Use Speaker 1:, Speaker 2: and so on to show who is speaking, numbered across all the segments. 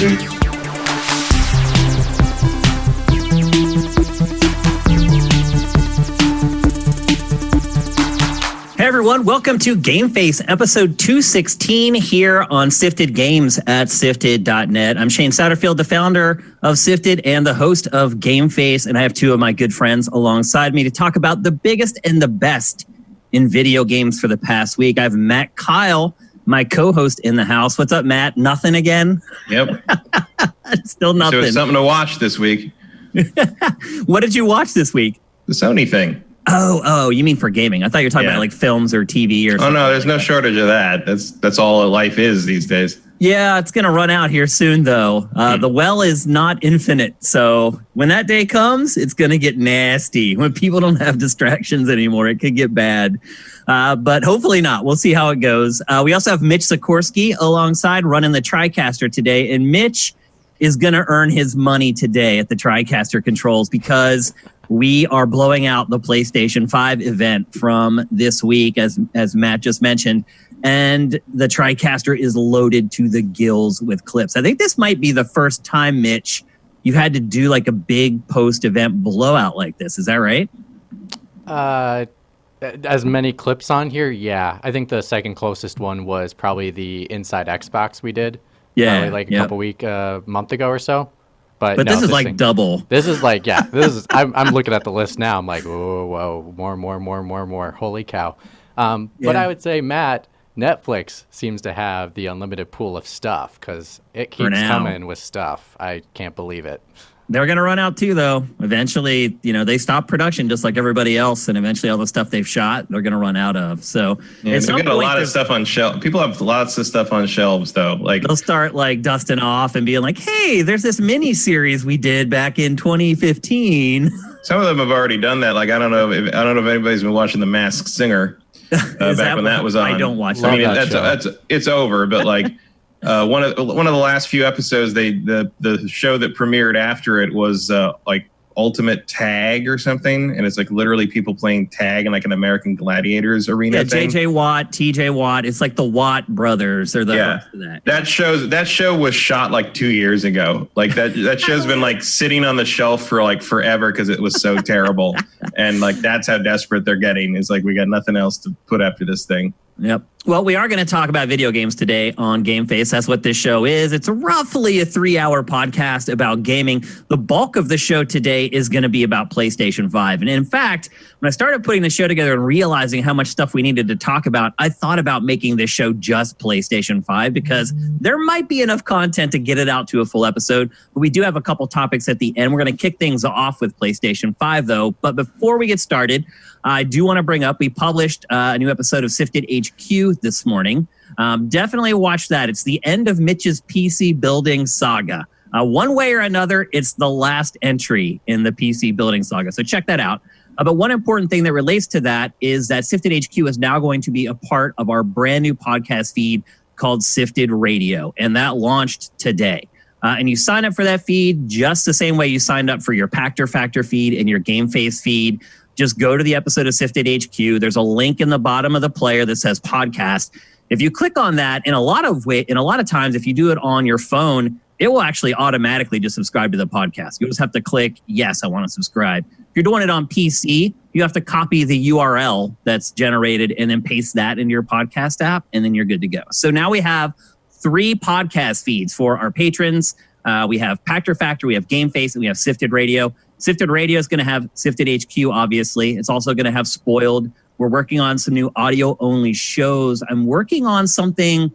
Speaker 1: Hey everyone, welcome to GameFace episode 216 here on Sifted Games at Sifted.net. I'm Shane Satterfield, the founder of Sifted and the host of GameFace, and I have two of my good friends alongside me to talk about the biggest and the best in video games for the past week. I have Matt Kyle, my co-host in the house. What's up, Matt? Nothing again?
Speaker 2: Yep.
Speaker 1: Still nothing.
Speaker 2: So it's something to watch this week.
Speaker 1: What did you watch this week?
Speaker 2: The Sony thing.
Speaker 1: Oh, you mean for gaming? I thought you were talking about like films or TV or something.
Speaker 2: Oh, no, there's no shortage of that. That's all life is these days.
Speaker 1: Yeah, it's going to run out here soon, though. The well is not infinite. So when that day comes, it's going to get nasty. When people don't have distractions anymore, it could get bad. But hopefully not. We'll see how it goes. We also have Mitch Sikorsky alongside running the TriCaster today. And Mitch is going to earn his money today at the TriCaster controls because we are blowing out the PlayStation 5 event from this week, as Matt just mentioned. And the TriCaster is loaded to the gills with clips. I think this might be the first time, Mitch, you've had to do like a big post-event blowout like this. Is that right?
Speaker 3: As many clips on here, yeah. I think the second closest one was probably the Inside Xbox we did.
Speaker 1: Yeah,
Speaker 3: like a month ago or so. But no,
Speaker 1: this is like double.
Speaker 3: This is like, yeah. This is. I'm looking at the list now. I'm like, whoa, more. Holy cow! But I would say, Matt, Netflix seems to have the unlimited pool of stuff because it keeps coming with stuff. I can't believe it.
Speaker 1: They're going to run out too, though. Eventually, they stop production just like everybody else, and eventually all the stuff they've shot, they're going to run out of. So
Speaker 2: they've got a lot of stuff on shelves. People have lots of stuff on shelves, though. Like
Speaker 1: they'll start like dusting off and being like, "Hey, there's this mini series we did back in 2015."
Speaker 2: Some of them have already done that. Like I don't know if anybody's been watching The Masked Singer back when that was on.
Speaker 1: I don't watch that.
Speaker 2: I mean, it's over, but like. One of the last few episodes, the show that premiered after it was like Ultimate Tag or something, and it's like literally people playing tag in like an American Gladiators arena.
Speaker 1: Yeah,
Speaker 2: thing.
Speaker 1: JJ Watt, TJ Watt. It's like the Watt brothers. They're the hosts of that.
Speaker 2: That show was shot like 2 years ago. Like that show's been like sitting on the shelf for like forever because it was so terrible. And like that's how desperate they're getting. Is like we got nothing else to put after this thing.
Speaker 1: Yep. Well, we are going to talk about video games today on GameFace. That's what this show is. It's roughly a 3-hour podcast about gaming. The bulk of the show today is going to be about PlayStation 5. And in fact, when I started putting the show together and realizing how much stuff we needed to talk about, I thought about making this show just PlayStation 5 because there might be enough content to get it out to a full episode. But we do have a couple topics at the end. We're going to kick things off with PlayStation 5, though. But before we get started, I do want to bring up, we published a new episode of Sifted HQ this morning. Definitely watch that. It's the end of Mitch's PC building saga. One way or another, it's the last entry in the PC building saga. So check that out. But one important thing that relates to that is that Sifted HQ is now going to be a part of our brand new podcast feed called Sifted Radio. And that launched today. And you sign up for that feed just the same way you signed up for your Pactor Factor feed and your GameFace feed. Just go to the episode of Sifted HQ. There's a link in the bottom of the player that says podcast. If you click on that, in a lot of times, if you do it on your phone, it will actually automatically just subscribe to the podcast. You just have to click, yes, I want to subscribe. If you're doing it on PC, you have to copy the URL that's generated and then paste that into your podcast app, and then you're good to go. So now we have 3 podcast feeds for our patrons. We have Pactor Factor, we have GameFace, and we have Sifted Radio. Sifted Radio is going to have Sifted HQ, obviously. It's also going to have Spoiled. We're working on some new audio-only shows. I'm working on something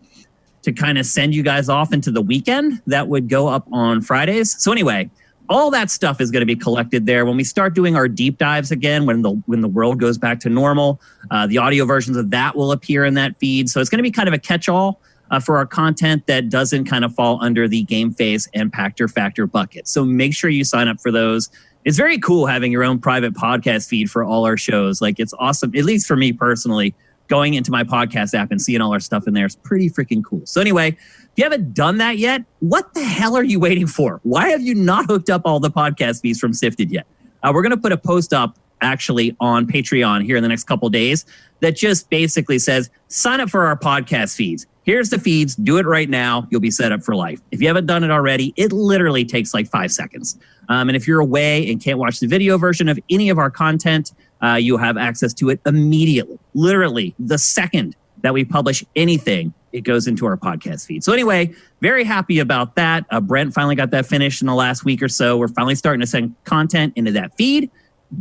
Speaker 1: to kind of send you guys off into the weekend that would go up on Fridays. So anyway, all that stuff is going to be collected there. When we start doing our deep dives again, when the world goes back to normal, the audio versions of that will appear in that feed. So it's going to be kind of a catch-all for our content that doesn't kind of fall under the GameFace and Pactor Factor bucket. So make sure you sign up for those. It's very cool having your own private podcast feed for all our shows. Like, it's awesome, at least for me personally, going into my podcast app and seeing all our stuff in there is pretty freaking cool. So anyway, if you haven't done that yet, what the hell are you waiting for? Why have you not hooked up all the podcast feeds from Sifted yet? We're going to put a post up actually on Patreon here in the next couple of days that just basically says, sign up for our podcast feeds. Here's the feeds. Do it right now. You'll be set up for life. If you haven't done it already, it literally takes like 5 seconds. And if you're away and can't watch the video version of any of our content, you'll have access to it immediately. Literally, the second that we publish anything, it goes into our podcast feed. So anyway, very happy about that. Brent finally got that finished in the last week or so. We're finally starting to send content into that feed.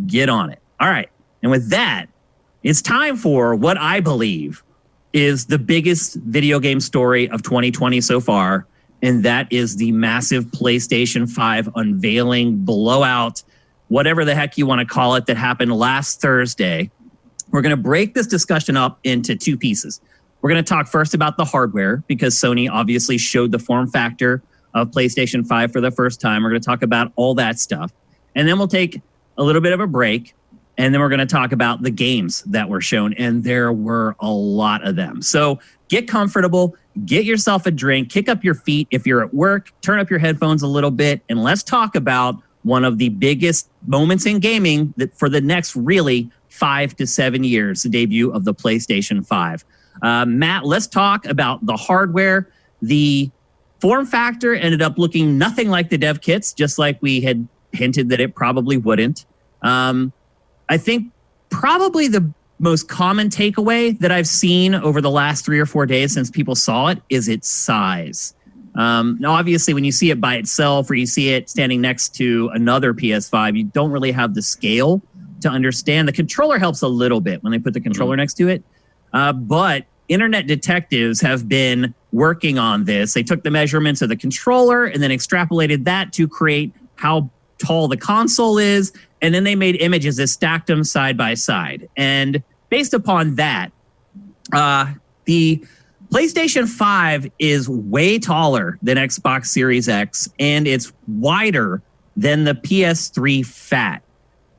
Speaker 1: Get on it. All right. And with that, it's time for what I believe is the biggest video game story of 2020 so far, and that is the massive PlayStation 5 unveiling, blowout, whatever the heck you want to call it, that happened last Thursday. We're going to break this discussion up into two pieces. We're going to talk first about the hardware, because Sony obviously showed the form factor of PlayStation 5 for the first time. We're going to talk about all that stuff. And then we'll take a little bit of a break, and then we're going to talk about the games that were shown, and there were a lot of them. So get comfortable, get yourself a drink, kick up your feet if you're at work, turn up your headphones a little bit, and let's talk about one of the biggest moments in gaming that for the next really 5 to 7 years, the debut of the PlayStation 5. Matt, let's talk about the hardware. The form factor ended up looking nothing like the dev kits, just like we had hinted that it probably wouldn't. I think probably the most common takeaway that I've seen over the last 3 or 4 days since people saw it is its size. Now, obviously, when you see it by itself or you see it standing next to another PS5, you don't really have the scale to understand. The controller helps a little bit when they put the controller next to it. But internet detectives have been working on this. They took the measurements of the controller and then extrapolated that to create how tall the console is. And then they made images that stacked them side by side. And based upon that, the PlayStation 5 is way taller than Xbox Series X, and it's wider than the PS3 Fat.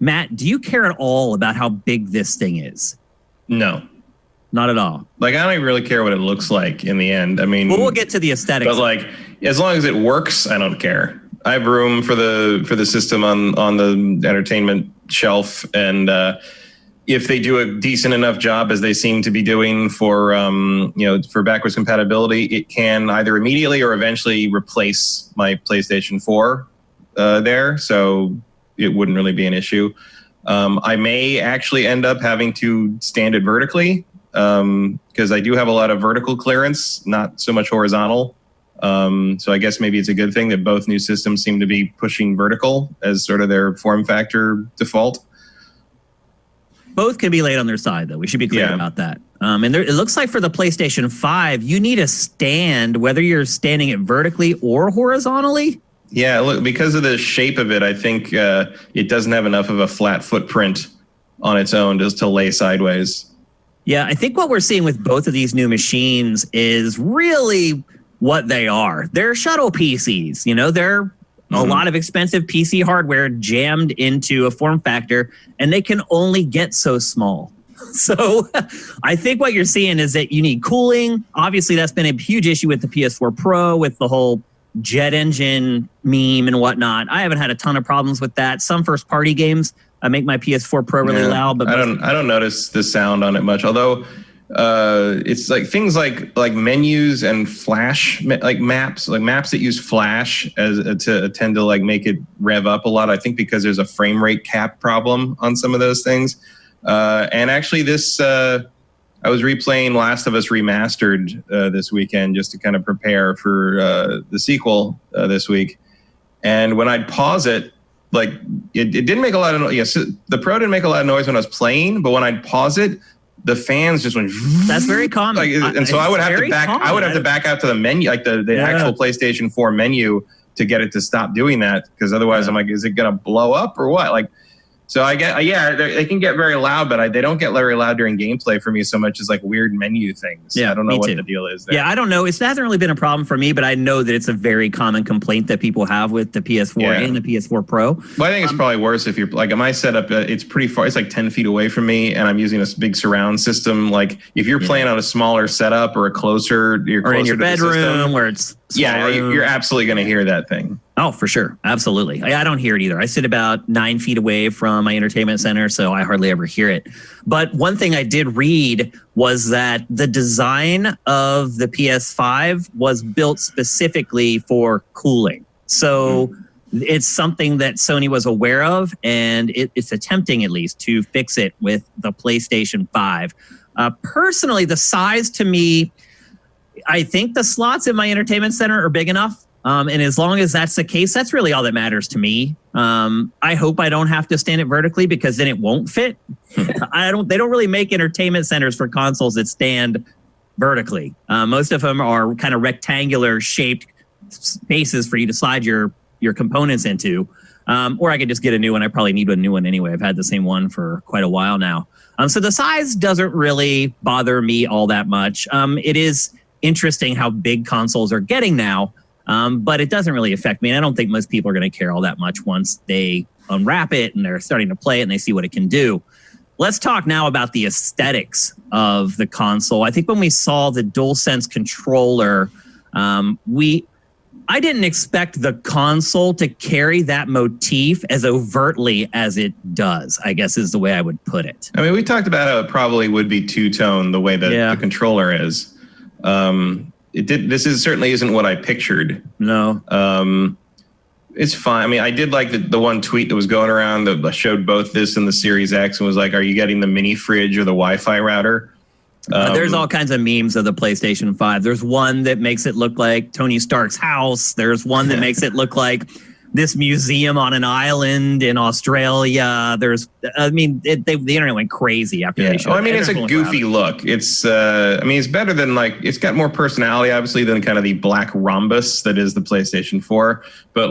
Speaker 1: Matt, do you care at all about how big this thing is?
Speaker 2: No.
Speaker 1: Not at all.
Speaker 2: Like, I don't even really care what it looks like in the end. I mean,
Speaker 1: well, we'll get to the aesthetics.
Speaker 2: But like, as long as it works, I don't care. I have room for the system on the entertainment shelf, and if they do a decent enough job, as they seem to be doing for for backwards compatibility, it can either immediately or eventually replace my PlayStation 4 there. So it wouldn't really be an issue. I may actually end up having to stand it vertically, because I do have a lot of vertical clearance, not so much horizontal. So I guess maybe it's a good thing that both new systems seem to be pushing vertical as sort of their form factor default.
Speaker 1: Both can be laid on their side, though. We should be clear about that. And it looks like for the PlayStation 5, you need a stand, whether you're standing it vertically or horizontally.
Speaker 2: Yeah, look, because of the shape of it, I think it doesn't have enough of a flat footprint on its own just to lay sideways.
Speaker 1: Yeah, I think what we're seeing with both of these new machines is really what they are. They're shuttle PCs. You know, they're a lot of expensive PC hardware jammed into a form factor, and they can only get so small. So I think what you're seeing is that you need cooling. Obviously, that's been a huge issue with the PS4 Pro, with the whole jet engine meme and whatnot. I haven't had a ton of problems with that. Some first-party games make my PS4 Pro really loud, but
Speaker 2: I don't notice the sound on it much. Although it's like things like menus and flash, like maps that use flash as to tend to like make it rev up a lot. I think because there's a frame rate cap problem on some of those things. And actually, this I was replaying Last of Us Remastered this weekend just to kind of prepare for the sequel this week. And when I'd pause it, like it didn't make a lot of noise. Yes, the Pro didn't make a lot of noise when I was playing, but when I'd pause it, the fans just went.
Speaker 1: That's very common.
Speaker 2: Like, and so I would have to back. I would have to back out to the menu, like the actual PlayStation 4 menu, to get it to stop doing that. Because otherwise, I'm like, is it gonna blow up or what? Like, so I get, they can get very loud, but they don't get very loud during gameplay for me so much as like weird menu things.
Speaker 1: Yeah,
Speaker 2: I don't know what the deal is there.
Speaker 1: Yeah, I don't know. It hasn't really been a problem for me, but I know that it's a very common complaint that people have with the PS4 and the PS4 Pro.
Speaker 2: Well, I think it's probably worse if you're like, my setup, it's pretty far. It's like 10 feet away from me, and I'm using a big surround system. Like if you're playing on a smaller setup or you're closer
Speaker 1: in your bedroom where it's
Speaker 2: you're absolutely going to hear that thing.
Speaker 1: Oh, for sure. Absolutely. I don't hear it either. I sit about 9 feet away from my entertainment center, so I hardly ever hear it. But one thing I did read was that the design of the PS5 was built specifically for cooling. So it's something that Sony was aware of, and it's attempting at least to fix it with the PlayStation 5. Personally, the size to me, I think the slots in my entertainment center are big enough. And as long as that's the case, that's really all that matters to me. I hope I don't have to stand it vertically because then it won't fit. They don't really make entertainment centers for consoles that stand vertically. Most of them are kind of rectangular shaped spaces for you to slide your components into. Or I could just get a new one. I probably need a new one anyway. I've had the same one for quite a while now. So the size doesn't really bother me all that much. It is interesting how big consoles are getting now. But it doesn't really affect me. And I don't think most people are going to care all that much once they unwrap it and they're starting to play it and they see what it can do. Let's talk now about the aesthetics of the console. I think when we saw the DualSense controller, I didn't expect the console to carry that motif as overtly as it does, I guess is the way I would put it.
Speaker 2: I mean, we talked about how it probably would be two-tone the way that the controller is. This certainly isn't what I pictured.
Speaker 1: No.
Speaker 2: It's fine. I mean, I did like the one tweet that was going around that showed both this and the Series X and was like, are you getting the mini fridge or the Wi-Fi router?
Speaker 1: There's all kinds of memes of the PlayStation 5. There's one that makes it look like Tony Stark's house. There's one that makes it look like this museum on an island in Australia. The internet went crazy after they showed it.
Speaker 2: I mean, it's a goofy look. It's, it's better than it's got more personality, obviously, than kind of the black rhombus that is the PlayStation 4. But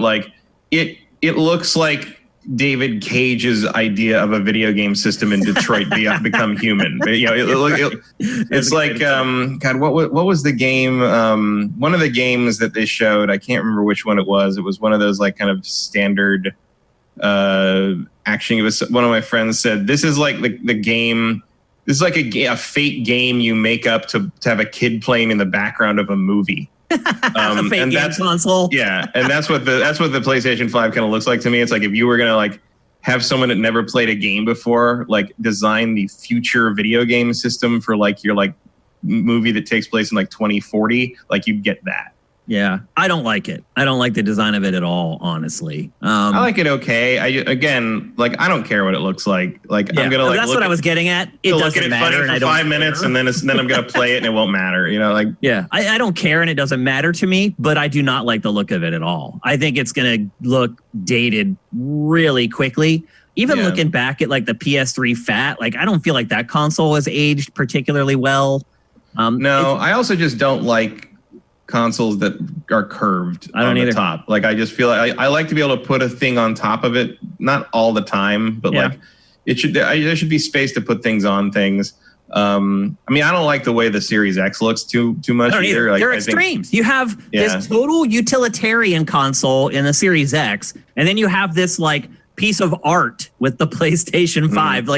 Speaker 2: it looks like David Cage's idea of a video game system in Detroit become human. It's like, God, what was the game? One of the games that they showed, I can't remember which one it was. It was one of those kind of standard action. It was, one of my friends said, this is like the game. This is like a fake game you make up to have a kid playing in the background of a movie.
Speaker 1: And that's console.
Speaker 2: Yeah, and that's what the PlayStation 5 kind of looks like to me. It's like if you were gonna have someone that never played a game before, design the future video game system for your movie that takes place in 2040, you'd get that.
Speaker 1: Yeah, I don't like it. I don't like the design of it at all, honestly.
Speaker 2: I like it okay. I don't care what it looks like. I'm gonna
Speaker 1: that's what I was getting at. It doesn't matter.
Speaker 2: For 5 minutes, and then I'm gonna play it, and it won't matter.
Speaker 1: Yeah, I don't care, and it doesn't matter to me. But I do not like the look of it at all. I think it's gonna look dated really quickly. Even looking back at the PS3 Fat, I don't feel like that console has aged particularly well.
Speaker 2: No, I also just don't like consoles that are curved on the top. I just feel I like to be able to put a thing on top of it, not all the time, but there should be space to put things on things. I don't like the way the Series X looks too much either.
Speaker 1: They're extremes. You have this total utilitarian console in the Series X, and then you have this piece of art with the PlayStation 5.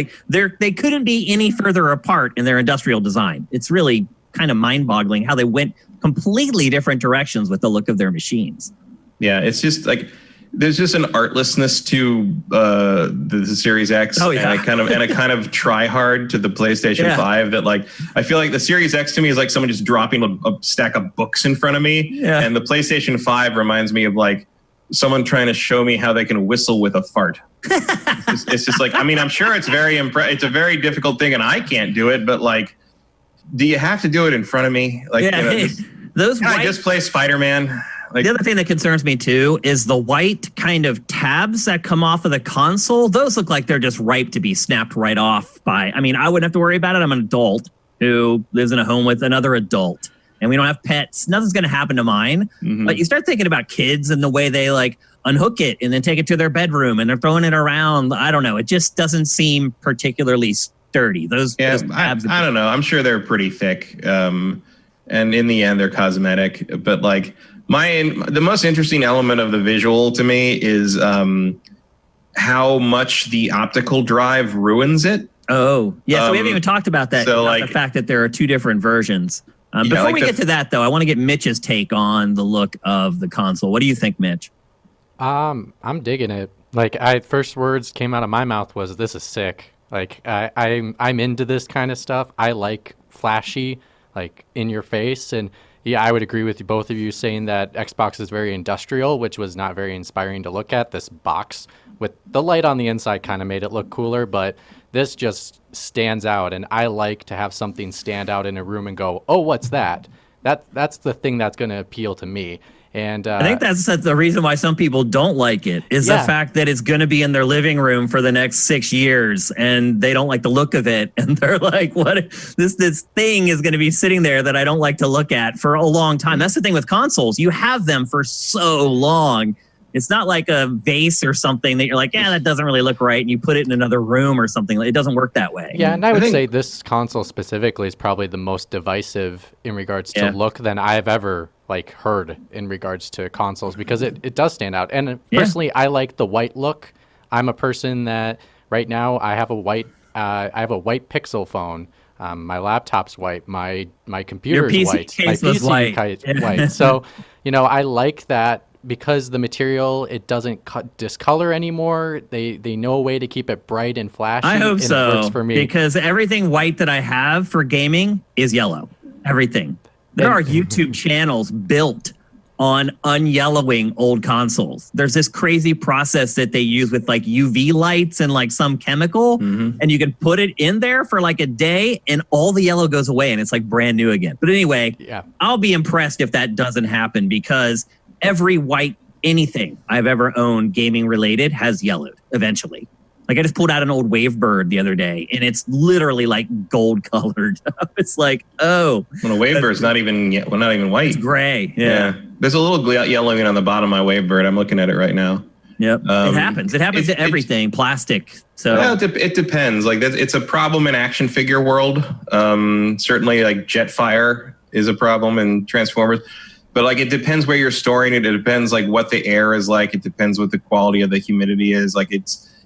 Speaker 1: They couldn't be any further apart in their industrial design. It's really kind of mind-boggling how they went completely different directions with the look of their machines.
Speaker 2: Yeah, it's just there's just an artlessness to the Series X, and a kind of try hard to the PlayStation 5 that I feel like the Series X to me is like someone just dropping a stack of books in front of me, and the PlayStation 5 reminds me of someone trying to show me how they can whistle with a fart. It's just I'm sure it's it's a very difficult thing, and I can't do it, but do you have to do it in front of me? I just play Spider-Man.
Speaker 1: The other thing that concerns me too is the white kind of tabs that come off of the console. Those look like they're just ripe to be snapped right off I wouldn't have to worry about it. I'm an adult who lives in a home with another adult, and we don't have pets. Nothing's going to happen to mine. Mm-hmm. But you start thinking about kids and the way they unhook it and then take it to their bedroom and they're throwing it around. I don't know. It just doesn't seem particularly sturdy. Those tabs.
Speaker 2: I don't know. I'm sure they're pretty thick. And in the end, they're cosmetic. But the most interesting element of the visual to me is how much the optical drive ruins it.
Speaker 1: Oh, yeah. So we haven't even talked about that. So the fact that there are two different versions. Before we get to that, though, I want to get Mitch's take on the look of the console. What do you think, Mitch?
Speaker 3: I'm digging it. Like, first words came out of my mouth was, "This is sick." Like, I'm into this kind of stuff. I like flashy, like in your face, and yeah, I would agree with you, both of you, saying that Xbox is very industrial, which was not very inspiring to look at. This box with the light on the inside kind of made it look cooler, but this just stands out, and I like to have something stand out in a room and go, "Oh, what's that?" That's the thing that's going to appeal to me. And
Speaker 1: I think that's the reason why some people don't like it is the fact that it's going to be in their living room for the next 6 years and they don't like the look of it. And they're like, what? This thing is going to be sitting there that I don't like to look at for a long time. That's the thing with consoles. You have them for so long. It's not like a vase or something that you're like, yeah, that doesn't really look right. And you put it in another room or something. It doesn't work that way.
Speaker 3: Yeah, and I would say this console specifically is probably the most divisive in regards to look than I've ever heard in regards to consoles, because it does stand out. And personally, I like the white look. I'm a person that right now I have a white Pixel phone. My laptop's white. My computer's white. My PC is white. So, I like that. Because the material, it doesn't discolor anymore. They know a way to keep it bright and flashy.
Speaker 1: I hope so.
Speaker 3: It works for me.
Speaker 1: Because everything white that I have for gaming is yellow. Everything. There are YouTube channels built on unyellowing old consoles. There's this crazy process that they use with UV lights and some chemical, and you can put it in there for a day, and all the yellow goes away, and it's brand new again. But anyway, I'll be impressed if that doesn't happen, because every white anything I've ever owned gaming related has yellowed eventually. I just pulled out an old Wavebird the other day, and it's literally gold colored. It's oh.
Speaker 2: Well, a Wavebird's not even white.
Speaker 1: It's gray. Yeah.
Speaker 2: There's a little yellowing on the bottom of my Wavebird. I'm looking at it right now.
Speaker 1: Yep. It happens. It happens to everything. Plastic. So
Speaker 2: it depends. It's a problem in action figure world. Certainly Jetfire is a problem in Transformers. But it depends where you're storing it. It depends what the air is like. It depends what the quality of the humidity is.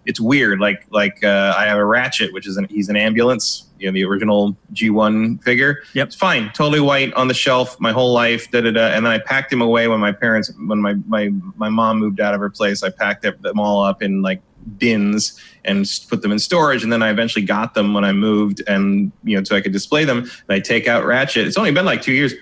Speaker 2: It's weird. I have a Ratchet, which is he's an ambulance. The original G1 figure.
Speaker 1: Yep.
Speaker 2: It's fine, totally white on the shelf my whole life. And then I packed him away when my mom moved out of her place. I packed them all up in bins and put them in storage. And then I eventually got them when I moved, and so I could display them. And I take out Ratchet. It's only been 2 years.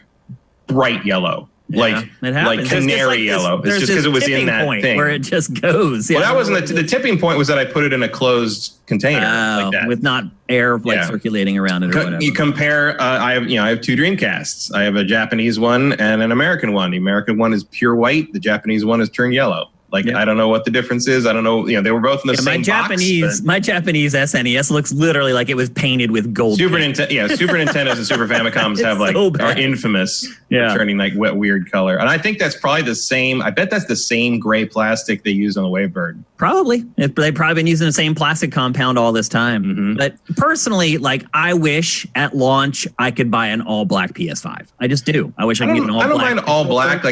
Speaker 2: Bright yellow.
Speaker 1: It happens.
Speaker 2: Canary yellow. It's just because it was in that thing
Speaker 1: where it just goes.
Speaker 2: Well, that wasn't the tipping point. Was that I put it in a closed container that
Speaker 1: with not air circulating around it or whatever. You
Speaker 2: compare. I have two Dreamcasts. I have a Japanese one and an American one. The American one is pure white. The Japanese one is turned yellow. I don't know what the difference is. I don't know. They were both in the same box.
Speaker 1: My Japanese SNES looks literally like it was painted with gold.
Speaker 2: Super Nintendos and Super Famicoms have are infamous for turning wet weird color. And I think that's probably the same. I bet that's the same gray plastic they use on the Wavebird.
Speaker 1: Probably. They've probably been using the same plastic compound all this time. Mm-hmm. But personally, I wish at launch I could buy an all black PS5. I just do. I wish I could get an all black.
Speaker 2: I don't mind all black.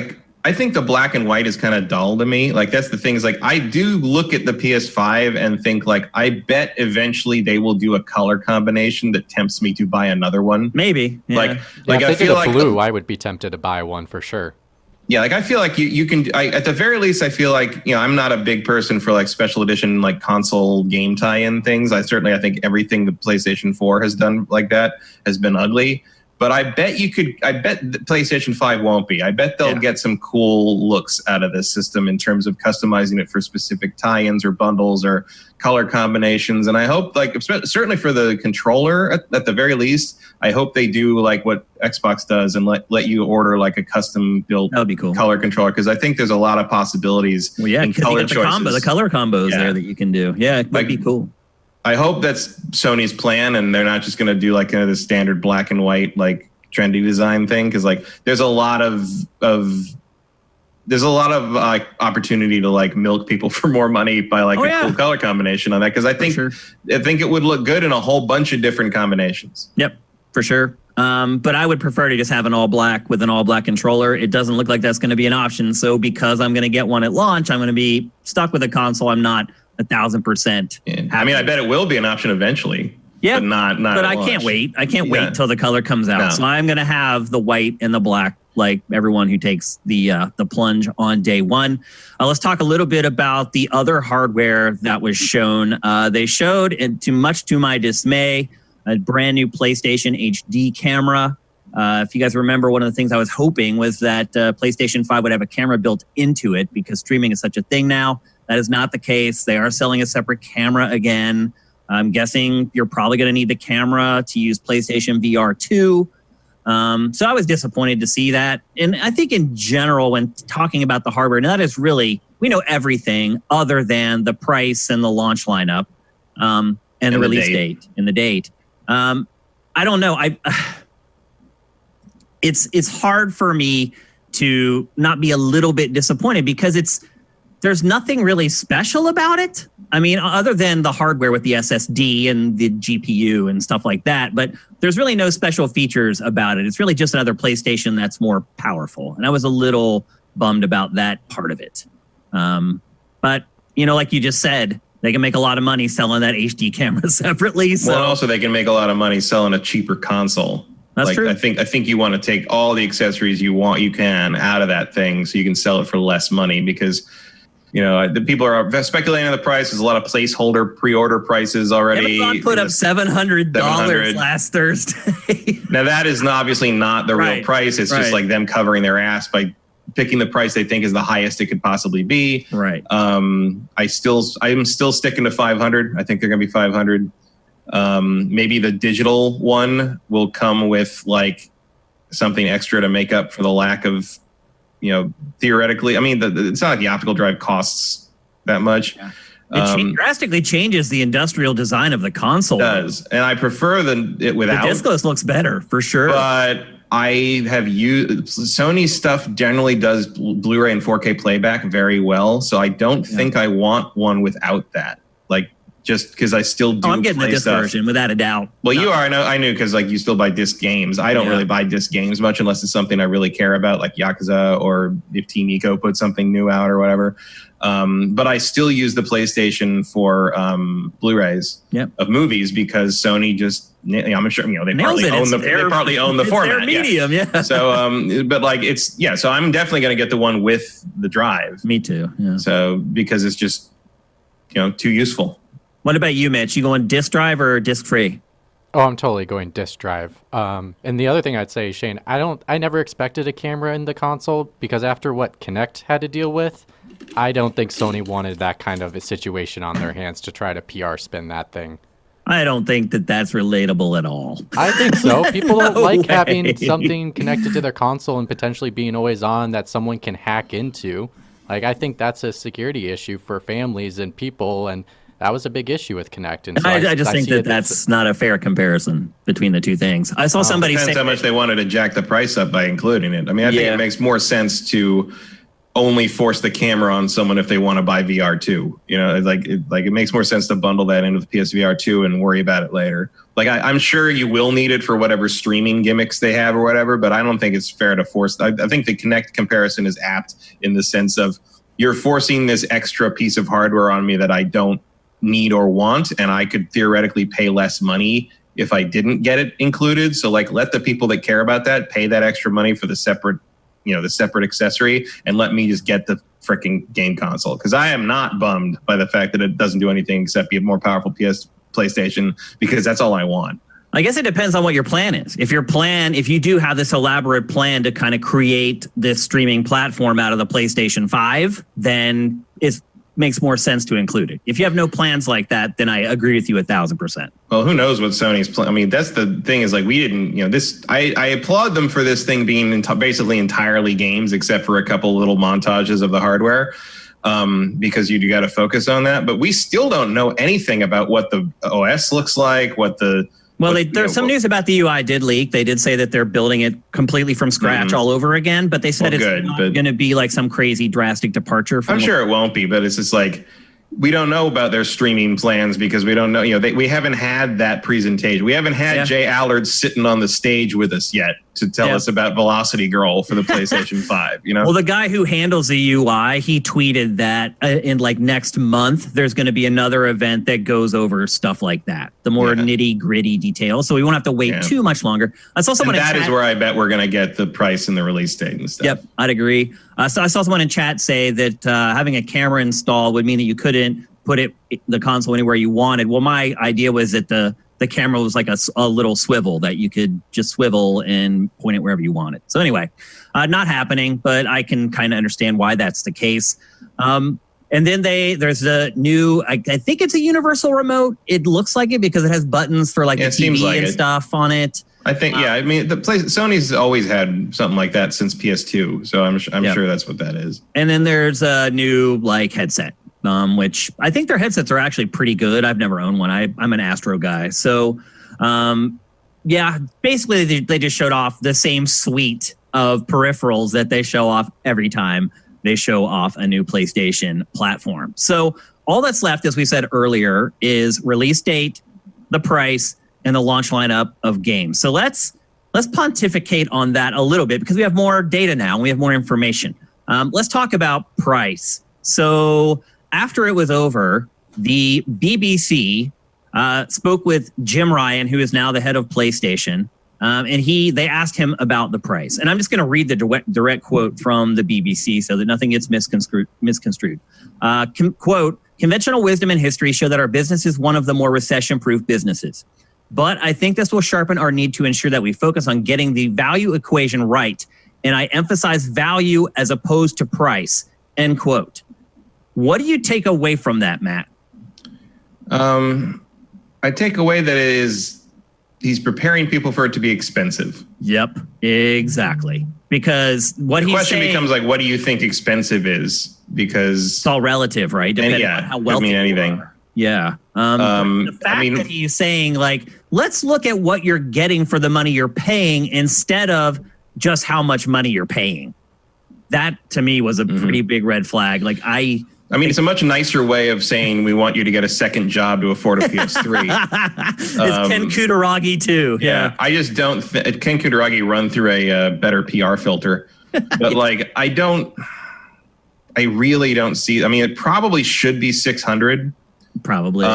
Speaker 2: I think the black and white is kind of dull to me. That's the thing is I do look at the PS5 and think
Speaker 1: I
Speaker 2: bet eventually they will do a color combination that tempts me to buy another one.
Speaker 1: Maybe. Yeah.
Speaker 3: I feel blue, I would be tempted to buy one for sure.
Speaker 2: Yeah, I feel you can. At the very least, I feel I'm not a big person for special edition console game tie-in things. I think everything the PlayStation 4 has done that has been ugly. But I bet the PlayStation 5 won't be. I bet they'll get some cool looks out of this system in terms of customizing it for specific tie-ins or bundles or color combinations. And I hope, certainly for the controller, at the very least, I hope they do what Xbox does and let you order a custom-built color controller, because I think there's a lot of possibilities in color choices.
Speaker 1: The color combos there that you can do. Yeah, it might be cool.
Speaker 2: I hope that's Sony's plan, and they're not just going to do the standard black and white trendy design thing, because there's a lot of opportunity to milk people for more money by a cool color combination on that, because I think it would look good in a whole bunch of different combinations.
Speaker 1: Yep, for sure. But I would prefer to just have an all black with an all black controller. It doesn't look like that's going to be an option. So because I'm going to get one at launch, I'm going to be stuck with a console I'm not 1,000%.
Speaker 2: Yeah. I mean, I bet it will be an option eventually.
Speaker 1: Yeah,
Speaker 2: but not.
Speaker 1: But I can't wait. I can't wait until the color comes out. No. So I'm going to have the white and the black like everyone who takes the plunge on day one. Let's talk a little bit about the other hardware that was shown. They showed, and much to my dismay, a brand new PlayStation HD camera. If you guys remember, one of the things I was hoping was that PlayStation 5 would have a camera built into it because streaming is such a thing now. That is not the case. They are selling a separate camera again. I'm guessing you're probably going to need the camera to use PlayStation VR 2. So I was disappointed to see that. And I think in general, when talking about the hardware, that is really, we know everything other than the price and the launch lineup and the release date and the date. I don't know. It's hard for me to not be a little bit disappointed because there's nothing really special about it. I mean, other than the hardware with the SSD and the GPU and stuff like that, but there's really no special features about it. It's really just another PlayStation that's more powerful. And I was a little bummed about that part of it. But, like you just said, they can make a lot of money selling that HD camera separately. So.
Speaker 2: Well, also they can make a lot of money selling a cheaper console.
Speaker 1: That's true.
Speaker 2: I think you want to take all the accessories you can out of that thing so you can sell it for less money because, the people are speculating on the price. There's a lot of placeholder pre-order prices already.
Speaker 1: Amazon put up $700 last Thursday.
Speaker 2: Now that is obviously not the real price. It's just like them covering their ass by picking the price they think is the highest it could possibly be.
Speaker 1: Right.
Speaker 2: I'm still sticking to 500. I think they're going to be 500. Maybe the digital one will come with like something extra to make up for the lack of, theoretically. I mean, it's not like the optical drive costs that much.
Speaker 1: Yeah. It drastically changes the industrial design of the console.
Speaker 2: It does, and I prefer it without.
Speaker 1: The discless looks better for sure.
Speaker 2: But I have used Sony's stuff generally does Blu-ray and 4K playback very well, so I don't think I want one without that. Like. Just because I still do.
Speaker 1: I'm getting the disc version without a doubt.
Speaker 2: Well, you are. I knew because you still buy disc games. I don't really buy disc games much unless it's something I really care about, like Yakuza or if Team Eco puts something new out or whatever. But I still use the PlayStation for Blu-rays of movies because Sony just. I'm sure they probably own the format.
Speaker 1: Their medium, yeah.
Speaker 2: So, but so I'm definitely going to get the one with the drive.
Speaker 1: Me too. Yeah.
Speaker 2: So because it's just too useful.
Speaker 1: What about you, Mitch? You going disc drive or disc free?
Speaker 3: Oh, I'm totally going disc drive. And the other thing I'd say, Shane, I never expected a camera in the console because after what Kinect had to deal with, I don't think Sony wanted that kind of a situation on their hands to try to PR spin that thing.
Speaker 1: I don't think that's relatable at all.
Speaker 3: I think so. People don't like having something connected to their console and potentially being always on that someone can hack into. Like, I think that's a security issue for families and people, and that was a big issue with Kinect. And so
Speaker 1: I just think that's not a fair comparison between the two things. I saw somebody say...
Speaker 2: Depends how much they wanted to jack the price up by including it. I mean, I think it makes more sense to only force the camera on someone if they want to buy VR 2. It makes more sense to bundle that in with PSVR 2 and worry about it later. Like, I'm sure you will need it for whatever streaming gimmicks they have or whatever, but I don't think it's fair to force... I think the Kinect comparison is apt in the sense of you're forcing this extra piece of hardware on me that I don't need or want, and I could theoretically pay less money if I didn't get it included. So let the people that care about that pay that extra money for the separate accessory, and let me just get the freaking game console. Because I am not bummed by the fact that it doesn't do anything except be a more powerful PlayStation, because that's all I want.
Speaker 1: I guess it depends on what your plan is. If you do have this elaborate plan to kind of create this streaming platform out of the PlayStation 5, then it makes more sense to include it. If you have no plans like that, then I agree with you 1,000%.
Speaker 2: Well, who knows what Sony's plan? I mean, that's the thing is we didn't, this, I applaud them for this thing being basically entirely games, except for a couple little montages of the hardware, because you got to focus on that. But we still don't know anything about what the OS looks like, there's some news about the UI did leak. They did say that they're building it completely from scratch all over again, but they said it's not going to be like some crazy drastic departure. I'm sure it won't be, but it's just like, we don't know about their streaming plans because we don't know, we haven't had that presentation. We haven't had Jay Allard sitting on the stage with us yet to tell us about Velocity Girl for the PlayStation 5, you know?
Speaker 1: Well, the guy who handles the UI, he tweeted that in like next month, there's going to be another event that goes over stuff like that. The more nitty gritty details. So we won't have to wait too much longer. I saw someone
Speaker 2: that is where I bet we're going to get the price and the release date and stuff.
Speaker 1: Yep, I'd agree. So I saw someone in chat say that having a camera installed would mean that you couldn't put the console anywhere you wanted. Well, my idea was that the camera was like a little swivel that you could just swivel and point it wherever you wanted. So anyway, not happening, but I can kind of understand why that's the case. And then there's a new, I think it's a universal remote. It looks like it because it has buttons for like the TV and stuff on it.
Speaker 2: I think, I mean, Sony's always had something like that since PS2. So I'm sure that's what that is. And
Speaker 1: then there's a new like headset. Which I think their headsets are actually pretty good. I've never owned one. I'm an Astro guy. So, basically they just showed off the same suite of peripherals that they show off every time they show off a new PlayStation platform. So all that's left, as we said earlier, is release date, the price, and the launch lineup of games. So let's pontificate on that a little bit because we have more data now and we have more information. Let's talk about price. So after it was over, the BBC spoke with Jim Ryan, who is now the head of PlayStation, and they asked him about the price. And I'm just going to read the direct quote from the BBC so that nothing gets misconstrued. Quote, conventional wisdom and history show that our business is one of the more recession-proof businesses. But I think this will sharpen our need to ensure that we focus on getting the value equation right. And I emphasize value as opposed to price, end quote. What do you take away from that, Matt?
Speaker 2: I take away that he's preparing people for it to be expensive.
Speaker 1: Yep, exactly. Because what
Speaker 2: the question becomes like, what do you think expensive is? Because
Speaker 1: it's all relative, right? Depending on how wealthy
Speaker 2: anything.
Speaker 1: You are. Yeah. The fact that he's saying like, let's look at what you're getting for the money you're paying instead of just how much money you're paying. That to me was a pretty big red flag. Like I
Speaker 2: mean, it's a much nicer way of saying we want you to get a second job to afford a PS3.
Speaker 1: It's Ken Kutaragi too. Yeah.
Speaker 2: I just don't Ken Kutaragi run through a better PR filter. But like, I really don't see, I mean, it probably should be 600.
Speaker 1: Probably.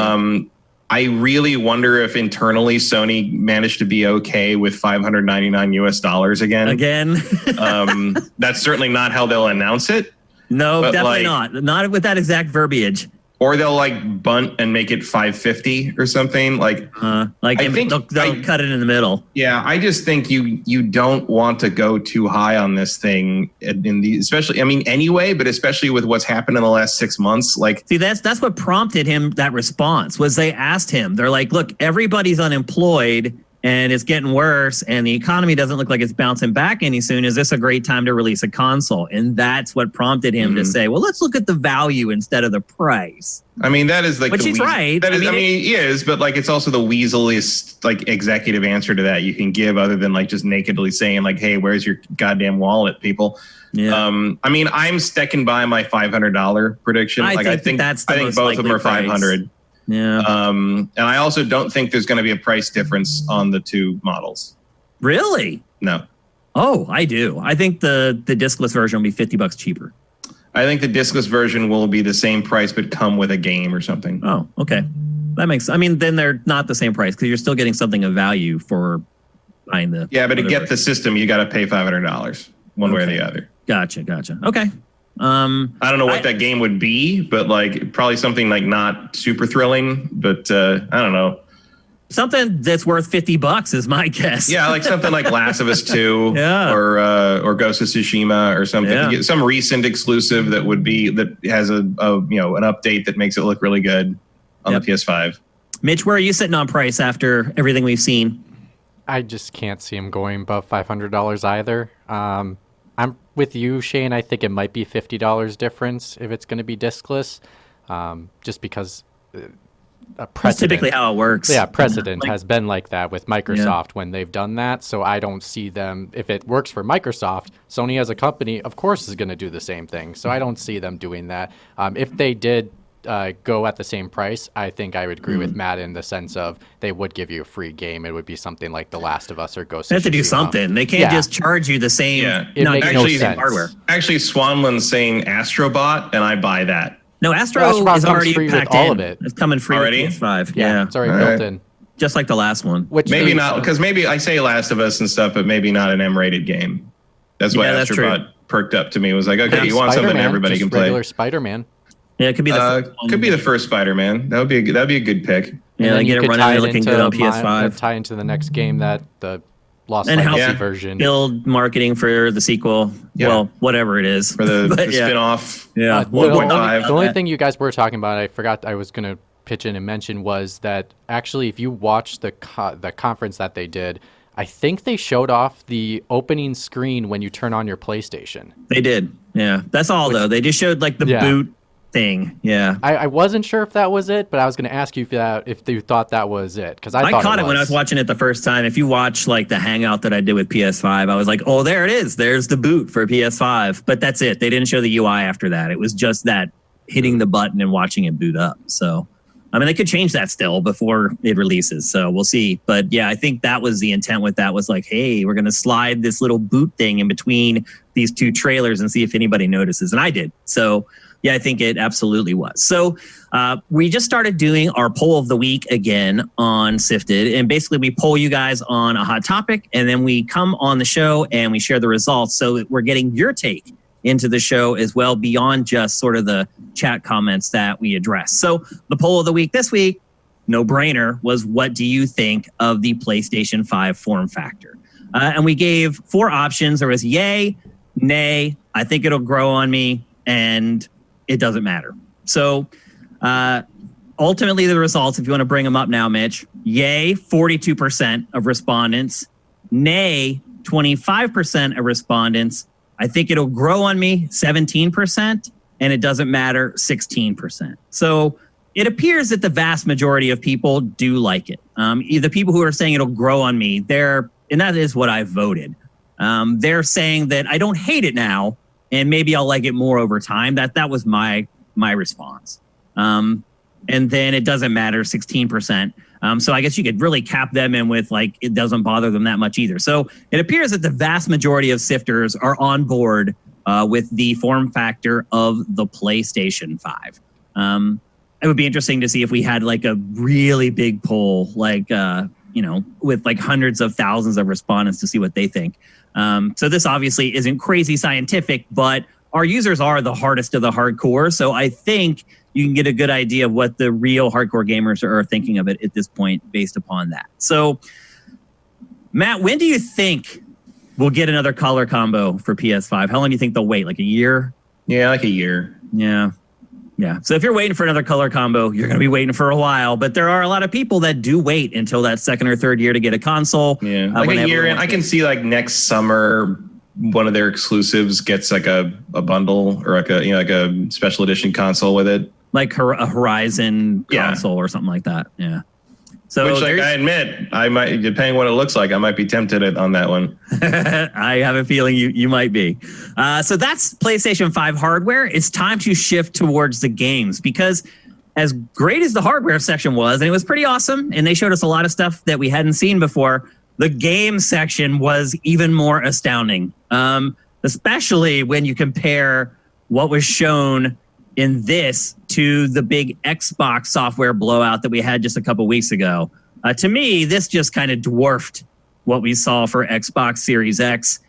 Speaker 2: I really wonder if internally Sony managed to be okay with $599 again. That's certainly not how they'll announce it.
Speaker 1: No, definitely not. Not with that exact verbiage.
Speaker 2: Or they'll like bunt and make it 550 or something. Like
Speaker 1: I think they'll cut it in the middle.
Speaker 2: Yeah, I just think you don't want to go too high on this thing especially, I mean, anyway, but especially with what's happened in the last 6 months. Like,
Speaker 1: see, that's what prompted him that response was they asked him. They're like, look, everybody's unemployed. And it's getting worse, and the economy doesn't look like it's bouncing back any soon. Is this a great time to release a console? And that's what prompted him to say, well, let's look at the value instead of the price.
Speaker 2: I mean, that is like
Speaker 1: But she's right.
Speaker 2: That is, he is, but like it's also the weaseliest like executive answer to that you can give other than like just nakedly saying like, hey, where's your goddamn wallet, people? Yeah. I mean, I'm sticking by my $500 prediction. I think both of them are 500.
Speaker 1: Yeah.
Speaker 2: And I also don't think there's going to be a price difference on the two models.
Speaker 1: Really?
Speaker 2: No.
Speaker 1: Oh, I do. I think the discless version will be $50 cheaper.
Speaker 2: I think the discless version will be the same price but come with a game or something.
Speaker 1: Oh, okay. That makes, I mean, then they're not the same price because you're still getting something of value for buying the.
Speaker 2: Yeah, but to get the system, you got to pay $500 one way or the other.
Speaker 1: Gotcha. Okay.
Speaker 2: I don't know what that game would be, but like probably something like not super thrilling, but I don't know.
Speaker 1: Something that's worth $50 is my guess.
Speaker 2: Yeah, like something like Last of Us 2 or Ghost of Tsushima or something.
Speaker 1: Yeah.
Speaker 2: Some recent exclusive that has a an update that makes it look really good on the PS5.
Speaker 1: Mitch, where are you sitting on price after everything we've seen?
Speaker 3: I just can't see him going above $500 either. I'm with you, Shane. I think it might be $50 difference if it's going to be discless, just because
Speaker 1: that's typically how it works.
Speaker 3: Yeah, precedent has been like that with Microsoft when they've done that. So I don't see them. If it works for Microsoft, Sony as a company, of course, is going to do the same thing. So I don't see them doing that. If they did go at the same price, I think I would agree with Matt in the sense of they would give you a free game. It would be something like The Last of Us or Ghost of Tsushima.
Speaker 1: They have to do something. They can't just charge you the same.
Speaker 2: Yeah.
Speaker 3: It makes no sense.
Speaker 1: Hardware.
Speaker 2: Actually, Swanland's saying Astrobot, and I buy that.
Speaker 1: No, Astro
Speaker 3: Astrobot
Speaker 1: is
Speaker 3: comes
Speaker 1: already
Speaker 3: free
Speaker 1: packed
Speaker 3: with all
Speaker 1: in.
Speaker 3: of it.
Speaker 1: It's coming free
Speaker 2: Already?
Speaker 1: with PS5.
Speaker 3: Yeah, it's already built in.
Speaker 1: Just like the last one.
Speaker 3: Which
Speaker 2: Maybe not, because maybe I say Last of Us and stuff, but maybe not an M-rated game. That's why
Speaker 1: that's
Speaker 2: Astrobot perked up to me. It was like, okay, you want
Speaker 3: Spider-Man,
Speaker 2: something everybody
Speaker 3: just
Speaker 2: can play.
Speaker 3: regular Spider-Man.
Speaker 1: Yeah, it could be the first one.
Speaker 2: Could be the first Spider-Man. That'd be a good pick.
Speaker 1: Yeah,
Speaker 3: And
Speaker 1: they
Speaker 3: then
Speaker 1: get
Speaker 3: you
Speaker 1: it
Speaker 3: could
Speaker 1: running
Speaker 3: tie
Speaker 1: and
Speaker 3: it
Speaker 1: looking
Speaker 3: into
Speaker 1: good on PS5.
Speaker 3: tie into the next game that the Lost
Speaker 1: And
Speaker 3: Legacy
Speaker 1: how-
Speaker 3: version.
Speaker 1: Build marketing for the sequel.
Speaker 2: Yeah.
Speaker 1: Well, whatever it is.
Speaker 2: For the,
Speaker 1: But
Speaker 2: the
Speaker 1: yeah.
Speaker 2: spin-off.
Speaker 1: Yeah.
Speaker 3: The
Speaker 2: 1.5.
Speaker 3: only thing you guys were talking about, I forgot I was going to pitch in and mention, was that actually if you watch the conference that they did, I think they showed off the opening screen when you turn on your PlayStation.
Speaker 1: They did. Yeah. That's all, though. They just showed like the boot thing. Yeah.
Speaker 3: I wasn't sure if that was it, but I was going to ask you if you thought that was it, because I thought
Speaker 1: caught it when I was watching it the first time. If you watch like the hangout that I did with PS5, I was like, oh, there it is. There's the boot for PS5. But that's it. They didn't show the UI after that. It was just that hitting the button and watching it boot up. So, I mean, they could change that still before it releases. So we'll see. But yeah, I think that was the intent with that, was like, hey, we're going to slide this little boot thing in between these two trailers and see if anybody notices. And I did. So yeah, I think it absolutely was. So we just started doing our poll of the week again on Sifted. And basically we poll you guys on a hot topic, and then we come on the show and we share the results. So we're getting your take into the show as well, beyond just sort of the chat comments that we address. So the poll of the week this week, no brainer, was what do you think of the PlayStation 5 form factor? And we gave 4 options. There was yay, nay, I think it'll grow on me, and it doesn't matter. So ultimately the results, if you want to bring them up now, Mitch, yay, 42% of respondents, nay, 25% of respondents, I think it'll grow on me, 17%, and it doesn't matter, 16%. So it appears that the vast majority of people do like it. The people who are saying it'll grow on me, and that is what I voted. They're saying that I don't hate it now, and maybe I'll like it more over time. That was my response. And then it doesn't matter, 16%. So I guess you could really cap them in with like, it doesn't bother them that much either. So it appears that the vast majority of sifters are on board with the form factor of the PlayStation 5. It would be interesting to see if we had like a really big poll, like, with like hundreds of thousands of respondents to see what they think. So this obviously isn't crazy scientific, but our users are the hardest of the hardcore. So I think you can get a good idea of what the real hardcore gamers are thinking of it at this point based upon that. So, Matt, when do you think we'll get another color combo for PS5? How long do you think they'll wait? Like a year?
Speaker 2: Yeah, like a year.
Speaker 1: Yeah. So if you're waiting for another color combo, you're going to be waiting for a while. But there are a lot of people that do wait until that second or third year to get a console.
Speaker 2: Yeah, like a year. And I can see like next summer, one of their exclusives gets like a bundle or like a special edition console with it.
Speaker 1: Like a Horizon console or something like that. Yeah. So
Speaker 2: which, like, I admit, I might, depending what it looks like, I might be tempted on that one.
Speaker 1: I have a feeling you might be. So that's PlayStation 5 hardware. It's time to shift towards the games, because as great as the hardware section was, and it was pretty awesome, and they showed us a lot of stuff that we hadn't seen before, the game section was even more astounding, especially when you compare what was shown in this to the big Xbox software blowout that we had just a couple weeks ago. To me, this just kind of dwarfed what we saw for Xbox Series X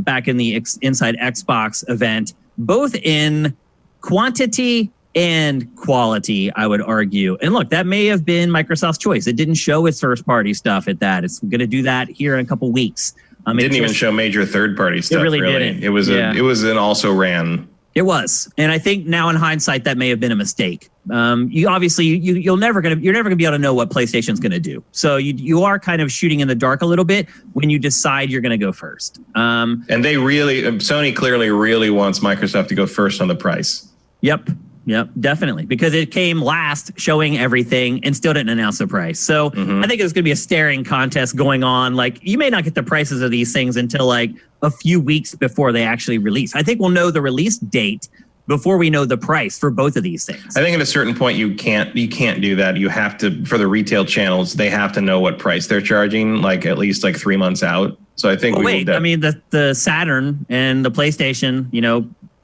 Speaker 1: back in the Inside Xbox event, both in quantity and quality, I would argue. And look, that may have been Microsoft's choice. It didn't show its first-party stuff at that. It's going to do that here in a couple weeks.
Speaker 2: It didn't even show major third-party stuff.
Speaker 1: It really didn't.
Speaker 2: It was an also ran.
Speaker 1: It was, and I think now in hindsight that may have been a mistake. You're never gonna be able to know what PlayStation's gonna do. So you are kind of shooting in the dark a little bit when you decide you're gonna go first.
Speaker 2: And Sony clearly really wants Microsoft to go first on the price.
Speaker 1: Yep, definitely, because it came last, showing everything, and still didn't announce the price. So I think it's going to be a staring contest going on. Like, you may not get the prices of these things until like a few weeks before they actually release. I think we'll know the release date before we know the price for both of these things.
Speaker 2: I think at a certain point you can't do that. You have to, for the retail channels, they have to know what price they're charging, like at least like 3 months out. So I think
Speaker 1: I mean the Saturn and the PlayStation,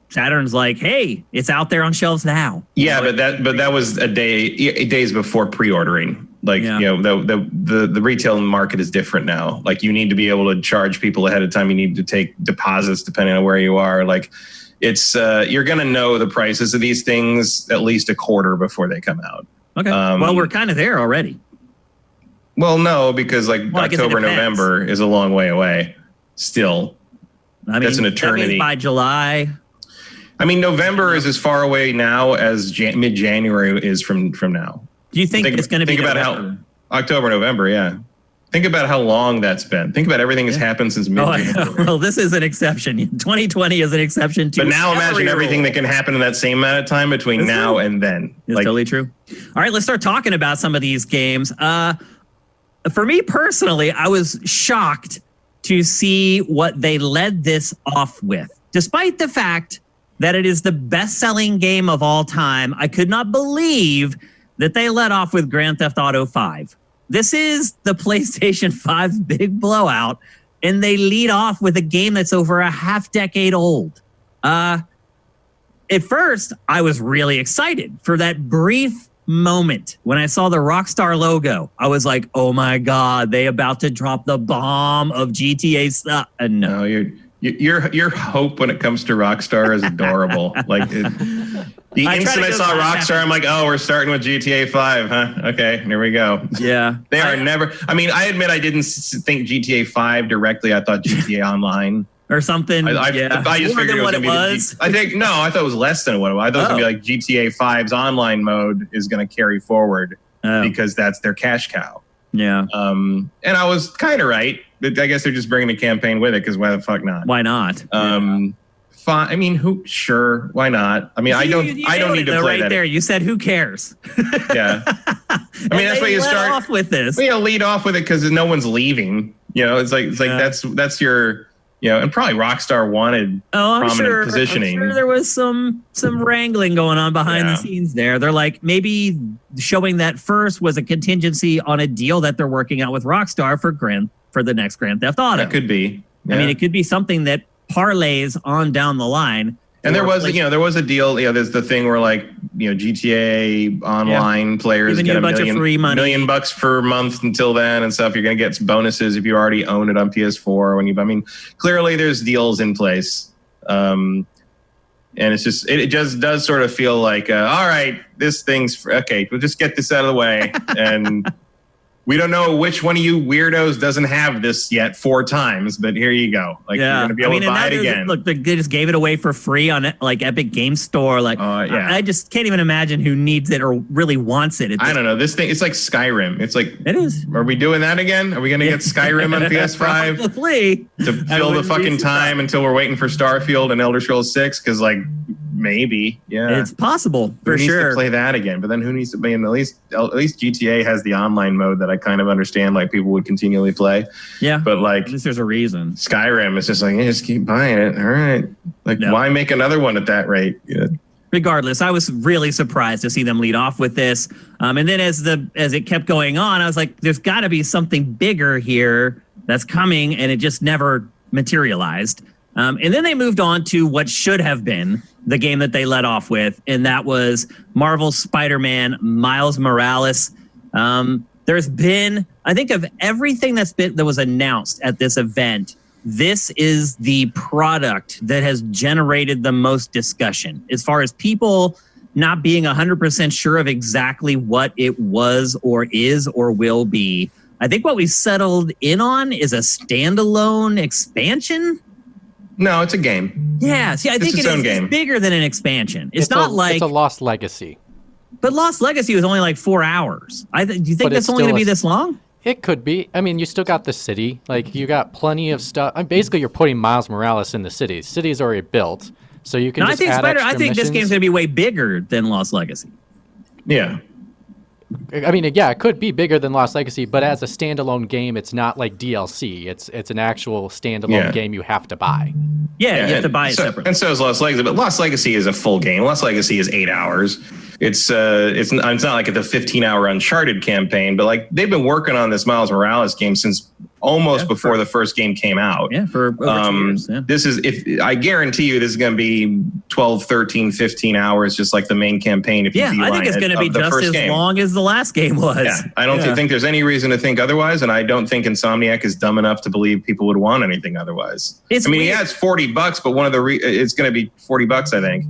Speaker 1: Saturn's like, hey, it's out there on shelves now.
Speaker 2: Yeah, but that was days before pre-ordering. Like, the retail market is different now. Like, you need to be able to charge people ahead of time. You need to take deposits depending on where you are. Like, it's you're going to know the prices of these things at least a quarter before they come out.
Speaker 1: Okay. Well, we're kind of there already.
Speaker 2: Well, no, because October, November is a long way away still. I mean, that's an eternity.
Speaker 1: That means by July.
Speaker 2: I mean, November is as far away now as mid-January is from now.
Speaker 1: Do you think it's going to be
Speaker 2: about how October, November? Yeah. Think about how long that's been. Think about everything that's happened since mid-January.
Speaker 1: Well, this is an exception. 2020 is an exception too.
Speaker 2: But now imagine everything that can happen in that same amount of time between now and then.
Speaker 1: It's totally true. All right, let's start talking about some of these games. For me personally, I was shocked to see what they led this off with. Despite the fact that it is the best-selling game of all time, I could not believe that they led off with Grand Theft Auto 5. This is the PlayStation 5's big blowout, and they lead off with a game that's over a half-decade old. At first, I was really excited for that brief moment when I saw the Rockstar logo. I was like, oh my God, they about to drop the bomb of GTA stuff. No,
Speaker 2: your hope when it comes to Rockstar is adorable. Like the instant I saw Rockstar, I'm like, oh, we're starting with GTA 5, huh? Okay, here we go.
Speaker 1: Yeah,
Speaker 2: they are never. I mean, I admit I didn't think GTA 5 directly. I thought GTA Online
Speaker 1: or something.
Speaker 2: I just figured it was going to be. I thought it was less than what it was. I thought it was going to be like GTA 5's online mode is going to carry forward because that's their cash cow.
Speaker 1: Yeah.
Speaker 2: And I was kind of right. I guess they're just bringing the campaign with it because why the fuck not?
Speaker 1: Why not?
Speaker 2: Fine. I mean, sure, why not? I mean, I don't need to play that.
Speaker 1: There, you said who cares?
Speaker 2: Yeah. I mean, that's why you start
Speaker 1: off with this.
Speaker 2: Lead off with it because no one's leaving. It's like that's your. And probably Rockstar wanted prominent positioning.
Speaker 1: I'm sure there was some wrangling going on behind the scenes there. They're like, maybe showing that first was a contingency on a deal that they're working out with Rockstar for the next Grand Theft Auto.
Speaker 2: That could be. Yeah.
Speaker 1: I mean, it could be something that parlays on down the line.
Speaker 2: And there was a deal. There's the thing where GTA Online players get a bunch of free money, $1 million per month until then and stuff. You're going to get some bonuses if you already own it on PS4. Clearly there's deals in place, and it just does sort of feel like, all right, this thing's okay. We'll just get this out of the way and. We don't know which one of you weirdos doesn't have this yet 4 times, but here you go. You're going to be able to buy it again.
Speaker 1: Look, they just gave it away for free on Epic Game Store. I just can't even imagine who needs it or really wants it.
Speaker 2: I don't know. This thing, it's like Skyrim. It's like,
Speaker 1: it is.
Speaker 2: Are we doing that again? Are we going to get Skyrim on PS5?
Speaker 1: Probably.
Speaker 2: To fill the fucking time until we're waiting for Starfield and Elder Scrolls 6? Because maybe, yeah.
Speaker 1: It's possible, for sure.
Speaker 2: Who needs to play that again? But then who needs to play? At least GTA has the online mode that I kind of understand. People would continually play.
Speaker 1: Yeah,
Speaker 2: but
Speaker 1: at least there's a reason.
Speaker 2: Skyrim is just just keep buying it. All right, why make another one at that rate? Yeah.
Speaker 1: Regardless, I was really surprised to see them lead off with this. And then as it kept going on, I was like, there's got to be something bigger here that's coming, and it just never materialized. And then they moved on to what should have been the game that they led off with, and that was Marvel's Spider-Man Miles Morales. There's been, I think, of everything that was announced at this event, this is the product that has generated the most discussion as far as people not being 100% sure of exactly what it was or is or will be. I think what we settled in on is a standalone expansion.
Speaker 2: No, it's a game.
Speaker 1: Yeah, see, I think it's bigger than an expansion. It's not
Speaker 3: it's a Lost Legacy.
Speaker 1: But Lost Legacy was only 4 hours. Do you think that's only going to be this long?
Speaker 3: It could be. I mean, you still got the city. You got plenty of stuff. Basically, you're putting Miles Morales in the city. The city is already built, so you can.
Speaker 1: I think this game's going to be way bigger than Lost Legacy.
Speaker 2: Yeah.
Speaker 3: I mean, yeah, it could be bigger than Lost Legacy, but as a standalone game, it's not like DLC. It's an actual standalone game you have to buy.
Speaker 1: Yeah, you have to buy it separately.
Speaker 2: And so is Lost Legacy, but Lost Legacy is a full game. Lost Legacy is 8 hours. It's not like the 15-hour Uncharted campaign, but like they've been working on this Miles Morales game since almost before the first game came out.
Speaker 1: Yeah, for over 2 years. Yeah.
Speaker 2: This is, I guarantee you, this is going to be 12, 13, 15 hours, just like the main campaign. If you
Speaker 1: I think it's going to be just as long as the last game was.
Speaker 2: Yeah, I don't think there's any reason to think otherwise, and I don't think Insomniac is dumb enough to believe people would want anything otherwise. He has $40, but one of the it's going to be $40, I think.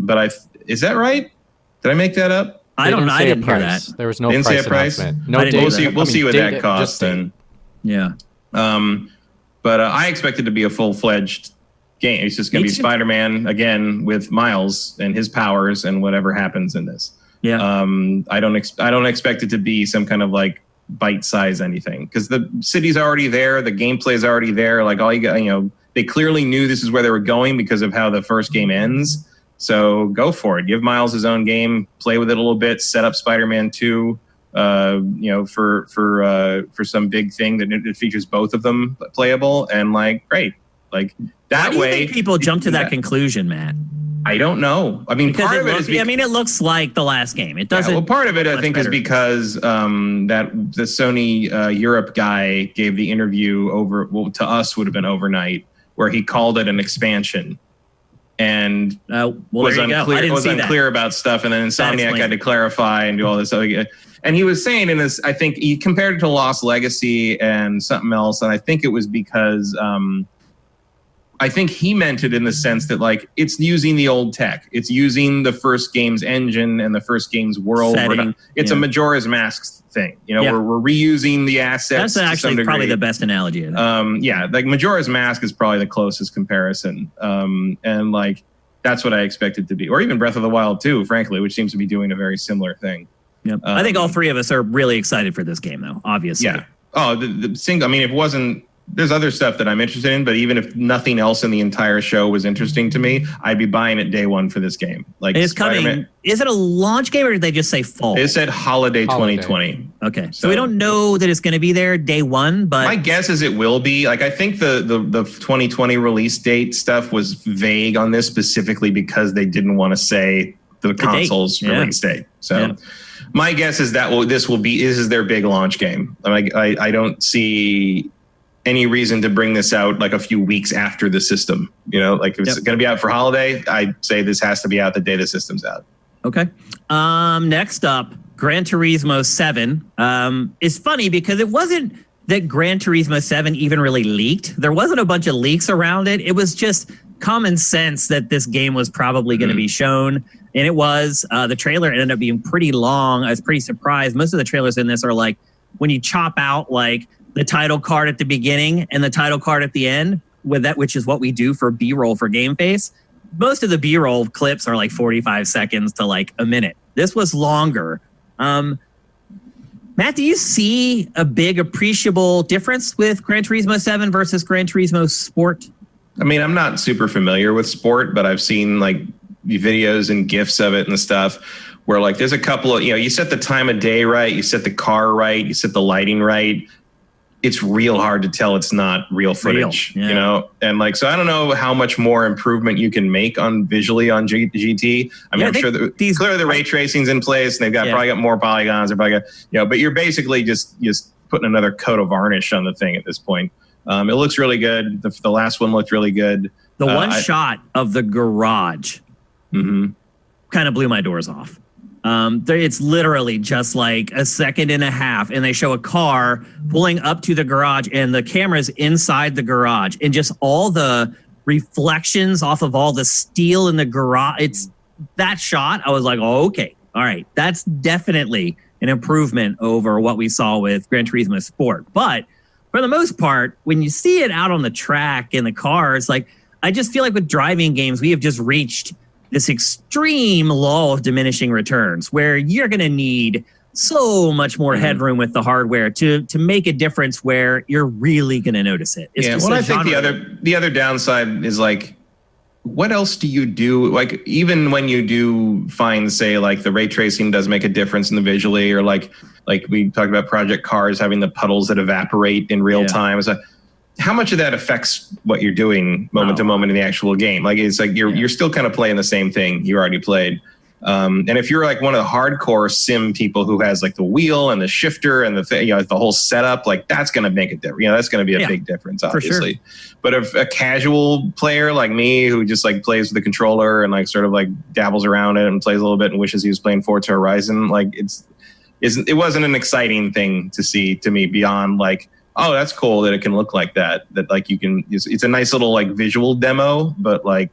Speaker 2: But is that right? Did I make that up?
Speaker 1: I don't know. I didn't hear that.
Speaker 3: There was no price announcement. No,
Speaker 2: we'll see what that costs. And
Speaker 1: yeah.
Speaker 2: But I expect it to be a full-fledged game. It's just going to be Spider-Man again with Miles and his powers and whatever happens in this.
Speaker 1: Yeah.
Speaker 2: I don't expect it to be some kind of like bite-size anything, because the city's already there, the gameplay's already there. Like all you got, they clearly knew this is where they were going because of how the first game ends. So go for it. Give Miles his own game. Play with it a little bit. Set up Spider-Man 2. For some big thing that it features both of them playable, and like great, like that. Why do you think
Speaker 1: people jump to that conclusion, Matt?
Speaker 2: I don't know. I mean, part of it is.
Speaker 1: It looks like the last game. It doesn't.
Speaker 2: Well, part of it I think is because that the Sony Europe guy gave the interview to us would have been overnight, where he called it an expansion. And was unclear about stuff, and then Insomniac had to clarify and do all this other. And he was saying in this, I think he compared it to Lost Legacy and something else, and I think it was because I think he meant it in the sense that like it's using the old tech, it's using the first game's engine and the first game's world. It's a Majora's Mask thing, we're reusing the assets.
Speaker 1: That's actually probably the best analogy.
Speaker 2: Like Majora's Mask is probably the closest comparison, and like that's what I expect it to be, or even Breath of the Wild 2, frankly, which seems to be doing a very similar thing.
Speaker 1: Yep. I think all three of us are really excited for this game, though. Obviously,
Speaker 2: yeah. Oh, the single. I mean, if it wasn't. There's other stuff that I'm interested in, but even if nothing else in the entire show was interesting to me, I'd be buying it day one for this game. Like,
Speaker 1: it's coming. Is it a launch game, or did they just say fall?
Speaker 2: It said holiday 2020.
Speaker 1: Okay, so we don't know that it's going to be there day one, but
Speaker 2: my guess is it will be. Like, I think the 2020 release date stuff was vague on this specifically because they didn't want to say the console's release date. So. Yeah. My guess is this is their big launch game. I don't see any reason to bring this out like a few weeks after the system. Like if it's going to be out for holiday, I'd say this has to be out the day the system's out.
Speaker 1: Okay. Next up, Gran Turismo 7. It's funny because it wasn't that Gran Turismo 7 even really leaked. There wasn't a bunch of leaks around it. It was just common sense that this game was probably going to be shown. And it was. The trailer ended up being pretty long. I was pretty surprised. Most of the trailers in this are like when you chop out like the title card at the beginning and the title card at the end, with that, which is what we do for B-roll for GameFace. Most of the B-roll clips are like 45 seconds to like a minute. This was longer. Matt, do you see a big appreciable difference with Gran Turismo 7 versus Gran Turismo Sport?
Speaker 2: I mean, I'm not super familiar with Sport, but I've seen like videos and GIFs of it and stuff where like there's a couple of, you set the time of day right, you set the car right, you set the lighting right. It's real hard to tell it's not real footage, and like, so I don't know how much more improvement you can make on visually on GT. I mean, I'm sure clearly the ray tracing's in place and they've probably got more polygons, but you're basically just putting another coat of varnish on the thing at this point. It looks really good. The last one looked really good.
Speaker 1: The one shot of the garage kind of blew my doors off. It's literally just like a second and a half, and they show a car pulling up to the garage, and the camera's inside the garage, and just all the reflections off of all the steel in the garage. It's that shot. I was like, oh, okay, all right, that's definitely an improvement over what we saw with Gran Turismo Sport. But for the most part, when you see it out on the track in the cars, like I just feel like with driving games, we have just reached this extreme law of diminishing returns where you're going to need so much more headroom with the hardware to make a difference where you're really going to notice it.
Speaker 2: I think the other downside is like what else do you do? Like, even when you do find, say, like the ray tracing does make a difference in the visually, or like we talked about Project Cars having the puddles that evaporate in real time. So how much of that affects what you're doing moment to moment in the actual game? Like, it's like you're still kind of playing the same thing you already played. And if you're like one of the hardcore sim people who has like the wheel and the shifter and the whole setup, like that's going to make a difference. That's going to be a big difference, obviously. Sure. But if a casual player like me who just like plays with the controller and like sort of like dabbles around it and plays a little bit and wishes he was playing Forza Horizon, like it wasn't an exciting thing to see to me beyond like, oh, that's cool that it can look like that like you can. It's a nice little like visual demo, but like.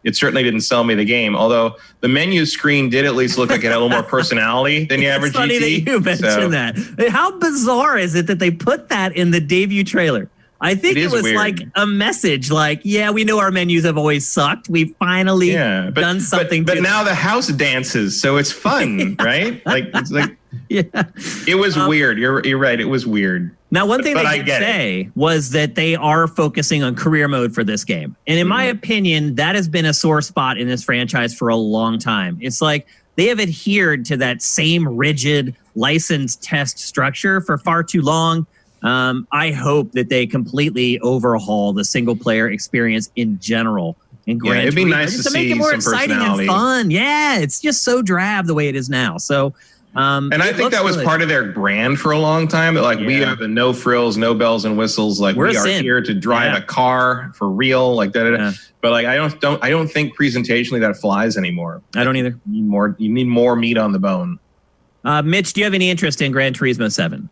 Speaker 2: It certainly didn't sell me the game, although the menu screen did at least look like it had a little more personality than the average GT.
Speaker 1: It's funny that you mentioned that. How bizarre is it that they put that in the debut trailer? I think it was weird. Like a message like, yeah, we know our menus have always sucked. We've finally done something.
Speaker 2: But now the house dances, so it's fun, right? Like, it's like, it was weird. You're right. It was weird.
Speaker 1: Now, one thing they did say was that they are focusing on career mode for this game. And in my opinion, that has been a sore spot in this franchise for a long time. It's like they have adhered to that same rigid license test structure for far too long. I hope that they completely overhaul the single player experience in general.
Speaker 2: It'd be nice to see
Speaker 1: make it more
Speaker 2: some
Speaker 1: exciting
Speaker 2: personality.
Speaker 1: And fun. Yeah, it's just so drab the way it is now. So.
Speaker 2: And I think that was part of their brand for a long time. That we have the no frills, no bells and whistles. Like we are here to drive a car for real. Like that. Yeah. But like I don't think presentationally that flies anymore.
Speaker 1: I don't either.
Speaker 2: You need more meat on the bone.
Speaker 1: Mitch, do you have any interest in Gran Turismo 7?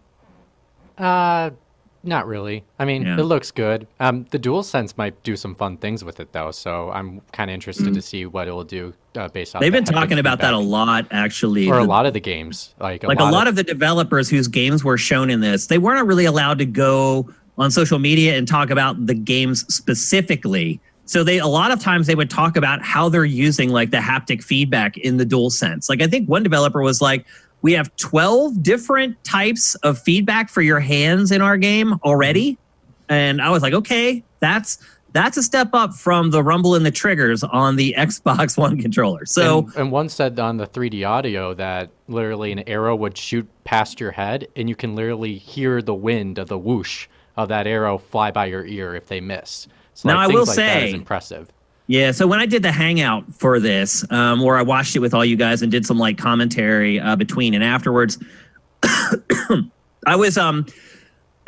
Speaker 3: Not really. I mean, it looks good. The DualSense might do some fun things with it, though. So I'm kind of interested to see what it will do based on.
Speaker 1: They've been talking about that a lot, actually.
Speaker 3: For a lot of the games, like a
Speaker 1: lot of the developers whose games were shown in this, they weren't really allowed to go on social media and talk about the games specifically. So a lot of times they would talk about how they're using like the haptic feedback in the DualSense. Like I think one developer was like, we have 12 different types of feedback for your hands in our game already. And I was like, okay, that's a step up from the rumble and the triggers on the Xbox One controller. So
Speaker 3: and one said on the 3D audio that literally an arrow would shoot past your head and you can literally hear the wind of the whoosh of that arrow fly by your ear if they miss. So
Speaker 1: now
Speaker 3: like,
Speaker 1: I will
Speaker 3: like
Speaker 1: say
Speaker 3: that is impressive.
Speaker 1: Yeah, so when I did the hangout for this, where I watched it with all you guys and did some like commentary between and afterwards, I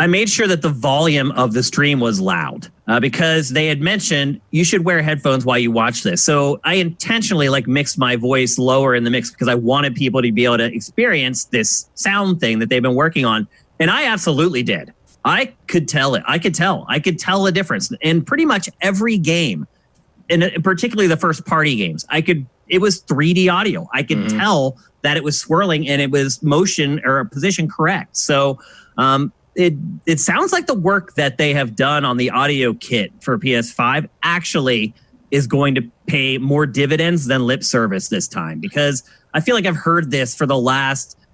Speaker 1: made sure that the volume of the stream was loud because they had mentioned you should wear headphones while you watch this. So I intentionally like mixed my voice lower in the mix because I wanted people to be able to experience this sound thing that they've been working on, and I absolutely did. I could tell it. I could tell the difference in pretty much every game. And particularly the first party games, it was 3D audio. I could tell that it was swirling and it was motion or position correct. So it sounds like the work that they have done on the audio kit for PS5 actually is going to pay more dividends than lip service this time, because I feel like I've heard this for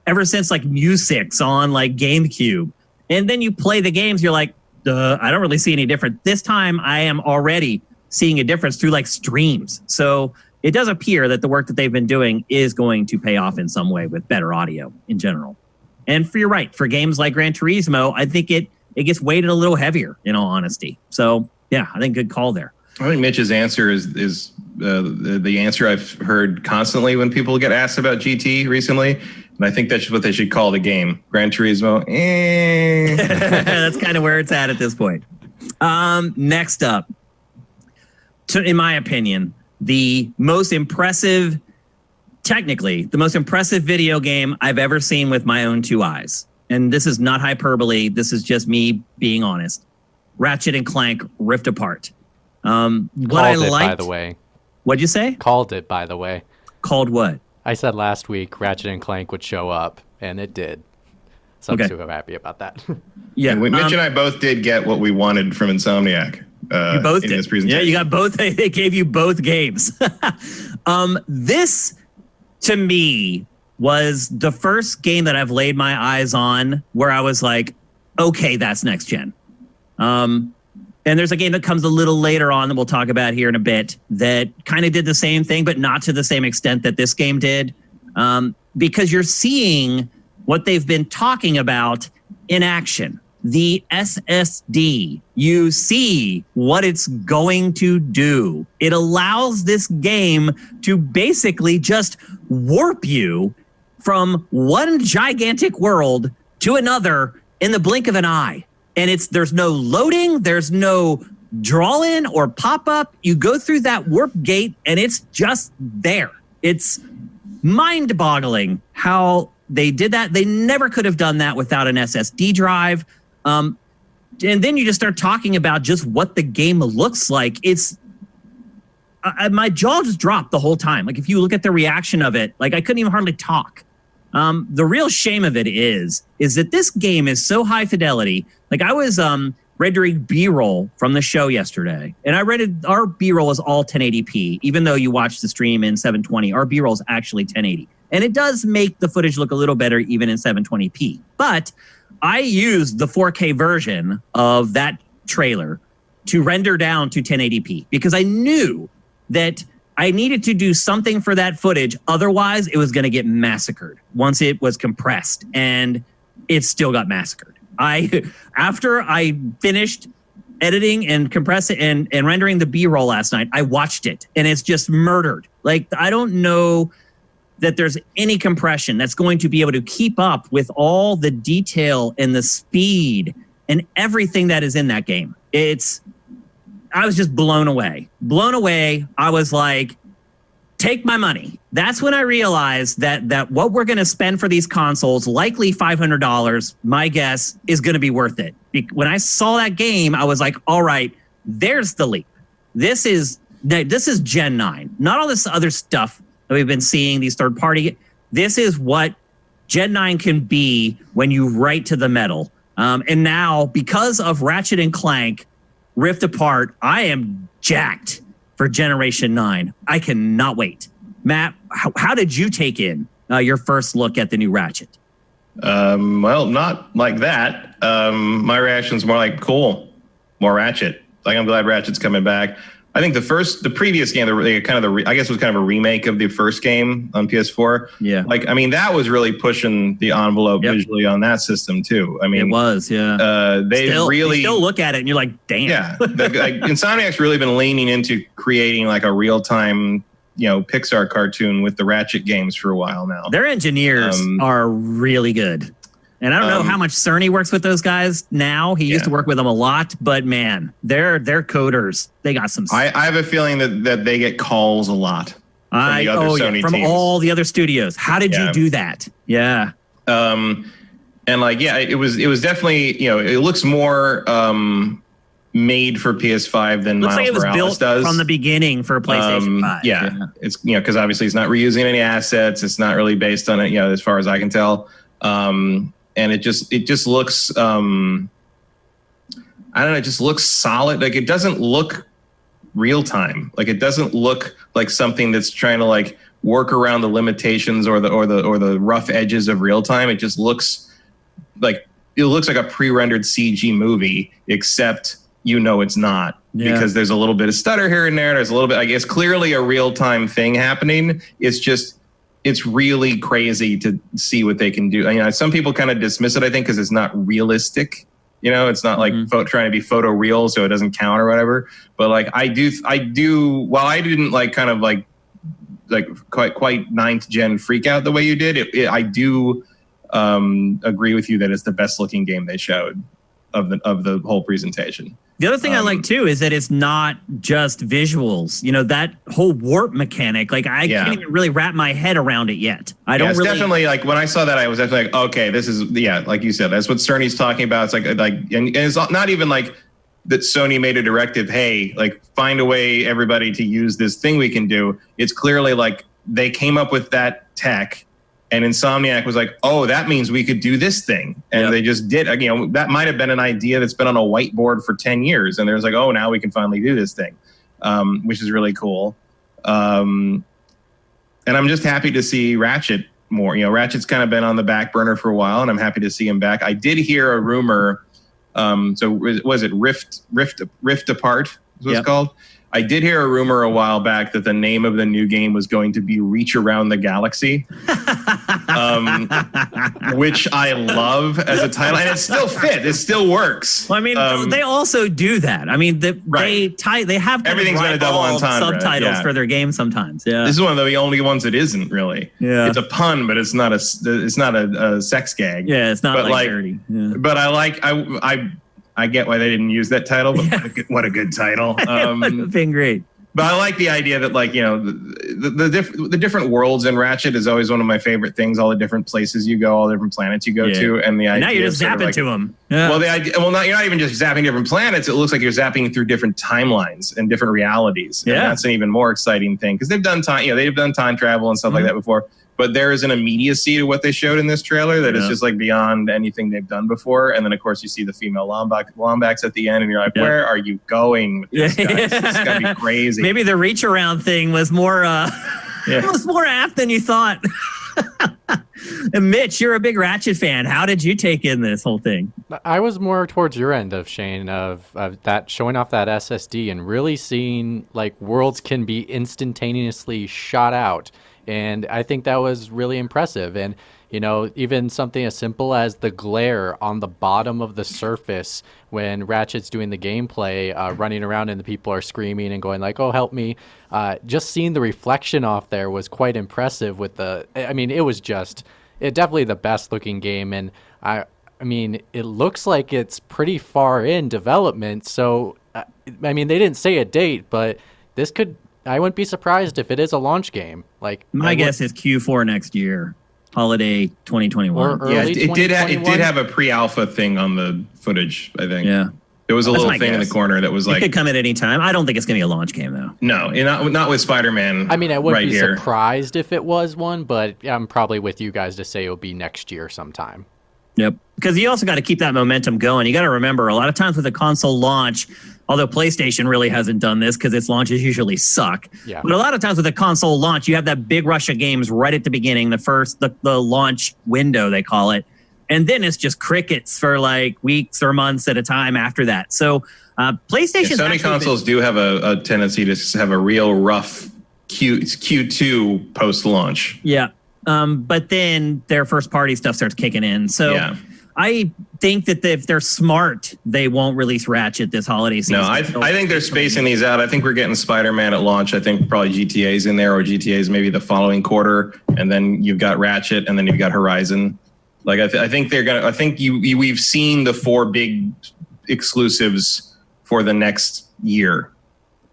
Speaker 1: ever since like Musics on like GameCube. And then you play the games, you're like, I don't really see any difference. This time I am already seeing a difference through like streams. So it does appear that the work that they've been doing is going to pay off in some way with better audio in general. And you're right, for games like Gran Turismo, I think it gets weighted a little heavier, in all honesty. So yeah, I think good call there.
Speaker 2: I think Mitch's answer is the answer I've heard constantly when people get asked about GT recently. And I think that's what they should call the game. Gran Turismo.
Speaker 1: That's kind of where it's at this point. Next up. In my opinion, the most impressive video game I've ever seen with my own two eyes. And this is not hyperbole. This is just me being honest. Ratchet and Clank Rift Apart. By the way. What'd you say?
Speaker 3: Called it, by the way.
Speaker 1: Called what?
Speaker 3: I said last week Ratchet and Clank would show up, and it did. So I'm super happy about that.
Speaker 2: Yeah, Mitch and I both did get what we wanted from Insomniac.
Speaker 1: You both did.
Speaker 2: This presentation.
Speaker 1: Yeah, you got both. They gave you both games. This, to me, was the first game that I've laid my eyes on where I was like, okay, that's next gen. And And there's a game that comes a little later on that we'll talk about here in a bit that kind of did the same thing, but not to the same extent that this game did. Because you're seeing what they've been talking about in action. The SSD. You see what it's going to do. It allows this game to basically just warp you from one gigantic world to another in the blink of an eye. And there's no loading, there's no draw in or pop up. You go through that warp gate and it's just there. It's mind boggling how they did that. They never could have done that without an SSD drive. And then you just start talking about just what the game looks like. My jaw just dropped the whole time. Like if you look at the reaction of it, like I couldn't even hardly talk. The real shame of it is that this game is so high fidelity. Like I was rendering B-roll from the show yesterday, and our B-roll is all 1080p. Even though you watch the stream in 720, our B-roll is actually 1080, and it does make the footage look a little better even in 720p. But I used the 4K version of that trailer to render down to 1080p because I knew that I needed to do something for that footage. Otherwise, it was going to get massacred once it was compressed, and it still got massacred. After I finished editing and compressing and rendering the B-roll last night, I watched it, and it's just murdered. Like, I don't know that there's any compression that's going to be able to keep up with all the detail and the speed and everything that is in that game. I was just blown away. I was like, take my money. That's when I realized that what we're going to spend for these consoles, likely $500, my guess, is going to be worth it. When I saw that game, I was like, all right, there's the leap. This is Gen 9. Not all this other stuff that we've been seeing, these third-party. This is what Gen 9 can be when you write to the metal. And now, because of Ratchet and Clank Rift Apart, I am jacked for Generation 9. I cannot wait. Matt, how did you take in your first look at the new Ratchet?
Speaker 2: Well, not like that. My reaction's more like, cool, more Ratchet. Like, I'm glad Ratchet's coming back. I think the previous game, I guess was kind of a remake of the first game on PS4.
Speaker 1: Yeah.
Speaker 2: Like, I mean, that was really pushing the envelope visually on that system too. I mean,
Speaker 1: it was, yeah.
Speaker 2: You
Speaker 1: still look at it and you're like, damn.
Speaker 2: Yeah. Insomniac's really been leaning into creating like a real-time, Pixar cartoon with the Ratchet games for a while now.
Speaker 1: Their engineers are really good. And I don't know how much Cerny works with those guys now. He used to work with them a lot, but man, they're coders. They got some.
Speaker 2: I have a feeling that they get calls a lot from the other Sony
Speaker 1: from
Speaker 2: teams.
Speaker 1: All the other studios. How did you do that? Yeah.
Speaker 2: And it was definitely, it looks more made for PS5 than
Speaker 1: looks
Speaker 2: Miles
Speaker 1: like it was
Speaker 2: Morales
Speaker 1: built
Speaker 2: does
Speaker 1: from the beginning for PlayStation 5.
Speaker 2: Yeah. It's because obviously it's not reusing any assets. It's not really based on it, as far as I can tell. And it just looks I don't know, it just looks solid. Like, it doesn't look real time. Like, it doesn't look like something that's trying to like work around the limitations or the rough edges of real time. It just looks like a pre-rendered CG movie, except it's not, because there's a little bit of stutter here and there. There's a little bit, I guess, clearly a real time thing happening. It's really crazy to see what they can do. Some people kind of dismiss it, I think, because it's not realistic. It's not like trying to be photo real, so it doesn't count or whatever. But like, I do. While I didn't quite ninth gen freak out the way you did, I do agree with you that it's the best looking game they showed of the whole presentation.
Speaker 1: The other thing I like too is that it's not just visuals. That whole warp mechanic, like I can't even really wrap my head around it yet. It's
Speaker 2: definitely like, when I saw that, I was definitely like, okay, this is like you said, that's what Cerny's talking about. It's and it's not even like that Sony made a directive, hey, like, find a way, everybody, to use this thing we can do. It's clearly like they came up with that tech, and Insomniac was like, oh, that means we could do this thing. And they just did. That might have been an idea that's been on a whiteboard for 10 years. And there's like, oh, now we can finally do this thing, which is really cool. And I'm just happy to see Ratchet more. Ratchet's kind of been on the back burner for a while, and I'm happy to see him back. I did hear a rumor So was it Rift Apart? Is what it's called. I did hear a rumor a while back that the name of the new game was going to be Reach Around the Galaxy, which I love as a title, and it still fits. It still works.
Speaker 1: Well, I mean, they also do that. I mean, they have
Speaker 2: everything's going to double entendre
Speaker 1: subtitles for their game sometimes. Yeah, this
Speaker 2: is one of the only ones that isn't really.
Speaker 1: Yeah,
Speaker 2: it's a pun, but it's not a sex gag.
Speaker 1: Yeah, it's not like dirty. Yeah.
Speaker 2: But I get why they didn't use that title, but what a good title.
Speaker 1: It would have been great.
Speaker 2: But I like the idea that, like, you know, the different worlds in Ratchet is always one of my favorite things. All the different places you go, all the different planets you go to, and the idea. Now
Speaker 1: you're just zapping to them. Yeah.
Speaker 2: Well, you're not even just zapping different planets. It looks like you're zapping through different timelines and different realities. And that's an even more exciting thing because they've done time travel and stuff like that before. But there is an immediacy to what they showed in this trailer that is just like beyond anything they've done before. And then, of course, you see the female Lombax at the end, and you're like, where are you going with this, guys? This is going to be crazy.
Speaker 1: Maybe the reach around thing was more was more apt than you thought. And Mitch, you're a big Ratchet fan. How did you take in this whole thing?
Speaker 3: I was more towards your end of Shane of that showing off that SSD and really seeing like worlds can be instantaneously shot out. And I think that was really impressive. And, you know, even something as simple as the glare on the bottom of the surface when Ratchet's doing the gameplay, running around and the people are screaming and going like, oh, help me. Just seeing the reflection off there was quite impressive it was definitely the best looking game. And I mean, it looks like it's pretty far in development. So, they didn't say a date, but I wouldn't be surprised if it is a launch game. Like
Speaker 1: my guess is Q4 next year, holiday 2021.
Speaker 3: Or early
Speaker 2: it did have a pre-alpha thing on the footage. I think.
Speaker 1: Yeah,
Speaker 2: there was a little thing in the corner that was like
Speaker 1: it could come at any time. I don't think it's gonna be a launch game though.
Speaker 2: No, not with Spider-Man.
Speaker 3: I wouldn't be surprised if it was one, but I'm probably with you guys to say it'll be next year sometime.
Speaker 1: Yep, because you also got to keep that momentum going. You got to remember, a lot of times with a console launch, although PlayStation really hasn't done this because its launches usually suck.
Speaker 3: Yeah.
Speaker 1: But a lot of times with a console launch, you have that big rush of games right at the beginning, the launch window, they call it. And then it's just crickets for like weeks or months at a time after that. So PlayStation...
Speaker 2: Sony consoles do have a tendency to have a real rough Q2 post-launch.
Speaker 1: Yeah. But then their first party stuff starts kicking in. So I think that if they're smart, they won't release Ratchet this holiday season.
Speaker 2: No, I think they're spacing these out. I think we're getting Spider-Man at launch. I think probably GTA's in there, or GTA's maybe the following quarter, and then you've got Ratchet, and then you've got Horizon. Like I think they're gonna. I think we've seen the 4 big exclusives for the next year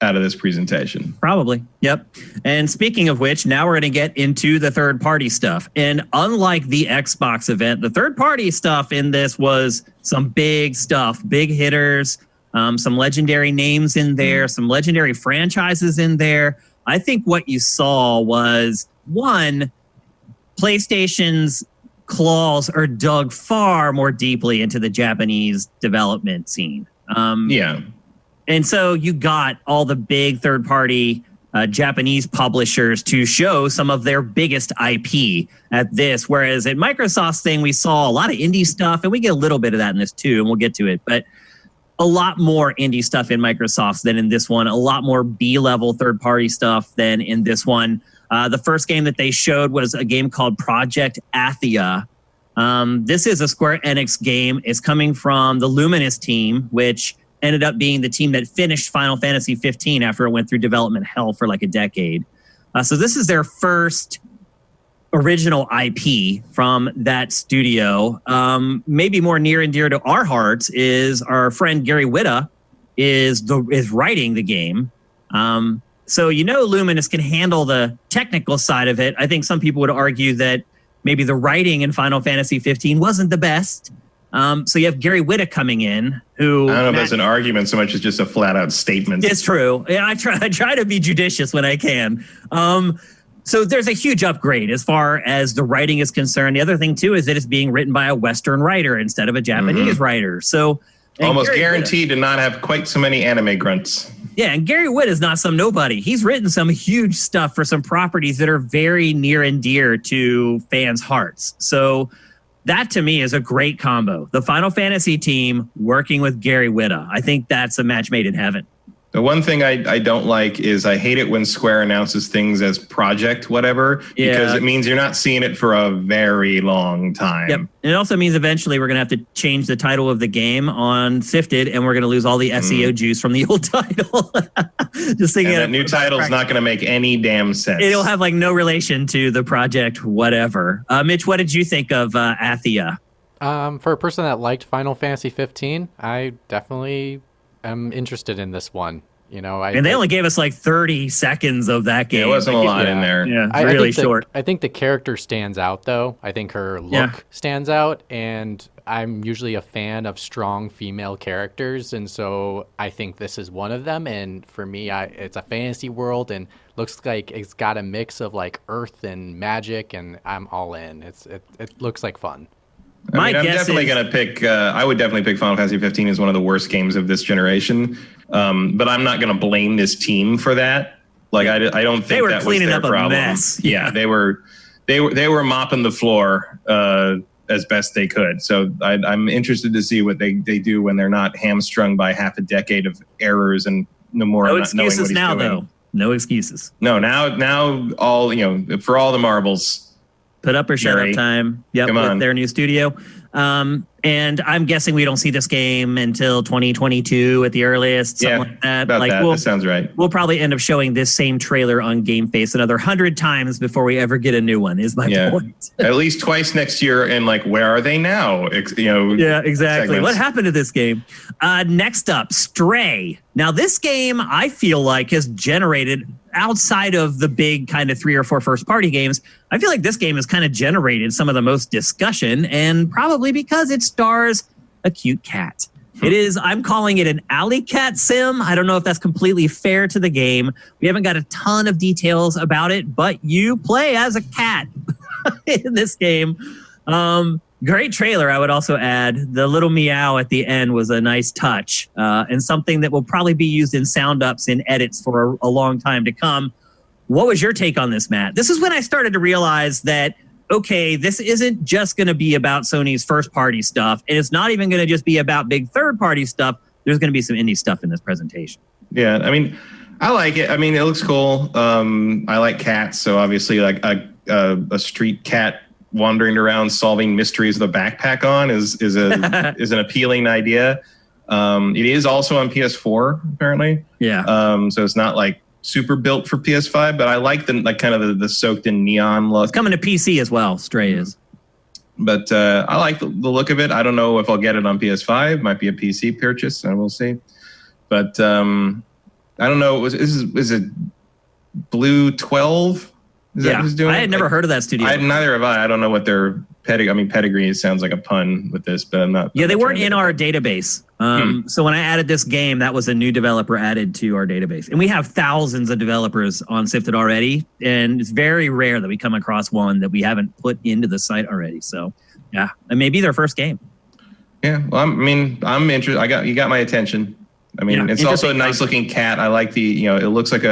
Speaker 2: out of this presentation.
Speaker 1: Probably. Yep. And speaking of which, now we're going to get into the third party stuff. And unlike the Xbox event, the third party stuff in this was some big stuff, big hitters, some legendary names in there, some legendary franchises in there. I think what you saw was, one, PlayStation's claws are dug far more deeply into the Japanese development scene. And so you got all the big third-party Japanese publishers to show some of their biggest IP at this. Whereas at Microsoft's thing, we saw a lot of indie stuff, and we get a little bit of that in this too, and we'll get to it. But a lot more indie stuff in Microsoft's than in this one. A lot more B-level third-party stuff than in this one. The first game that they showed was a game called Project Athia. This is a Square Enix game. It's coming from the Luminous team, which ended up being the team that finished Final Fantasy 15 after it went through development hell for like a decade. So this is their first original IP from that studio. Maybe more near and dear to our hearts is our friend Gary Whitta is writing the game. So Luminous can handle the technical side of it. I think some people would argue that maybe the writing in Final Fantasy 15 wasn't the best. So you have Gary Whitta coming in, who...
Speaker 2: I don't know if that's an argument so much as just a flat-out statement.
Speaker 1: It's true. Yeah, I try to be judicious when I can. So there's a huge upgrade as far as the writing is concerned. The other thing, too, is that it's being written by a Western writer instead of a Japanese writer. So
Speaker 2: almost guaranteed to not have quite so many anime grunts.
Speaker 1: Yeah, and Gary Whitta is not some nobody. He's written some huge stuff for some properties that are very near and dear to fans' hearts. So That to me is a great combo. The Final Fantasy team working with Gary Whitta. I think that's a match made in heaven.
Speaker 2: The one thing I don't like is I hate it when Square announces things as project whatever, because it means you're not seeing it for a very long time.
Speaker 1: Yep. And it also means eventually we're going to have to change the title of the game on Sifted, and we're going to lose all the SEO juice from the old title. Just thinking
Speaker 2: that new title's not going to make any damn sense.
Speaker 1: It'll have like no relation to the project whatever. Mitch, what did you think of Athia?
Speaker 3: For a person that liked Final Fantasy 15, I definitely am interested in this one. And
Speaker 1: they only gave us like 30 seconds of that game.
Speaker 2: It wasn't a lot in there.
Speaker 1: Yeah, really short.
Speaker 3: I think the character stands out, though. I think her look stands out, and I'm usually a fan of strong female characters, and so I think this is one of them. And for me, it's a fantasy world, and looks like it's got a mix of Earth and magic, and I'm all in. It looks like fun.
Speaker 2: I'm definitely going to pick. I would definitely pick Final Fantasy 15 as one of the worst games of this generation. But I'm not going to blame this team for that. I don't think
Speaker 1: they were
Speaker 2: that
Speaker 1: cleaning
Speaker 2: was their
Speaker 1: up
Speaker 2: problem.
Speaker 1: A mess.
Speaker 2: Yeah, they were mopping the floor as best they could. So I'm interested to see what they do when they're not hamstrung by half a decade of errors and Nomura
Speaker 1: no
Speaker 2: not knowing what he's
Speaker 1: excuses now,
Speaker 2: doing.
Speaker 1: though. No excuses.
Speaker 2: No, now all for all the marbles.
Speaker 1: Put up or shut
Speaker 2: Gary,
Speaker 1: up time. Yep, with their new studio. And I'm guessing we don't see this game until 2022 at the earliest. Something like that.
Speaker 2: About that. That sounds right.
Speaker 1: We'll probably end up showing this same trailer on GameFace another 100 times before we ever get a new one, is my point.
Speaker 2: At least twice next year, and where are they now?
Speaker 1: Yeah, exactly.
Speaker 2: Segments.
Speaker 1: What happened to this game? Next up, Stray. Now, this game, I feel like, has generated, outside of the big kind of 3 or 4 first-party games, I feel like this game has kind of generated some of the most discussion, and probably because it stars a cute cat. It is, I'm calling it an alley cat sim. I don't know if that's completely fair to the game. We haven't got a ton of details about it, but you play as a cat in this game. Great trailer, I would also add. The little meow at the end was a nice touch, and something that will probably be used in sound ups and edits for a long time to come. What was your take on this, Matt? This is when I started to realize that, okay, this isn't just going to be about Sony's first-party stuff, and it's not even going to just be about big third-party stuff. There's going to be some indie stuff in this presentation.
Speaker 2: Yeah, I like it. It looks cool. I like cats, so obviously a street cat wandering around solving mysteries with a backpack on is an appealing idea. It is also on PS4 apparently.
Speaker 1: Yeah.
Speaker 2: So it's not super built for PS5, but I like the soaked in neon look.
Speaker 1: It's coming to PC as well. Stray is.
Speaker 2: But I like the look of it. I don't know if I'll get it on PS5. Might be a PC purchase, and we'll see. But I don't know. Is it Blue 12? Is that who's doing
Speaker 1: I had never heard of that studio.
Speaker 2: Neither have I. I don't know what their pedigree. Pedigree sounds like a pun with this, but I'm not.
Speaker 1: Yeah, they weren't in our database. So when I added this game, that was a new developer added to our database, and we have thousands of developers on Sifted already, and it's very rare that we come across one that we haven't put into the site already. So, yeah, it may be their first game.
Speaker 2: Yeah, well, I'm interested. You got my attention. It's also a nice looking cat. I like the it looks like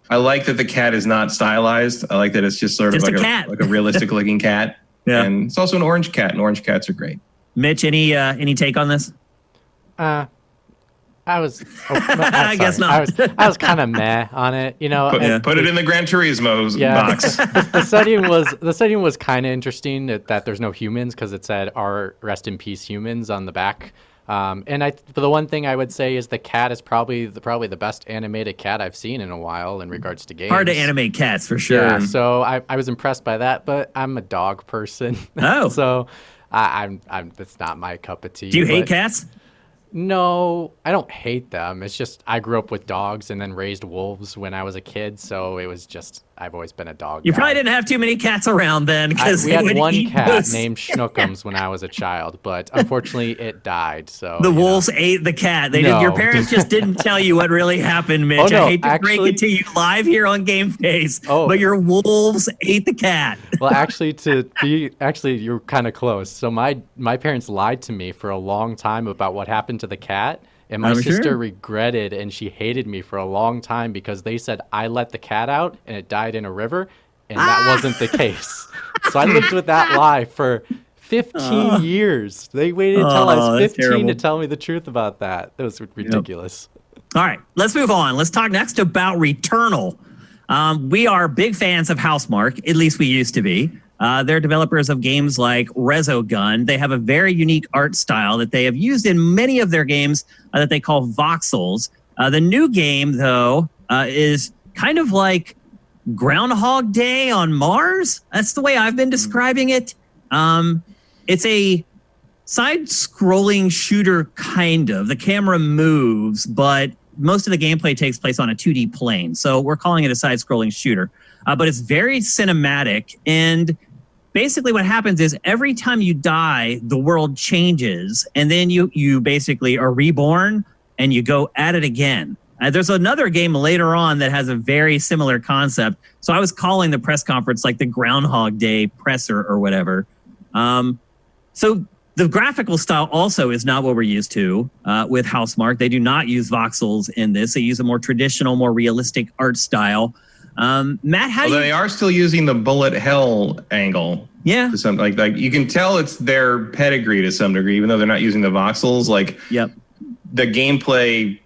Speaker 2: I like that the cat is not stylized. I like that it's just sort of like a realistic looking cat. Yeah. And it's also an orange cat, and orange cats are great.
Speaker 1: Mitch, any take on this?
Speaker 3: I
Speaker 1: I guess not.
Speaker 3: I was kind of meh on it,
Speaker 2: Put it in the Gran Turismo box.
Speaker 3: The setting was kind of interesting that there's no humans, because it said "R rest in peace humans" on the back. And the one thing I would say is the cat is probably the best animated cat I've seen in a while in regards to games.
Speaker 1: Hard to animate cats for sure.
Speaker 3: Yeah, so I was impressed by that, but I'm a dog person.
Speaker 1: Oh,
Speaker 3: so I'm that's not my cup of tea.
Speaker 1: Do you hate cats?
Speaker 3: No, I don't hate them. It's just I grew up with dogs and then raised wolves when I was a kid, so it was just I've always been a dog
Speaker 1: You
Speaker 3: guy.
Speaker 1: probably didn't have too many cats around then, because
Speaker 3: we had one cat named Schnookums when I was a child, but unfortunately it died. So
Speaker 1: the wolves ate the cat. Your parents just didn't tell you what really happened, Mitch.
Speaker 3: Oh, no,
Speaker 1: I hate to break it to you live here on GameFace, but your wolves ate the cat.
Speaker 3: Well, actually, you're kind of close. So my parents lied to me for a long time about what happened to the cat. And my sister regretted, and she hated me for a long time because they said I let the cat out and it died in a river, and that wasn't the case. So I lived with that lie for 15 years. They waited until I was 15 to tell me the truth about that. It was ridiculous.
Speaker 1: All right, let's move on. Let's talk next about Returnal. We are big fans of Housemarque, at least we used to be. They're developers of games like Resogun. They have a very unique art style that they have used in many of their games that they call voxels. The new game, though, is kind of like Groundhog Day on Mars. That's the way I've been describing it. It's a side-scrolling shooter, kind of. The camera moves, but most of the gameplay takes place on a 2D plane. So we're calling it a side-scrolling shooter. But it's very cinematic. And basically what happens is every time you die, the world changes. And then you basically are reborn and you go at it again. There's another game later on that has a very similar concept. So I was calling the press conference like the Groundhog Day presser or whatever. So the graphical style also is not what we're used to with Housemarque. They do not use voxels in this. They use a more traditional, more realistic art style. Matt, how
Speaker 2: they are still using the bullet hell angle.
Speaker 1: Yeah.
Speaker 2: To some, like you can tell it's their pedigree to some degree, even though they're not using the voxels. Like,
Speaker 1: yep.
Speaker 2: The gameplay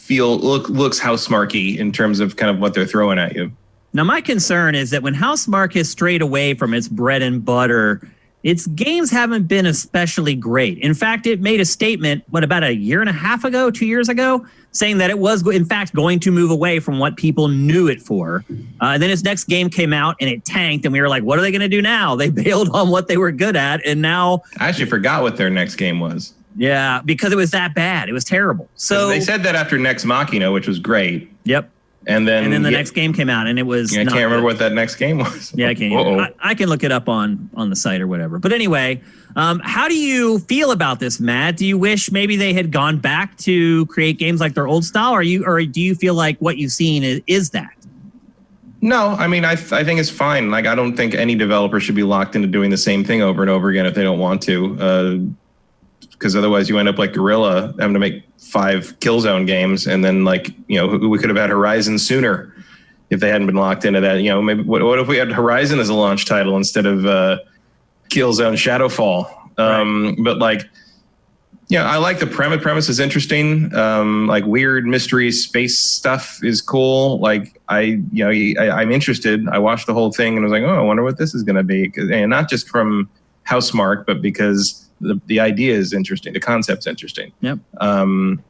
Speaker 2: looks Housemarque-y in terms of kind of what they're throwing at you.
Speaker 1: Now, my concern is that when Housemarque has strayed away from its bread and butter, its games haven't been especially great. In fact, it made a statement, about a year and a half ago, 2 years ago, saying that it was, in fact, going to move away from what people knew it for. And then its next game came out and it tanked, and we were like, what are they going to do now? They bailed on what they were good at, and now...
Speaker 2: I actually forgot what their next game was.
Speaker 1: Yeah, because it was that bad. It was terrible. So
Speaker 2: they said that after Nex Machina, which was great.
Speaker 1: Yep.
Speaker 2: And then
Speaker 1: the next game came out, and it was.
Speaker 2: I can't remember what that next game was.
Speaker 1: Yeah, I can't. I can look it up on the site or whatever. But anyway, how do you feel about this, Matt? Do you wish maybe they had gone back to create games like their old style, or do you feel like what you've seen is that?
Speaker 2: No, I mean, I think it's fine. Like, I don't think any developer should be locked into doing the same thing over and over again if they don't want to. Because otherwise you end up like Guerrilla having to make 5 Killzone games, and then we could have had Horizon sooner if they hadn't been locked into that. Maybe what if we had Horizon as a launch title instead of Killzone Shadowfall? Right. But I like the premise is interesting. Like weird mystery space stuff is cool. I'm interested. I watched the whole thing and was like, oh, I wonder what this is going to be, and not just from Housemarque, but because the idea is interesting. The concept's interesting.
Speaker 1: Yep.
Speaker 2: And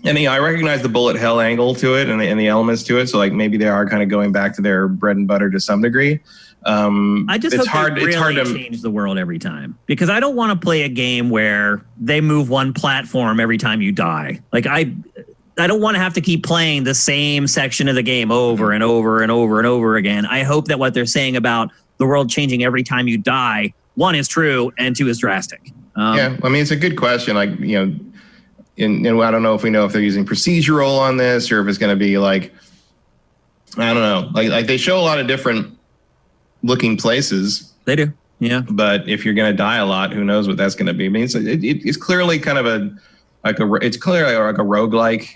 Speaker 2: I recognize the bullet hell angle to it and the elements to it. So maybe they are kind of going back to their bread and butter to some degree.
Speaker 1: I just hope they really change the world every time, because I don't want to play a game where they move one platform every time you die. I don't want to have to keep playing the same section of the game over and over and over and over again. I hope that what they're saying about the world changing every time you die, 1 is true and 2 is drastic.
Speaker 2: Yeah, I mean, it's a good question. And I don't know if we know if they're using procedural on this or if it's going to be I don't know. Like they show a lot of different looking places.
Speaker 1: They do, yeah. But
Speaker 2: if you're going to die a lot, who knows what that's going to be? I mean, it's clearly kind of it's clearly like a roguelike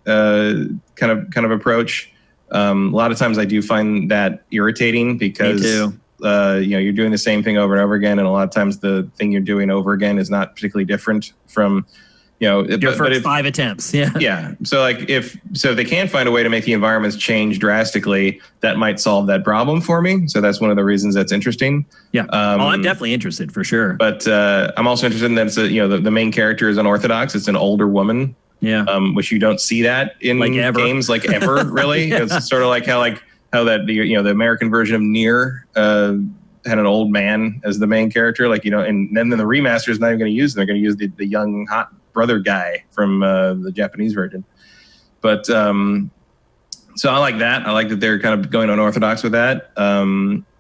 Speaker 2: kind of approach. A lot of times I do find that irritating because. Me too. You're doing the same thing over and over again, and a lot of times the thing you're doing over again is not particularly different from, your
Speaker 1: first 5 attempts. Yeah.
Speaker 2: Yeah. So if they can find a way to make the environments change drastically, that might solve that problem for me. So that's one of the reasons that's interesting.
Speaker 1: Yeah. I'm definitely interested for sure.
Speaker 2: But I'm also interested in that it's the main character is unorthodox. It's an older woman.
Speaker 1: Yeah.
Speaker 2: Which you don't see that in games ever really. Yeah. It's sort of like how that the American version of Nier had an old man as the main character, and then the remaster is not even going to use them. They're going to use the young hot brother guy from the Japanese version. But so I like that. I like that they're kind of going unorthodox with that.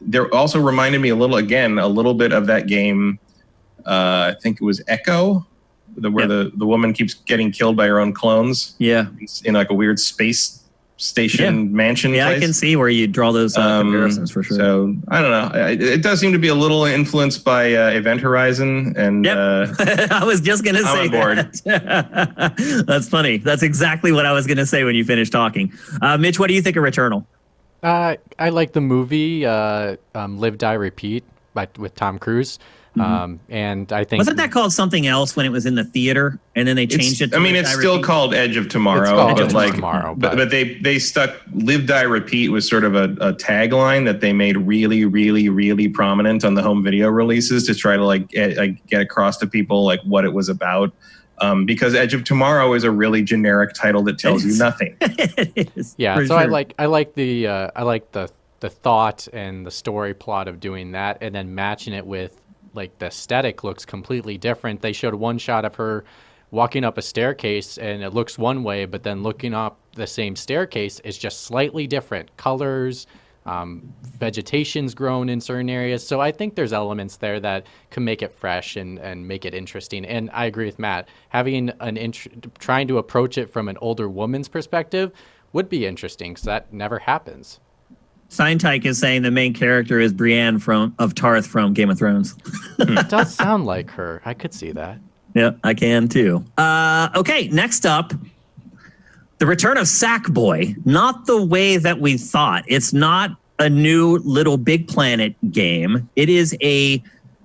Speaker 2: They're also reminded me a little bit of that game. I think it was Echo, where the woman keeps getting killed by her own clones.
Speaker 1: Yeah,
Speaker 2: in a weird space station mansion.
Speaker 1: Yeah,
Speaker 2: place.
Speaker 1: I can see where you draw those comparisons for sure.
Speaker 2: So I don't know. It does seem to be a little influenced by Event Horizon, and
Speaker 1: I was just gonna say that. That's funny. That's exactly what I was gonna say when you finished talking. Mitch, what do you think of Returnal?
Speaker 3: I like the movie Live, Die, Repeat with Tom Cruise. And I think
Speaker 1: wasn't that called something else when it was in the theater, and then they changed it to
Speaker 2: it's still called Edge of Tomorrow.
Speaker 3: It's called
Speaker 2: but
Speaker 3: Edge of Tomorrow,
Speaker 2: but they stuck Live, Die, Repeat was sort of a tagline that they made really, really, really prominent on the home video releases to try to get across to people like what it was about. Because Edge of Tomorrow is a really generic title that tells you nothing.
Speaker 1: It is,
Speaker 3: yeah, so
Speaker 1: sure.
Speaker 3: I like the thought and the story plot of doing that, and then matching it with like the aesthetic looks completely different. They showed one shot of her walking up a staircase and it looks one way, but then looking up the same staircase is just slightly different colors. Vegetation's grown in certain areas. So I think there's elements there that can make it fresh and make it interesting. And I agree with Matt. Having trying to approach it from an older woman's perspective would be interesting because that never happens.
Speaker 1: Seintyke is saying the main character is Brienne of Tarth from Game of Thrones.
Speaker 3: It does sound like her. I could see that.
Speaker 1: Yeah, I can too. Okay, next up, the return of Sackboy. Not the way that we thought. It's not a new Little Big Planet game. It is a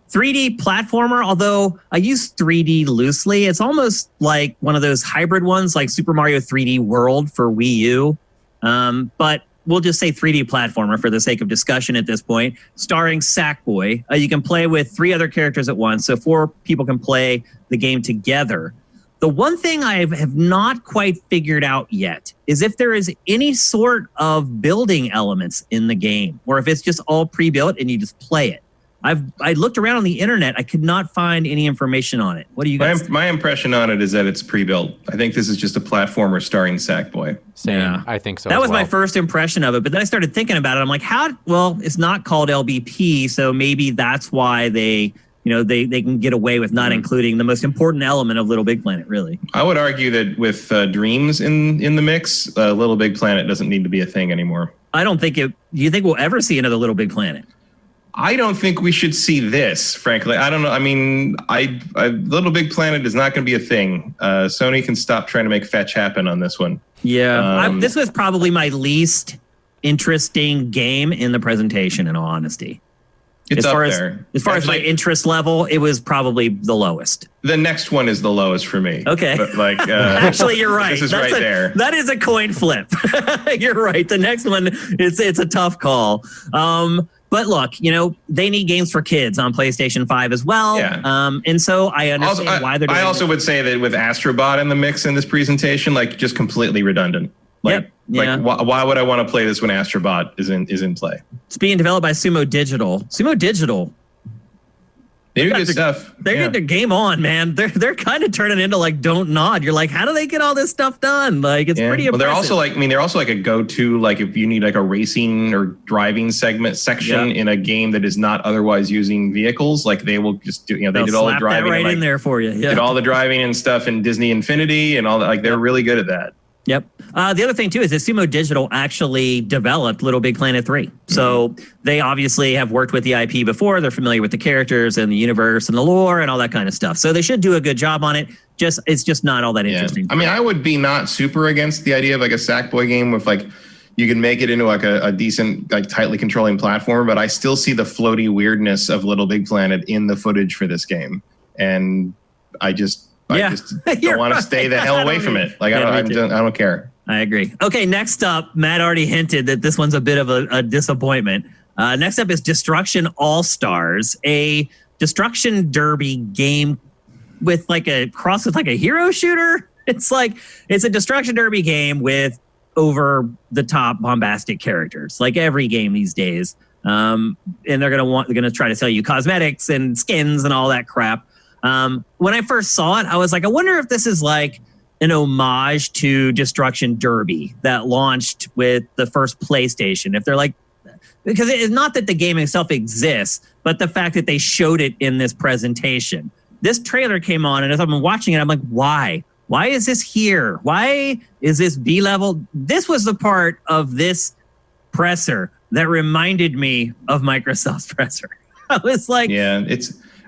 Speaker 1: 3D platformer, although I use 3D loosely. It's almost like one of those hybrid ones like Super Mario 3D World for Wii U. But we'll just say 3D platformer for the sake of discussion at this point, starring Sackboy. You can play with 3 other characters at once, so 4 people can play the game together. The one thing I have not quite figured out yet is if there is any sort of building elements in the game, or if it's just all pre-built and you just play it. I looked around on the internet. I could not find any information on it. What do you guys think?
Speaker 2: My impression on it is that it's pre-built. I think this is just a platformer starring Sackboy.
Speaker 3: Same.
Speaker 1: Yeah.
Speaker 3: I think so.
Speaker 1: That was
Speaker 3: well.
Speaker 1: my first impression of it. But then I started thinking about it. I'm like, it's not called LBP. So maybe that's why they can get away with not including the most important element of Little Big Planet, really.
Speaker 2: I would argue that with Dreams in the mix, Little Big Planet doesn't need to be a thing anymore.
Speaker 1: I don't think do you think we'll ever see another Little Big Planet?
Speaker 2: I don't think we should see this, frankly. I don't know. I mean, Little Big Planet is not going to be a thing. Sony can stop trying to make fetch happen on this one.
Speaker 1: Yeah. This was probably my least interesting game in the presentation, in all honesty.
Speaker 2: It's up there.
Speaker 1: As far as my interest level, it was probably the lowest.
Speaker 2: The next one is the lowest for me.
Speaker 1: Okay.
Speaker 2: But
Speaker 1: actually, you're right.
Speaker 2: This is there.
Speaker 1: That is a coin flip. You're right. The next one, it's a tough call. But look, they need games for kids on PlayStation 5 as well.
Speaker 2: Yeah.
Speaker 1: And so I understand why they're doing
Speaker 2: I also would say that with Astrobot in the mix in this presentation, just completely redundant. Why would I want to play this when Astrobot is in play?
Speaker 1: It's being developed by Sumo Digital.
Speaker 2: They do good stuff.
Speaker 1: They get their game on, man. They're kind of turning into Don't Nod. You're like, how do they get all this stuff done? It's pretty impressive.
Speaker 2: They're also a go-to, if you need a racing or driving section in a game that is not otherwise using vehicles, they will just do, they did all the driving.
Speaker 1: That right in there for you. Yeah.
Speaker 2: Did all the driving and stuff in Disney Infinity and all that. They're really good at that.
Speaker 1: Yep. The other thing, too, is that Sumo Digital actually developed Little Big Planet 3. So they obviously have worked with the IP before. They're familiar with the characters and the universe and the lore and all that kind of stuff. So they should do a good job on it. It's just not all that interesting.
Speaker 2: I mean, I would be not super against the idea of a Sackboy game with you can make it into a decent, tightly controlling platform. But I still see the floaty weirdness of Little Big Planet in the footage for this game. And I just don't want to stay the hell away from it. I don't care.
Speaker 1: I agree. Okay, next up, Matt already hinted that this one's a bit of a disappointment. Next up is Destruction All-Stars, a destruction derby game with a cross with a hero shooter. It's a destruction derby game with over the top bombastic characters, like every game these days. And they're gonna try to sell you cosmetics and skins and all that crap. When I first saw it, I was like, I wonder if this is an homage to Destruction Derby that launched with the first PlayStation. If they're because it's not that the game itself exists, but the fact that they showed it in this presentation. This trailer came on, and as I've been watching it, I'm like, why? Why is this here? Why is this B-level? This was the part of this presser that reminded me of Microsoft's presser. I was like,
Speaker 2: yeah,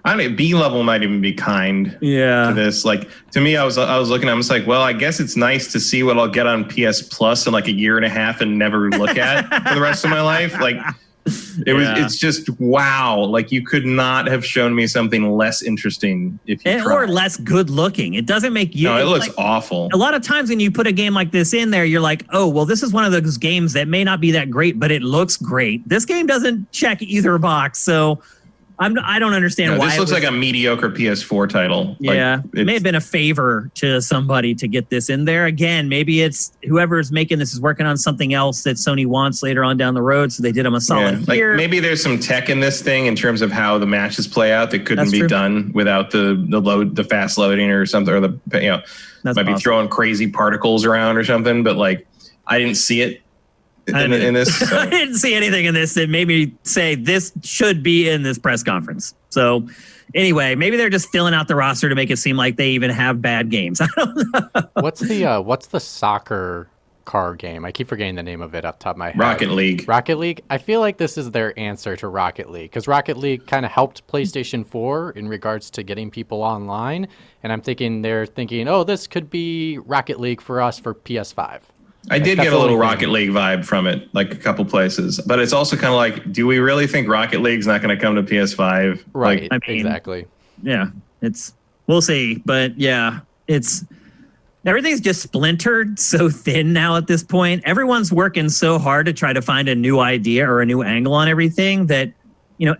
Speaker 2: I mean, B level might even be kind
Speaker 1: Yeah.
Speaker 2: to this. Like, to me, I was looking, I was like, well, I guess it's nice to see what I'll get on PS Plus in like a year and a half and never look at for the rest of my life. Like, it's just wow. Like, you could not have shown me something less interesting if you tried.
Speaker 1: Or less good looking. It doesn't make you.
Speaker 2: No, it looks awful.
Speaker 1: A lot of times when you put a game like this in there, you're like, oh, well, this is one of those games that may not be that great, but it looks great. This game doesn't check either box. So I don't understand why.
Speaker 2: This looks like a mediocre PS4 title.
Speaker 1: Yeah,
Speaker 2: like,
Speaker 1: it may have been a favor to somebody to get this in there. Again, maybe it's whoever's making this is working on something else that Sony wants later on down the road, so they did them a solid here.
Speaker 2: Like maybe there's some tech in this thing in terms of how the matches play out that couldn't be done without the fast loading or something, or might be throwing crazy particles around or something. But like, I didn't see it. In this, so.
Speaker 1: I didn't see anything in this that made me say this should be in this press conference. So anyway, maybe they're just filling out the roster to make it seem like they even have bad games. I don't know.
Speaker 3: What's the soccer car game? I keep forgetting the name of it off the top of my head.
Speaker 2: Rocket League.
Speaker 3: Rocket League. I feel like this is their answer to Rocket League, because Rocket League kind of helped PlayStation 4 in regards to getting people online. And I'm thinking they're thinking, oh, this could be Rocket League for us for PS5.
Speaker 2: I did get a little Rocket League vibe from it, like a couple places. But it's also kind of like, do we really think Rocket League's not going to come to PS5?
Speaker 3: Right,
Speaker 1: like, I mean,
Speaker 3: exactly.
Speaker 1: Yeah, we'll see. But yeah, everything's just splintered so thin now at this point. Everyone's working so hard to try to find a new idea or a new angle on everything that,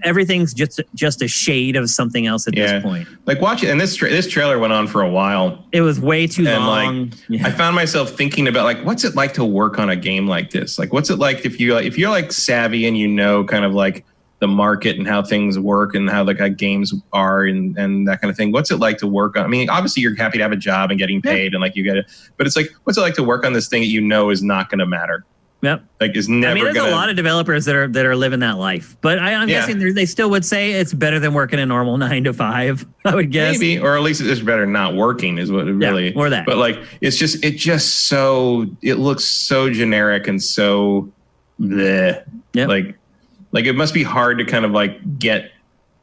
Speaker 1: everything's just a shade of something else at this point.
Speaker 2: Like watching, and this trailer went on for a while.
Speaker 1: It was way too long.
Speaker 2: Like, I found myself thinking about like, what's it like to work on a game like this? Like, what's it like if you're like savvy and kind of like the market and how things work and how like games are and that kind of thing. What's it like to work on? I mean, obviously you're happy to have a job and getting paid and like you get it, but it's like, what's it like to work on this thing that is not going to matter?
Speaker 1: Yep.
Speaker 2: Like is never.
Speaker 1: I mean, there's a lot of developers that are living that life, but I'm guessing they still would say it's better than working a normal 9 to 5. I would guess,
Speaker 2: maybe, or at least it's better not working is what it really.
Speaker 1: Or that.
Speaker 2: But like, it looks so generic and so bleh.
Speaker 1: Yep.
Speaker 2: Like it must be hard to kind of like get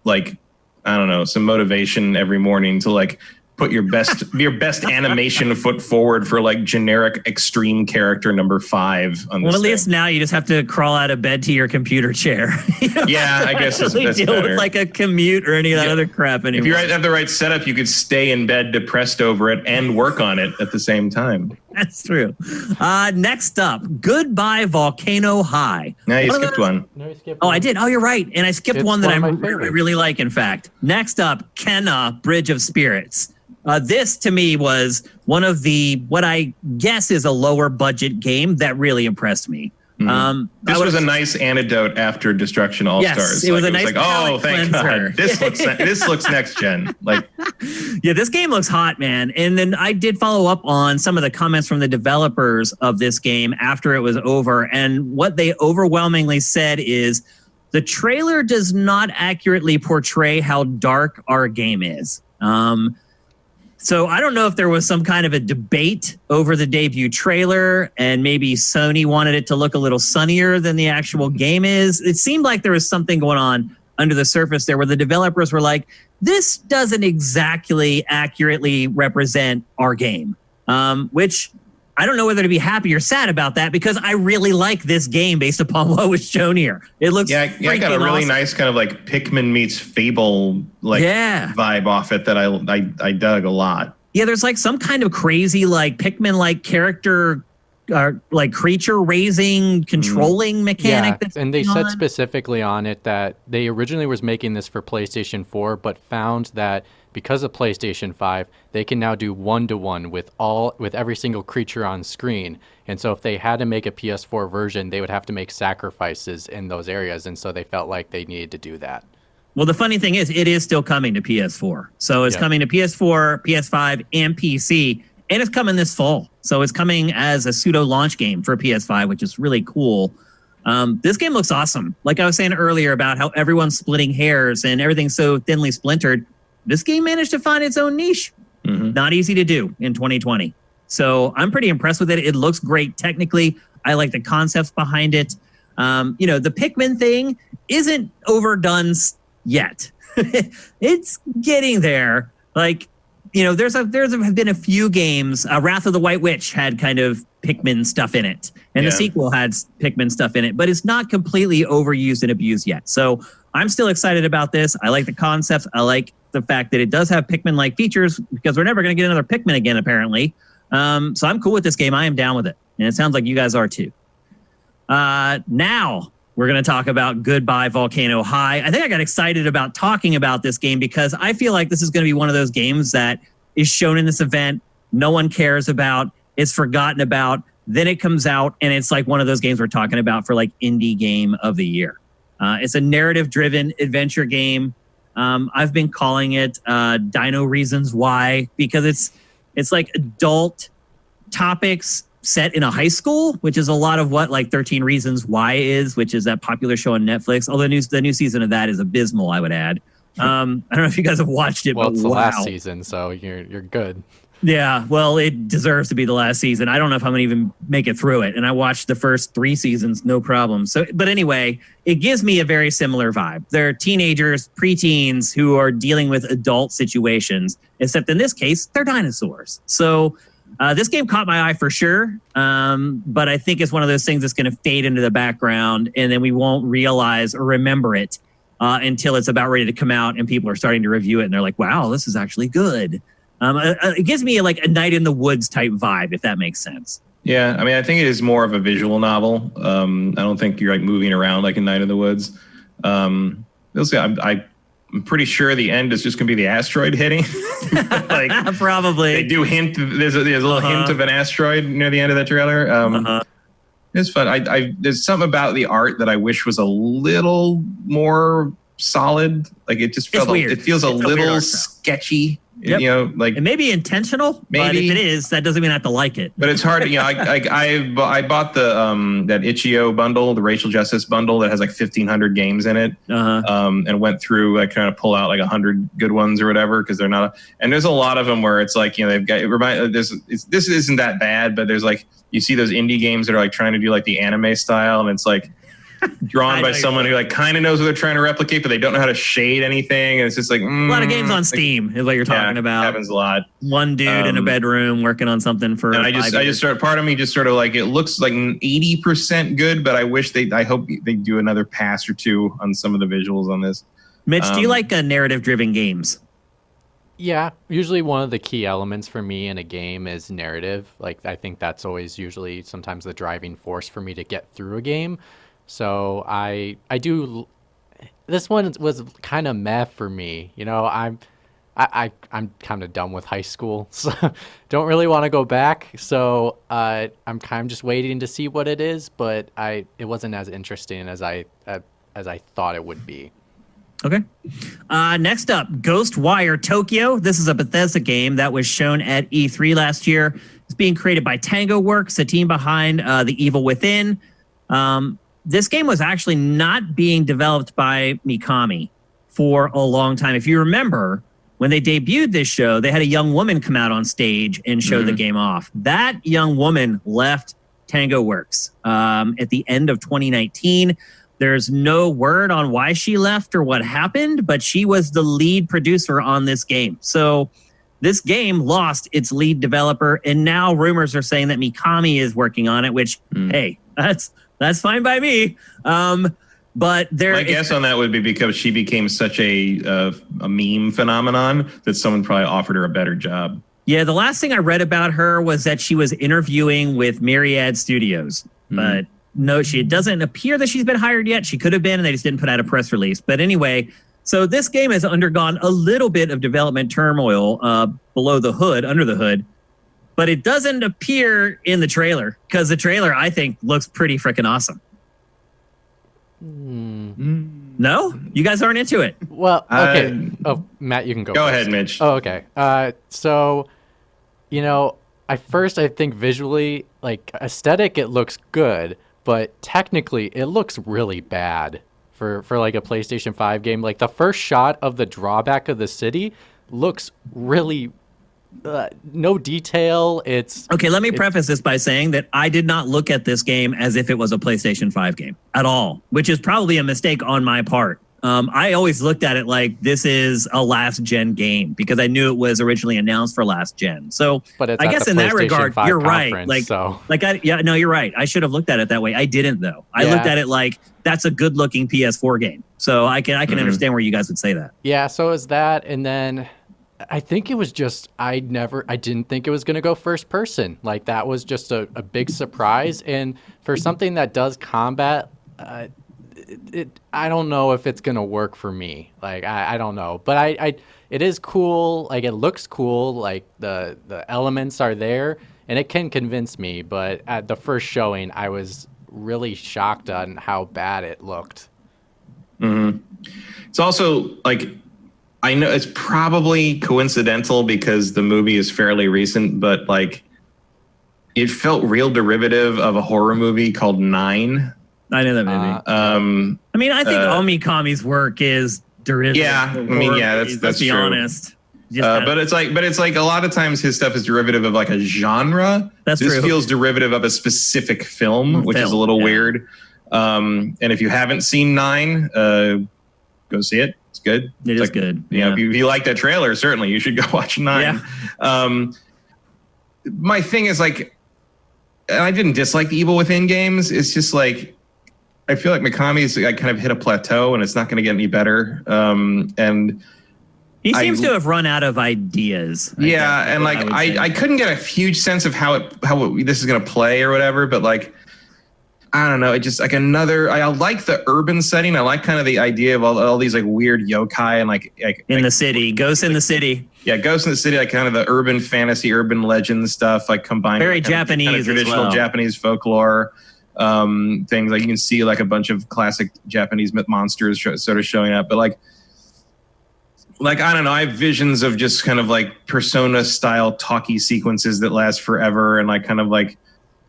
Speaker 2: like, I don't know, some motivation every morning to like put your best animation foot forward for like generic extreme character number 5 on this.
Speaker 1: Well, at least now you just have to crawl out of bed to your computer chair.
Speaker 2: Yeah, I guess that's
Speaker 1: deal
Speaker 2: better.
Speaker 1: With like a commute or any of that other crap anymore.
Speaker 2: If you have the right setup, you could stay in bed depressed over it and work on it at the same time.
Speaker 1: That's true. Next up, Goodbye Volcano High.
Speaker 2: No, you skipped one.
Speaker 3: No, you skipped
Speaker 1: one. I did. Oh, you're right. And I skipped one that I really like, in fact. Next up, Kenna, Bridge of Spirits. This, to me, was one of what I guess is a lower budget game that really impressed me.
Speaker 2: This was a nice antidote after Destruction All Stars.
Speaker 1: It was a nice
Speaker 2: oh, thank God. This looks next gen. Like,
Speaker 1: yeah, this game looks hot, man. And then I did follow up on some of the comments from the developers of this game after it was over. And what they overwhelmingly said is the trailer does not accurately portray how dark our game is. So I don't know if there was some kind of a debate over the debut trailer and maybe Sony wanted it to look a little sunnier than the actual game is. It seemed like there was something going on under the surface there where the developers were like, this doesn't exactly accurately represent our game, which I don't know whether to be happy or sad about that because I really like this game based upon what was shown here. It looks
Speaker 2: I got a really nice kind of like Pikmin meets Fable vibe off it that I dug a lot.
Speaker 1: Yeah, there's like some kind of crazy like Pikmin like character like creature raising controlling mechanic.
Speaker 3: Yeah, and they said specifically on it that they originally was making this for PlayStation 4, but found that because of PlayStation 5, they can now do 1-to-1 with every single creature on screen. And so if they had to make a PS4 version, they would have to make sacrifices in those areas. And so they felt like they needed to do that.
Speaker 1: Well, the funny thing is, it is still coming to PS4. So it's coming to PS4, PS5, and PC. And it's coming this fall. So it's coming as a pseudo launch game for PS5, which is really cool. This game looks awesome. Like I was saying earlier about how everyone's splitting hairs and everything's so thinly splintered. This game managed to find its own niche. Not easy to do in 2020. So I'm pretty impressed with it. It looks great technically. I like the concepts behind it. The Pikmin thing isn't overdone yet. It's getting there. Like, you know, there's been a few games. Wrath of the White Witch had kind of Pikmin stuff in it, and the sequel had Pikmin stuff in it, but it's not completely overused and abused yet. So I'm still excited about this. I like the concepts. I like the fact that it does have Pikmin-like features, because we're never going to get another Pikmin again, apparently. So I'm cool with this game. I am down with it, and it sounds like you guys are too. Now we're going to talk about Goodbye Volcano High. I think I got excited about talking about this game because I feel like this is going to be one of those games that is shown in this event, no one cares about, it's forgotten about, then it comes out, and it's like one of those games we're talking about for like indie game of the year. It's a narrative-driven adventure game. I've been calling it Dino Reasons Why, because it's like adult topics set in a high school, which is a lot of what like 13 Reasons Why is, which is that popular show on Netflix. Although the new season of that is abysmal, I would add. I don't know if you guys have watched it,
Speaker 3: well,
Speaker 1: but
Speaker 3: it's the last season, so you're good.
Speaker 1: Yeah, well, it deserves to be the last season. I don't know if I'm going to even make it through it. And I watched the first 3 seasons, no problem. So, but anyway, it gives me a very similar vibe. They're teenagers, preteens who are dealing with adult situations, except in this case, they're dinosaurs. So this game caught my eye for sure. But I think it's one of those things that's going to fade into the background, and then we won't realize or remember it until it's about ready to come out and people are starting to review it. And they're like, wow, this is actually good. It gives me like a Night in the Woods type vibe, if that makes sense.
Speaker 2: Yeah, I mean, I think it is more of a visual novel. I don't think you're like moving around like in Night in the Woods. We'll see. I'm pretty sure the end is just going to be the asteroid hitting. Like,
Speaker 1: probably.
Speaker 2: They do hint. There's a little hint of an asteroid near the end of the trailer. It's fun. There's something about the art that I wish was a little more solid. Like it just felt. It feels a little sketchy.
Speaker 1: Yep.
Speaker 2: You know, like
Speaker 1: it may be intentional, but if it is, that doesn't mean I have to like it.
Speaker 2: But it's hard. You know, I bought the that Itch.io bundle, the Racial Justice bundle that has like 1,500 games in it, and went through like kind of pull out like 100 good ones or whatever, because they're not. And there's a lot of them where it's like, you know, they've got this isn't that bad, but there's like you see those indie games that are like trying to do like the anime style, and it's like drawn by someone who like kind of knows what they're trying to replicate, but they don't know how to shade anything. And it's just like
Speaker 1: a lot of games on Steam is what you're talking about.
Speaker 2: Happens a lot.
Speaker 1: One dude in a bedroom working on something for. And
Speaker 2: part of me just sort of like, it looks like 80% good, but I hope they do another pass or two on some of the visuals on this.
Speaker 1: Mitch, do you like narrative-driven games?
Speaker 3: Yeah, usually one of the key elements for me in a game is narrative. Like I think that's always usually sometimes the driving force for me to get through a game. So I do. This one was kind of meh for me. You know, I'm kind of done with high school, so don't really want to go back. So I'm kind of just waiting to see what it is. But it wasn't as interesting as I thought it would be.
Speaker 1: Okay. Next up, Ghostwire Tokyo. This is a Bethesda game that was shown at E3 last year. It's being created by Tango Works, the team behind The Evil Within. This game was actually not being developed by Mikami for a long time. If you remember, when they debuted this show, they had a young woman come out on stage and show the game off. That young woman left Tango Works at the end of 2019. There's no word on why she left or what happened, but she was the lead producer on this game. So this game lost its lead developer, and now rumors are saying that Mikami is working on it, which, hey, that's fine by me. But my
Speaker 2: guess on that would be because she became such a meme phenomenon that someone probably offered her a better job.
Speaker 1: Yeah, the last thing I read about her was that she was interviewing with Myriad Studios. But no, it doesn't appear that she's been hired yet. She could have been, and they just didn't put out a press release. But anyway, so this game has undergone a little bit of development turmoil under the hood. But it doesn't appear in the trailer, because the trailer, I think, looks pretty freaking awesome. No? You guys aren't into it?
Speaker 3: Well, okay. Matt, you can go.
Speaker 2: Go
Speaker 3: first.
Speaker 2: ahead, Mitch.
Speaker 3: Oh, okay. So, you know, I think visually, like aesthetic, it looks good, but technically, it looks really bad for like a PlayStation 5 game. Like the first shot of the drawback of the city looks really. No detail.
Speaker 1: Okay, let me preface this by saying that I did not look at this game as if it was a PlayStation 5 game at all, which is probably a mistake on my part. I always looked at it like this is a last gen game because I knew it was originally announced for last gen. So
Speaker 3: But it's
Speaker 1: I
Speaker 3: at
Speaker 1: guess
Speaker 3: the
Speaker 1: in that
Speaker 3: PlayStation
Speaker 1: regard,
Speaker 3: 5
Speaker 1: you're right.
Speaker 3: conference,
Speaker 1: No, you're right. I should have looked at it that way. I didn't though. I
Speaker 3: Yeah.
Speaker 1: looked at it like that's a good looking PS4 game. So I can understand where you guys would say that.
Speaker 3: Yeah, so is that, and then I think it was just I didn't think it was going to go first person. Like that was just a big surprise, and for something that does combat, I don't know if it's going to work for me. Like I don't know, but it is cool. Like it looks cool. Like the elements are there, and it can convince me. But at the first showing, I was really shocked on how bad it looked.
Speaker 2: Mm-hmm. It's also like, I know it's probably coincidental because the movie is fairly recent, but like it felt real derivative of a horror movie called 9.
Speaker 1: I know that movie. I mean, I think Omikami's work is derivative.
Speaker 2: Yeah, I mean, yeah, that's
Speaker 1: be
Speaker 2: true.
Speaker 1: Honest.
Speaker 2: But it's like a lot of times his stuff is derivative of like a genre.
Speaker 1: That's
Speaker 2: this
Speaker 1: true.
Speaker 2: feels derivative of a specific film, which is a little weird. And if you haven't seen 9, go see it. It's good.
Speaker 1: It's
Speaker 2: like,
Speaker 1: good.
Speaker 2: You know, if you like that trailer, certainly you should go watch 9.
Speaker 1: Yeah.
Speaker 2: My thing is like, and I didn't dislike the Evil Within games. It's just like, I feel like Mikami's like kind of hit a plateau and it's not going to get any better. And
Speaker 1: he seems to have run out of ideas.
Speaker 2: And like I couldn't get a huge sense of how this is going to play or whatever, but like I don't know, it just like I like the urban setting. I like kind of the idea of all these like weird yokai and like
Speaker 1: in the city, ghosts in the city.
Speaker 2: Yeah, ghosts in the city, like kind of the urban fantasy, urban legend stuff, like combined
Speaker 1: very
Speaker 2: with
Speaker 1: Japanese,
Speaker 2: kind of traditional Japanese folklore things. Like you can see like a bunch of classic Japanese myth monsters sort of showing up, but like I don't know, I have visions of just kind of like Persona style talkie sequences that last forever, and like kind of like,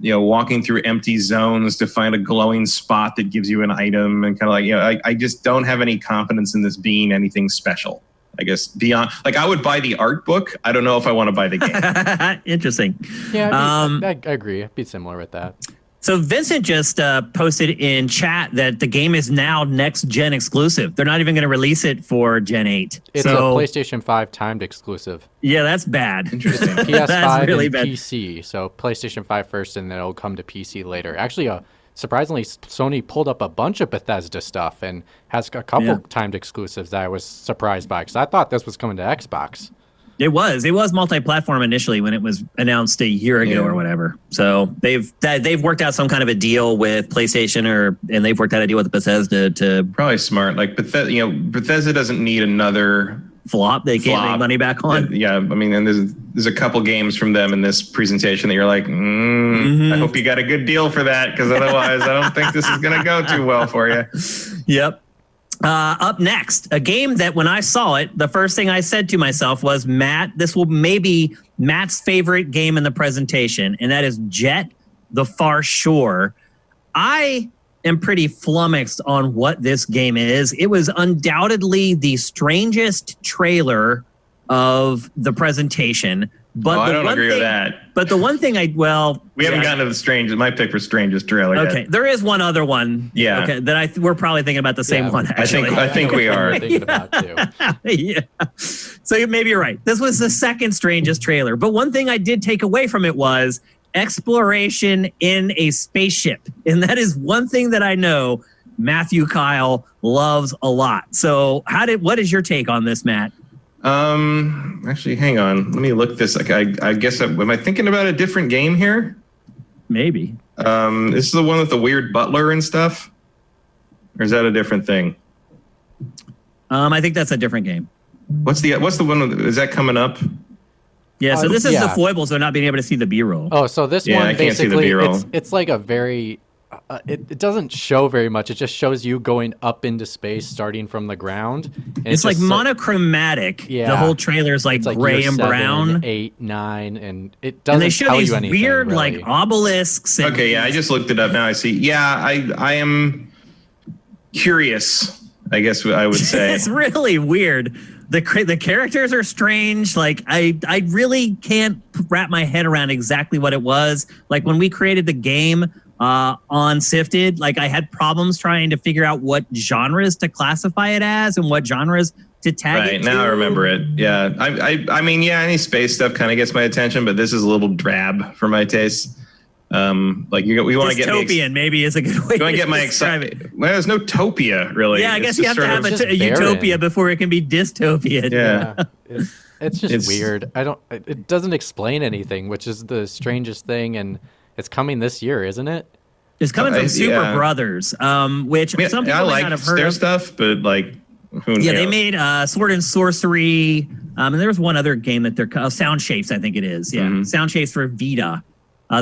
Speaker 2: you know, walking through empty zones to find a glowing spot that gives you an item, and kind of like, you know, I just don't have any confidence in this being anything special. I guess beyond, like, I would buy the art book. I don't know if I want to buy the game.
Speaker 1: Interesting.
Speaker 3: Yeah, I agree. I'd be similar with that.
Speaker 1: So Vincent just posted in chat that the game is now next gen exclusive. They're not even going to release it for Gen 8.
Speaker 3: It's a PlayStation 5 timed exclusive.
Speaker 1: Yeah, that's bad.
Speaker 2: Interesting.
Speaker 3: PS5
Speaker 1: really
Speaker 3: and
Speaker 1: bad.
Speaker 3: PC. So PlayStation 5 first, and then it'll come to PC later. Actually, surprisingly, Sony pulled up a bunch of Bethesda stuff and has a couple timed exclusives that I was surprised by, because I thought this was coming to Xbox.
Speaker 1: It was multi-platform initially when it was announced a year ago or whatever. So they've worked out some kind of a deal with PlayStation, and they've worked out a deal with Bethesda to
Speaker 2: probably smart. Like Bethesda doesn't need another
Speaker 1: flop. They can't make money back on.
Speaker 2: Yeah, I mean, and there's a couple games from them in this presentation that you're like, I hope you got a good deal for that, because otherwise, I don't think this is going to go too well for you.
Speaker 1: Yep. Up next, a game that when I saw it, the first thing I said to myself was, Matt, this will maybe Matt's favorite game in the presentation, and that is Jet: The Far Shore. I am pretty flummoxed on what this game is. It was undoubtedly the strangest trailer of the presentation. But
Speaker 2: I don't agree with that.
Speaker 1: But the one thing
Speaker 2: we haven't gotten to the strangest. My pick for strangest trailer.
Speaker 1: Okay,
Speaker 2: yet.
Speaker 1: There is one other one.
Speaker 2: Yeah.
Speaker 1: Okay, that we're probably thinking about the same one. Actually,
Speaker 2: I think we are
Speaker 3: thinking about too.
Speaker 1: Yeah. So maybe you're right. This was the second strangest trailer. But one thing I did take away from it was exploration in a spaceship, and that is one thing that I know Matthew Kyle loves a lot. So what is your take on this, Matt?
Speaker 2: Actually, hang on. Let me look this. Like, I guess am I thinking about a different game here?
Speaker 1: Maybe.
Speaker 2: This is the one with the weird butler and stuff, or is that a different thing?
Speaker 1: I think that's a different game.
Speaker 2: What's the one? Is that coming up?
Speaker 1: Yeah. So this is the foibles of not being able to see the B-roll.
Speaker 3: Oh, so this
Speaker 2: I
Speaker 3: one
Speaker 2: can't see the
Speaker 3: basically
Speaker 2: B-roll.
Speaker 3: It's like a very. It doesn't show very much. It just shows you going up into space, starting from the ground. And
Speaker 1: it's like monochromatic.
Speaker 3: Yeah,
Speaker 1: the whole trailer is like gray and
Speaker 3: 7,
Speaker 1: brown.
Speaker 3: 8, 9, and it doesn't.
Speaker 1: And they show
Speaker 3: tell
Speaker 1: these
Speaker 3: you anything,
Speaker 1: weird
Speaker 3: really.
Speaker 1: like obelisks. And
Speaker 2: Okay, yeah, I just looked it up now. I see. Yeah, I am curious, I guess I would say.
Speaker 1: It's really weird. The characters are strange. Like I really can't wrap my head around exactly what it was. Like when we created the game, on Sifted. Like, I had problems trying to figure out what genres to classify it as and what genres to tag it
Speaker 2: Right,
Speaker 1: to.
Speaker 2: now I remember it. Yeah. I mean, yeah, any space stuff kind of gets my attention, but this is a little drab for my taste. Like we want to get
Speaker 1: dystopian, maybe is a good way to
Speaker 2: get my
Speaker 1: describe it.
Speaker 2: excitement. Well, there's no topia, really.
Speaker 1: Yeah, I guess
Speaker 2: It's
Speaker 1: you
Speaker 2: just
Speaker 1: have to
Speaker 2: sort
Speaker 1: have
Speaker 2: of-
Speaker 1: a utopia before it can be dystopian.
Speaker 2: Yeah.
Speaker 3: It's just weird. It doesn't explain anything, which is the strangest thing, and it's coming this year, isn't it?
Speaker 1: It's coming from Super
Speaker 2: yeah.
Speaker 1: Brothers, which some people
Speaker 2: I
Speaker 1: may
Speaker 2: like
Speaker 1: not have heard
Speaker 2: their
Speaker 1: of.
Speaker 2: stuff, but like, who
Speaker 1: Yeah,
Speaker 2: knows?
Speaker 1: they made Sword and Sorcery, and there was one other game that they're Sound Shapes, I think it is. Yeah,
Speaker 2: Mhm.
Speaker 1: Sound Shapes for Vita.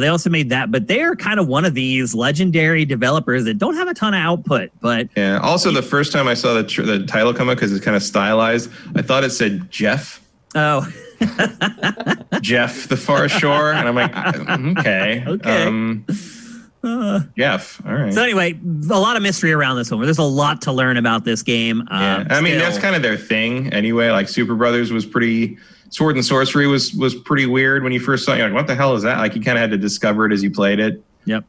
Speaker 1: They also made that, but they're kind of one of these legendary developers that don't have a ton of output. But
Speaker 2: Yeah. Also, the first time I saw the title come up, because it's kind of stylized, I thought it said Jeff.
Speaker 1: oh,
Speaker 2: Jeff the Forest Shore, and I'm like, okay,
Speaker 1: Okay.
Speaker 2: Jeff. All right.
Speaker 1: so anyway, a lot of mystery around this one. There's a lot to learn about this game.
Speaker 2: Yeah. I mean, that's kind of their thing anyway. Like Super Brothers was pretty. Sword and Sorcery was pretty weird when you first saw it. You're like, what the hell is that? Like, you kind of had to discover it as you played it.
Speaker 1: Yep.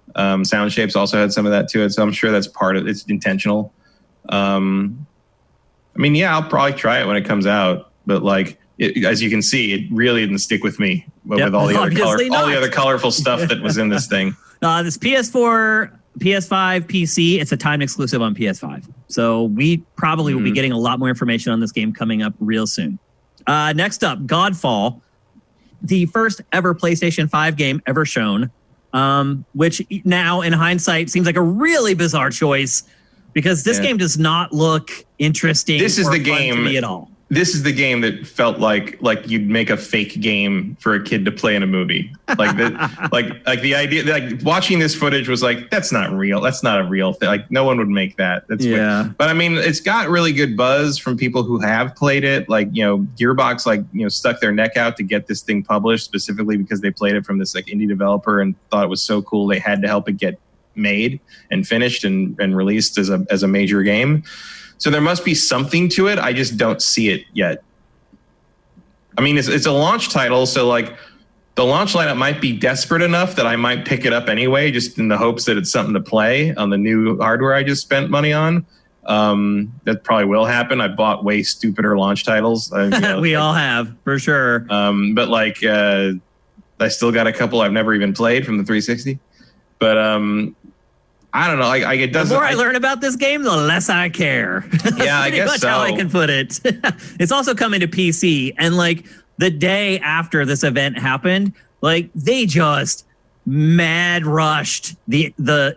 Speaker 2: Sound Shapes also had some of that to it, so I'm sure that's part of it. It's intentional. I mean, yeah, I'll probably try it when it comes out, but like, as you can see, it really didn't stick with me with
Speaker 1: Yep,
Speaker 2: all the
Speaker 1: obviously not.
Speaker 2: other colorful stuff that was in this thing.
Speaker 1: This PS4, PS5, PC, it's a timed exclusive on PS5. So we probably will be getting a lot more information on this game coming up real soon. Next up, Godfall, the first ever PlayStation 5 game ever shown, which now in hindsight seems like a really bizarre choice because this game does not look interesting.
Speaker 2: This is
Speaker 1: or
Speaker 2: the
Speaker 1: fun
Speaker 2: game
Speaker 1: to me at all.
Speaker 2: This is the game that felt like you'd make a fake game for a kid to play in a movie. Like the like the idea, like watching this footage was like, that's not real. That's not a real thing. Like no one would make that. That's
Speaker 1: Yeah.
Speaker 2: But I mean, it's got really good buzz from people who have played it. Like, you know, Gearbox, like, you know, stuck their neck out to get this thing published specifically because they played it from this like indie developer and thought it was so cool they had to help it get made and finished and released as a major game. So there must be something to it. I just don't see it yet. I mean, it's a launch title, so like the launch lineup might be desperate enough that I might pick it up anyway, just in the hopes that it's something to play on the new hardware I just spent money on. That probably will happen. I bought way stupider launch titles.
Speaker 1: We all have, for sure.
Speaker 2: But like, I still got a couple I've never even played from the 360. But I don't know. It doesn't.
Speaker 1: The more I learn about this game, the less I care.
Speaker 2: Yeah, I
Speaker 1: Pretty
Speaker 2: guess
Speaker 1: much
Speaker 2: so.
Speaker 1: how I can put it. It's also coming to PC, and like the day after this event happened, like they just mad rushed the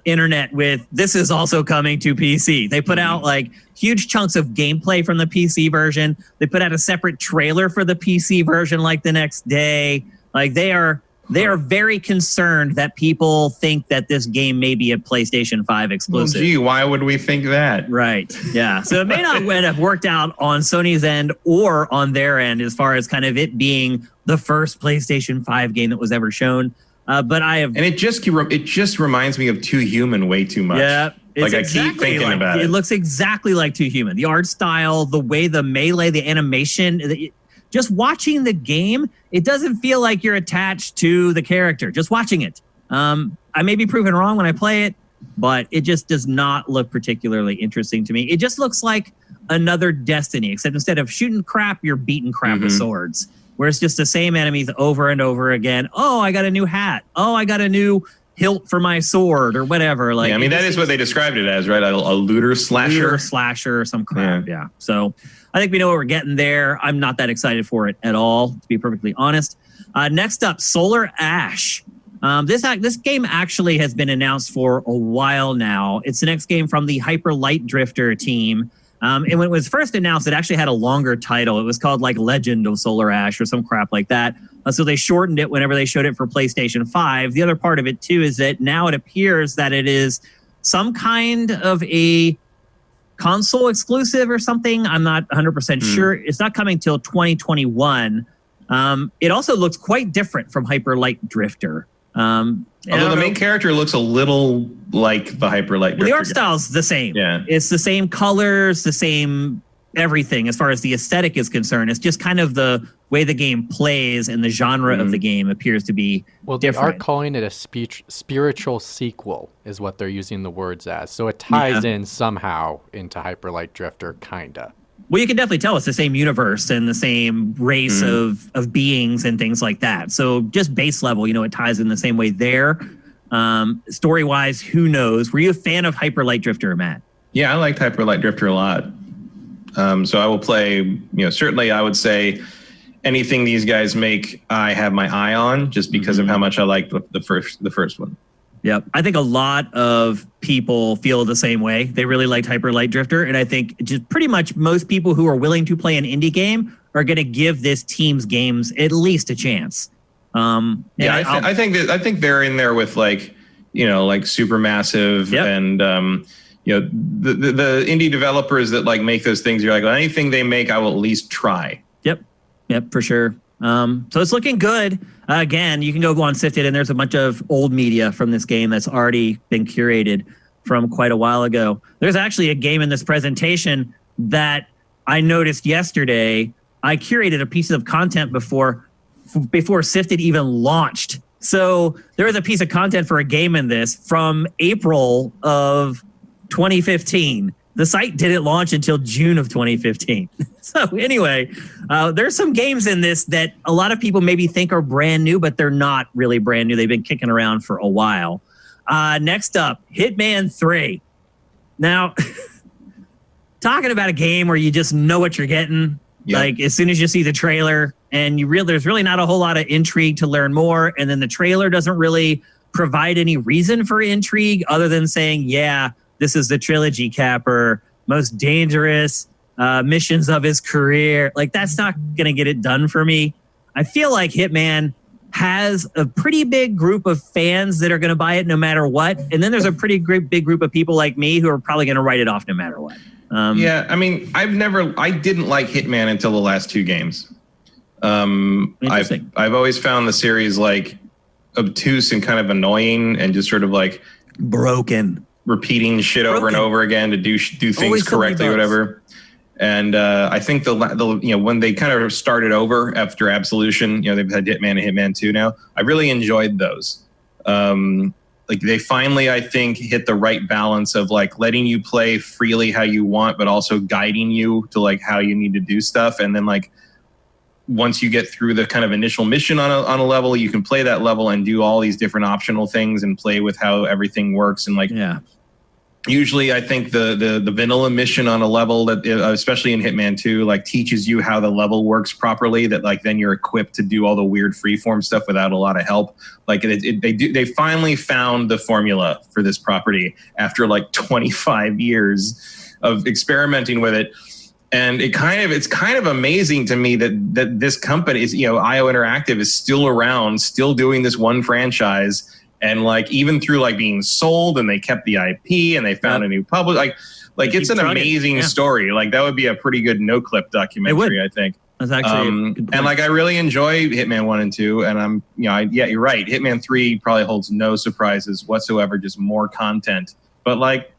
Speaker 1: internet with this is also coming to PC. They put out like huge chunks of gameplay from the PC version. They put out a separate trailer for the PC version like the next day. Like they are very concerned that people think that this game may be a PlayStation 5 exclusive.
Speaker 2: Well, gee, why would we think that?
Speaker 1: Right. Yeah. So it may not have worked out on Sony's end or on their end as far as kind of it being the first PlayStation 5 game that was ever shown. But I have,
Speaker 2: And it just reminds me of Too Human way too much.
Speaker 1: yeah,
Speaker 2: Like I keep thinking about it.
Speaker 1: It looks exactly like Too Human. The art style, the way the melee, the animation. Just watching the game, it doesn't feel like you're attached to the character. Just watching it. I may be proven wrong when I play it, but it just does not look particularly interesting to me. It just looks like another Destiny, except instead of shooting crap, you're beating crap with swords. Where it's just the same enemies over and over again. Oh, I got a new hat. Oh, I got a new hilt for my sword or whatever. Like,
Speaker 2: yeah, I mean, that is what they described it as, right? A looter slasher.
Speaker 1: Looter slasher or some crap. Yeah. So I think we know what we're getting there. I'm not that excited for it at all, to be perfectly honest. Next up, Solar Ash. This game actually has been announced for a while now. It's the next game from the Hyper Light Drifter team. And when it was first announced, it actually had a longer title. It was called like Legend of Solar Ash or some crap like that. So they shortened it whenever they showed it for PlayStation 5. The other part of it, too, is that now it appears that it is some kind of a console exclusive or something. I'm not 100% sure. It's not coming till 2021. It also looks quite different from Hyper Light Drifter.
Speaker 2: Although the main character looks a little like the Hyper Light Drifter.
Speaker 1: The art style's the same.
Speaker 2: Yeah.
Speaker 1: It's the same colors, the same everything as far as the aesthetic is concerned. It's just kind of the way the game plays and the genre of the game appears to be different.
Speaker 3: They are calling it a spiritual sequel is what they're using the words as. So it ties in somehow into Hyper Light Drifter, kinda.
Speaker 1: Well, you can definitely tell it's the same universe and the same race of beings and things like that. So just base level, it ties in the same way there. Story-wise, who knows? Were you a fan of Hyper Light Drifter, Matt?
Speaker 2: Yeah, I liked Hyper Light Drifter a lot. So I will play, certainly I would say anything these guys make, I have my eye on just because of how much I like the first one.
Speaker 1: Yep. I think a lot of people feel the same way. They really liked Hyper Light Drifter. And I think just pretty much most people who are willing to play an indie game are going to give this team's games at least a chance.
Speaker 2: I think they're in there with like Supermassive and the indie developers that like make those things. You're like, well, anything they make, I will at least try.
Speaker 1: Yep, for sure. So it's looking good. Again, you can go on Sifted, and there's a bunch of old media from this game that's already been curated from quite a while ago. There's actually a game in this presentation that I noticed yesterday. I curated a piece of content before Sifted even launched. So there was a piece of content for a game in this from April of 2015. The site didn't launch until June of 2015. So anyway, there's some games in this that a lot of people maybe think are brand new, but they're not really brand new. They've been kicking around for a while. Next up, Hitman 3. Now, talking about a game where you just know what you're getting. Yep. Like as soon as you see the trailer and there's really not a whole lot of intrigue to learn more. And then the trailer doesn't really provide any reason for intrigue other than saying, yeah, this is the trilogy capper, most dangerous missions of his career. Like, that's not going to get it done for me. I feel like Hitman has a pretty big group of fans that are going to buy it no matter what. And then there's a pretty big group of people like me who are probably going to write it off no matter what.
Speaker 2: I mean, I didn't like Hitman until the last two games. I've always found the series like obtuse and kind of annoying and just sort of like
Speaker 1: broken.
Speaker 2: Repeating shit over and over again to do things correctly or whatever. And I think the when they kind of started over after Absolution, they've had Hitman and Hitman 2 now. I really enjoyed those. Like they finally, I think, hit the right balance of like letting you play freely how you want, but also guiding you to like how you need to do stuff. And then like once you get through the kind of initial mission on a level, you can play that level and do all these different optional things and play with how everything works. And like, usually I think the vanilla mission on a level that, especially in Hitman 2, like teaches you how the level works properly, that like then you're equipped to do all the weird freeform stuff without a lot of help. Like they finally found the formula for this property after like 25 years of experimenting with it. And it's kind of amazing to me that this company is, IO Interactive is still around, still doing this one franchise. And like, even through like being sold and they kept the IP and they found a new public, like it's an amazing story. Like that would be a pretty good no clip documentary, I think.
Speaker 1: That's actually a good point.
Speaker 2: And like, I really enjoy Hitman 1 and 2. And I'm, you're right. Hitman 3 probably holds no surprises whatsoever, just more content. But like,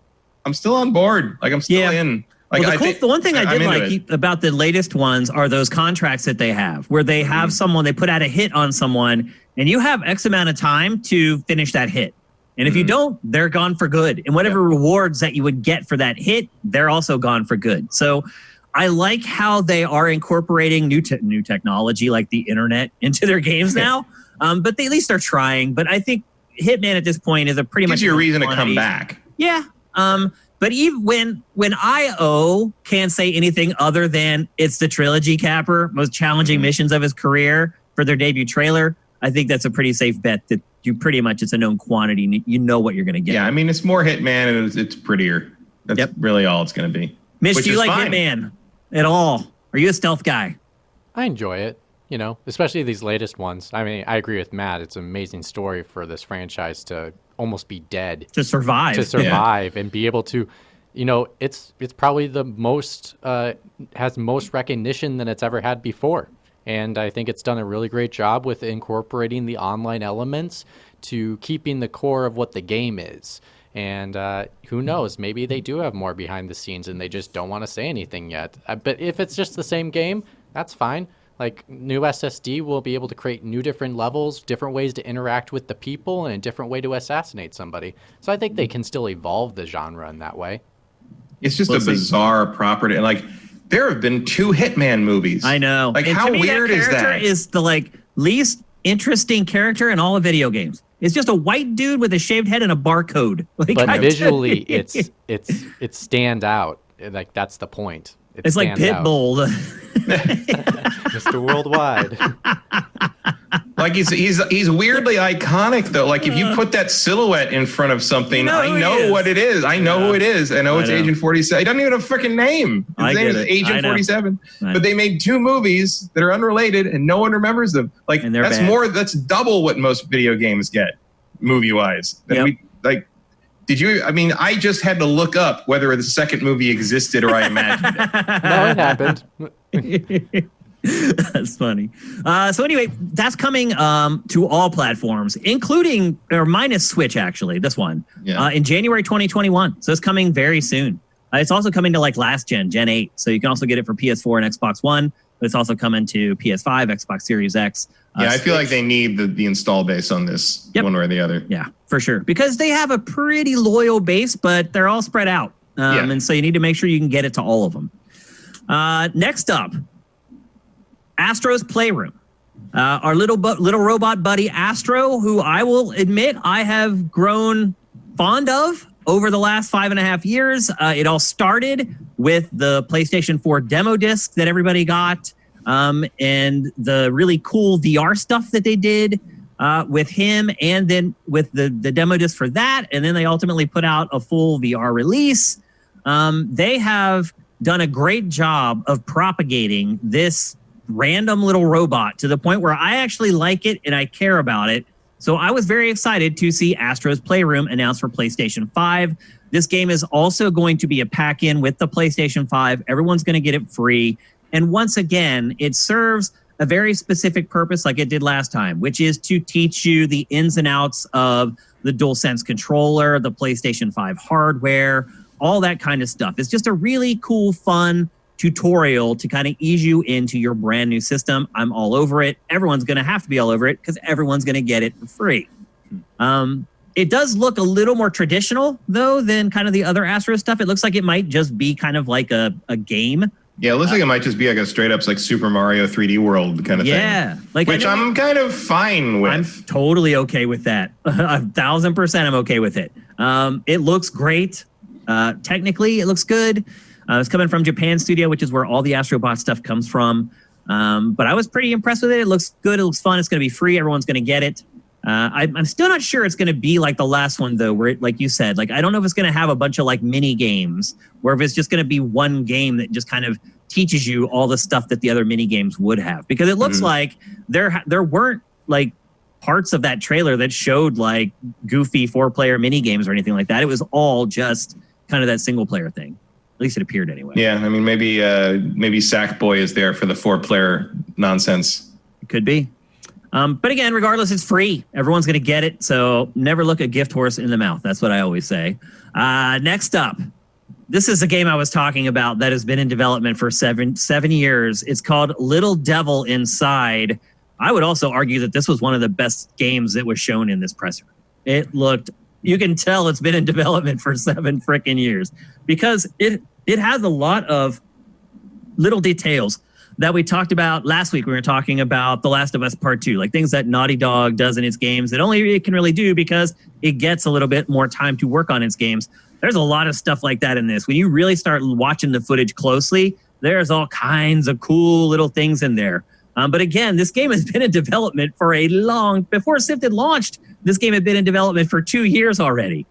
Speaker 2: I'm still on board. Like I'm still in. Like,
Speaker 1: well, the one thing I did like about the latest ones are those contracts that they have, where they have someone, they put out a hit on someone, and you have X amount of time to finish that hit. And if you don't, they're gone for good. And whatever rewards that you would get for that hit, they're also gone for good. So I like how they are incorporating new technology like the internet into their games now. But they at least are trying. But I think Hitman at this point is a pretty much...
Speaker 2: Gives you a reason to come back.
Speaker 1: Yeah. But even when IO can't say anything other than it's the trilogy capper, most challenging missions of his career for their debut trailer, I think that's a pretty safe bet that you pretty much, it's a known quantity. You know what you're going to get.
Speaker 2: Yeah, I mean, it's more Hitman and it's prettier. That's really all it's going to be.
Speaker 1: Mitch, do you like Hitman at all? Are you a stealth guy?
Speaker 3: I enjoy it, especially these latest ones. I mean, I agree with Matt. It's an amazing story for this franchise to almost be dead.
Speaker 1: To survive
Speaker 3: and be able to, it's probably the most, has most recognition than it's ever had before. And I think it's done a really great job with incorporating the online elements to keeping the core of what the game is. And who knows? Maybe they do have more behind the scenes and they just don't want to say anything yet. But if it's just the same game, that's fine. Like, new SSD will be able to create new different levels, different ways to interact with the people, and a different way to assassinate somebody. So I think they can still evolve the genre in that way.
Speaker 2: It's just a bizarre property. And like, there have been 2 Hitman movies.
Speaker 1: I know.
Speaker 2: Like,
Speaker 1: and
Speaker 2: how
Speaker 1: to me,
Speaker 2: weird is that?
Speaker 1: Is the like least interesting character in all of video games. It's just a white dude with a shaved head and a barcode. Like,
Speaker 3: but visually, it stands out. Like, that's the point.
Speaker 1: It's like Pitbull.
Speaker 3: Mr. Worldwide.
Speaker 2: Like, he's weirdly iconic though. Like, if you put that silhouette in front of something, I know what it is. I know who it is. I know it's Agent 47. He doesn't even have a freaking name. His name is Agent 47. But they made 2 movies that are unrelated and no one remembers them. Like, that's double what most video games get movie wise. I just had to look up whether the second movie existed or I imagined it.
Speaker 3: No, it happened.
Speaker 1: That's funny. So anyway, that's coming to all platforms, including or minus Switch, actually, this one, in January 2021. So it's coming very soon. It's also coming to like last Gen 8. So you can also get it for PS4 and Xbox One, but it's also coming to PS5, Xbox Series X.
Speaker 2: I feel like they need the install base on this one way or the other.
Speaker 1: Yeah, for sure. Because they have a pretty loyal base, but they're all spread out. And so you need to make sure you can get it to all of them. Next up, Astro's Playroom. Our little robot buddy Astro, who I will admit I have grown fond of over the last 5.5 years. It all started with the PlayStation 4 demo disc that everybody got, and the really cool VR stuff that they did with him, and then with the demo disc for that, and then they ultimately put out a full VR release. They have done a great job of propagating this random little robot to the point where I actually like it and I care about it. So I was very excited to see Astro's Playroom announced for PlayStation 5. This game is also going to be a pack-in with the PlayStation 5. Everyone's going to get it free. And once again, it serves a very specific purpose like it did last time, which is to teach you the ins and outs of the DualSense controller, the PlayStation 5 hardware, all that kind of stuff. It's just a really cool, fun tutorial to kind of ease you into your brand new system. I'm all over it. Everyone's going to have to be all over it because everyone's going to get it for free. It does look a little more traditional, though, than kind of the other Astro stuff. It looks like it might just be kind of like a game. Yeah,
Speaker 2: it looks like it might just be like a straight up like Super Mario 3D World kind of thing.
Speaker 1: Yeah.
Speaker 2: Which I'm kind of fine with.
Speaker 1: I'm totally okay with that. 1,000% I'm okay with it. It looks great. Technically, it looks good. It's coming from Japan Studio, which is where all the Astrobot stuff comes from. But I was pretty impressed with it. It looks good. It looks fun. It's going to be free. Everyone's going to get it. I'm still not sure it's going to be like the last one, though, where, like you said, like I don't know if it's going to have a bunch of like mini games, or if it's just going to be one game that just kind of teaches you all the stuff that the other mini games would have. Because it looks like there weren't like parts of that trailer that showed like goofy 4-player mini games or anything like that. It was all just kind of that single player thing. At least it appeared anyway.
Speaker 2: Yeah, I mean, maybe Sackboy is there for the 4-player nonsense.
Speaker 1: It could be. But again, regardless, it's free. Everyone's going to get it. So never look a gift horse in the mouth. That's what I always say. Next up, this is a game I was talking about that has been in development for seven years. It's called Little Devil Inside. I would also argue that this was one of the best games that was shown in this presser. It looked, you can tell it's been in development for 7 freaking years because it has a lot of little details that we talked about last week. We were talking about The Last of Us Part 2, like things that Naughty Dog does in its games that only it can really do because it gets a little bit more time to work on its games. There's a lot of stuff like that in this. When you really start watching the footage closely, there's all kinds of cool little things in there. But again, this game has been in development for before Sifted launched, this game had been in development for 2 years already.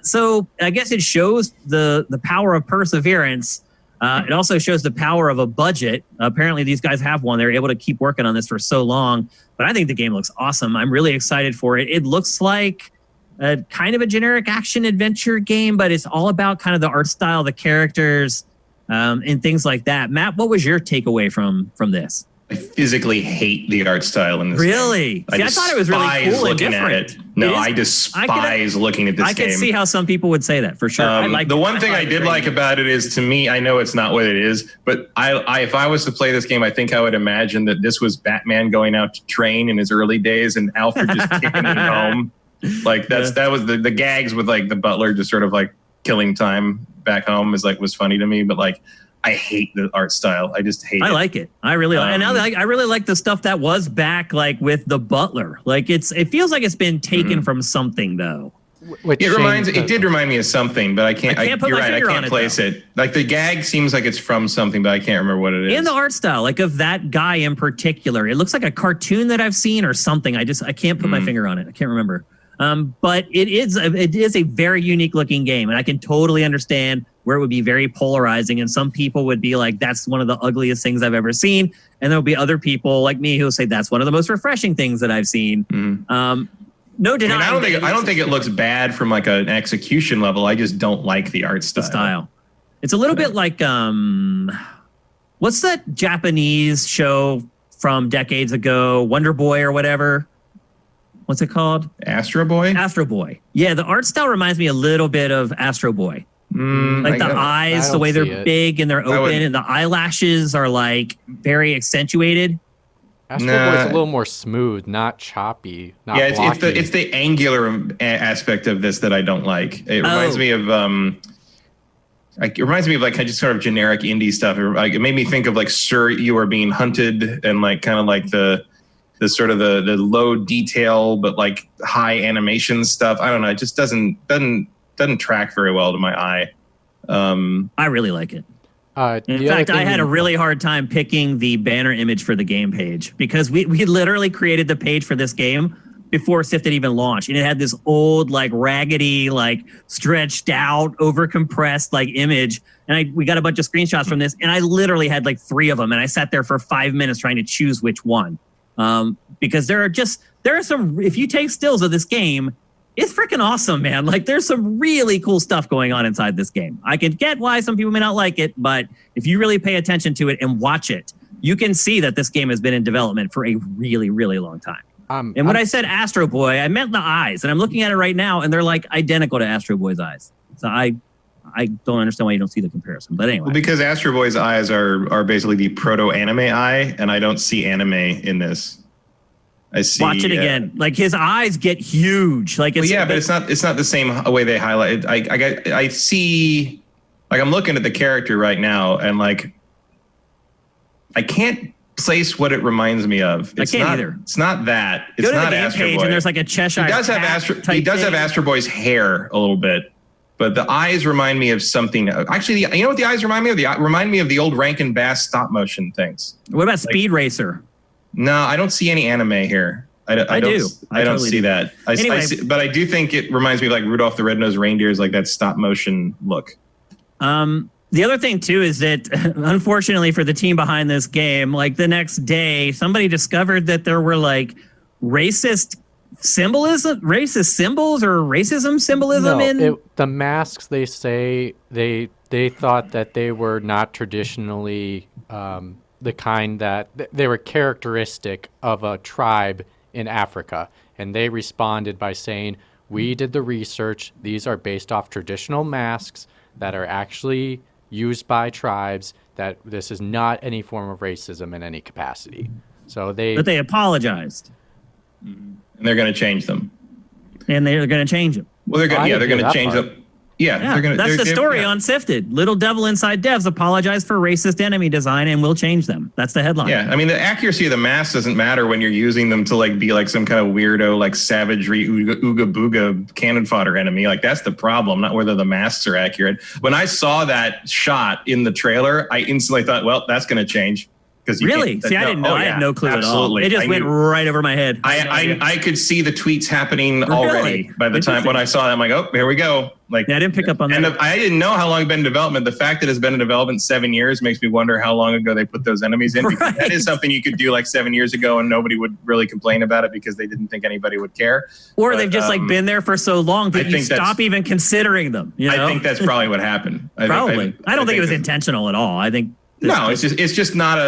Speaker 1: So I guess it shows the power of perseverance. It also shows the power of a budget. Apparently, these guys have one. They're able to keep working on this for so long. But I think the game looks awesome. I'm really excited for it. It looks like a kind of a generic action-adventure game, but it's all about kind of the art style, the characters, and things like that. Matt, what was your takeaway from this?
Speaker 2: I physically hate the art style in this
Speaker 1: Really?
Speaker 2: game.
Speaker 1: See, I thought it was really cool and different.
Speaker 2: At it. No, I despise looking at this game.
Speaker 1: I can see how some people would say that, for sure.
Speaker 2: The one thing I did like about it is, to me, I know it's not what it is, but if I was to play this game, I think I would imagine that this was Batman going out to train in his early days and Alfred just kicking it home. Like that was the gags with like the butler just sort of like killing time back home was funny to me, but like I hate the art style. I just hate it.
Speaker 1: I like it. I really like it. And I really like the stuff that was back, like with the butler. Like it feels like it's been taken from something, though.
Speaker 2: It did remind me of something, but I can't put my finger on it. I can't place it. Like the gag seems like it's from something, but I can't remember what it is.
Speaker 1: And the art style, like of that guy in particular, it looks like a cartoon that I've seen or something. I can't put my finger on it. I can't remember. But it is a very unique looking game, and I can totally understand where it would be very polarizing, and some people would be like, that's one of the ugliest things I've ever seen, and there'll be other people like me who will say that's one of the most refreshing things that I've seen. No denying.
Speaker 2: I don't think it looks bad from like an execution level. I just don't like the art style.
Speaker 1: It's a little bit like what's that Japanese show from decades ago, Wonder Boy or whatever? What's it called?
Speaker 2: Astro Boy?
Speaker 1: Astro Boy. Yeah, the art style reminds me a little bit of Astro Boy. Like the eyes, the way they're big and they're open, and the eyelashes are like very accentuated.
Speaker 3: Astro Boy is a little more smooth, not choppy, not blocky.
Speaker 2: It's the angular aspect of this that I don't like. It reminds me of like just sort of generic indie stuff. It made me think of like Sir, You Are Being Hunted, and like kind of like the sort of the low detail but like high animation stuff. I don't know. It just doesn't track very well to my eye.
Speaker 1: I really like it. In fact, I had a really hard time picking the banner image for the game page because we literally created the page for this game before Sif had even launched, and it had this old, like raggedy, like stretched out, overcompressed like image. And we got a bunch of screenshots from this, and I literally had like 3 of them, and I sat there for 5 minutes trying to choose which one. Because there are some, if you take stills of this game, it's freaking awesome, man. Like there's some really cool stuff going on inside this game. I can get why some people may not like it, but if you really pay attention to it and watch it, you can see that this game has been in development for a really, really long time. And when I said Astro Boy, I meant the eyes, and I'm looking at it right now, and they're like identical to Astro Boy's eyes. So I don't understand why you don't see the comparison. But anyway.
Speaker 2: Well, because Astro Boy's eyes are basically the proto-anime eye, and I don't see anime in this. I see.
Speaker 1: Watch it again. Like his eyes get huge. Like
Speaker 2: but it's not the same way they highlight it. I see, like I'm looking at the character right now, and like I can't place what it reminds me of.
Speaker 1: I can't either.
Speaker 2: It's not that. It's
Speaker 1: Go to
Speaker 2: not
Speaker 1: the game
Speaker 2: Astro
Speaker 1: page,
Speaker 2: Boy.
Speaker 1: and there's like a Cheshire.
Speaker 2: He does have Astro Boy's hair a little bit. But the eyes remind me of something. Actually, you know what the eyes remind me of? They remind me of the old Rankin Bass stop motion things.
Speaker 1: What about Speed Racer?
Speaker 2: No, I don't see any anime here. I don't totally see that. But I do think it reminds me of like Rudolph the Red-Nosed Reindeer's like that stop motion look.
Speaker 1: The other thing too is that unfortunately for the team behind this game, like the next day, somebody discovered that there were like racist symbols or racism symbolism
Speaker 3: the masks. They say they thought that they were not traditionally the kind that they were characteristic of a tribe in Africa, and they responded by saying, we did the research, these are based off traditional masks that are actually used by tribes, that this is not any form of racism in any capacity. But
Speaker 1: they apologized.
Speaker 2: And they're going to change them.
Speaker 1: And they're going to change them.
Speaker 2: Well, they're going to change them. Yeah,
Speaker 1: that's the story on Sifted. Little Devil Inside Devs apologized for racist enemy design and will change them. That's the headline.
Speaker 2: Yeah, I mean, the accuracy of the masks doesn't matter when you're using them to like be like some kind of weirdo, like savagery, ooga booga cannon fodder enemy. Like that's the problem, not whether the masks are accurate. When I saw that shot in the trailer, I instantly thought, well, that's going to change.
Speaker 1: Really? See, I didn't know. I had no clue at all. It just went right over my head.
Speaker 2: I could see the tweets happening already by the time when I saw that. I'm like, oh, here we go. Like,
Speaker 1: I didn't pick up on that.
Speaker 2: And I didn't know how long it's been in development. The fact that it's been in development 7 years makes me wonder how long ago they put those enemies in. Right. That is something you could do like 7 years ago and nobody would really complain about it because they didn't think anybody would care.
Speaker 1: Or they've just like been there for so long that you stop even considering them. You know?
Speaker 2: I think that's probably what happened.
Speaker 1: I don't think it was intentional at all. I think
Speaker 2: No, it's just not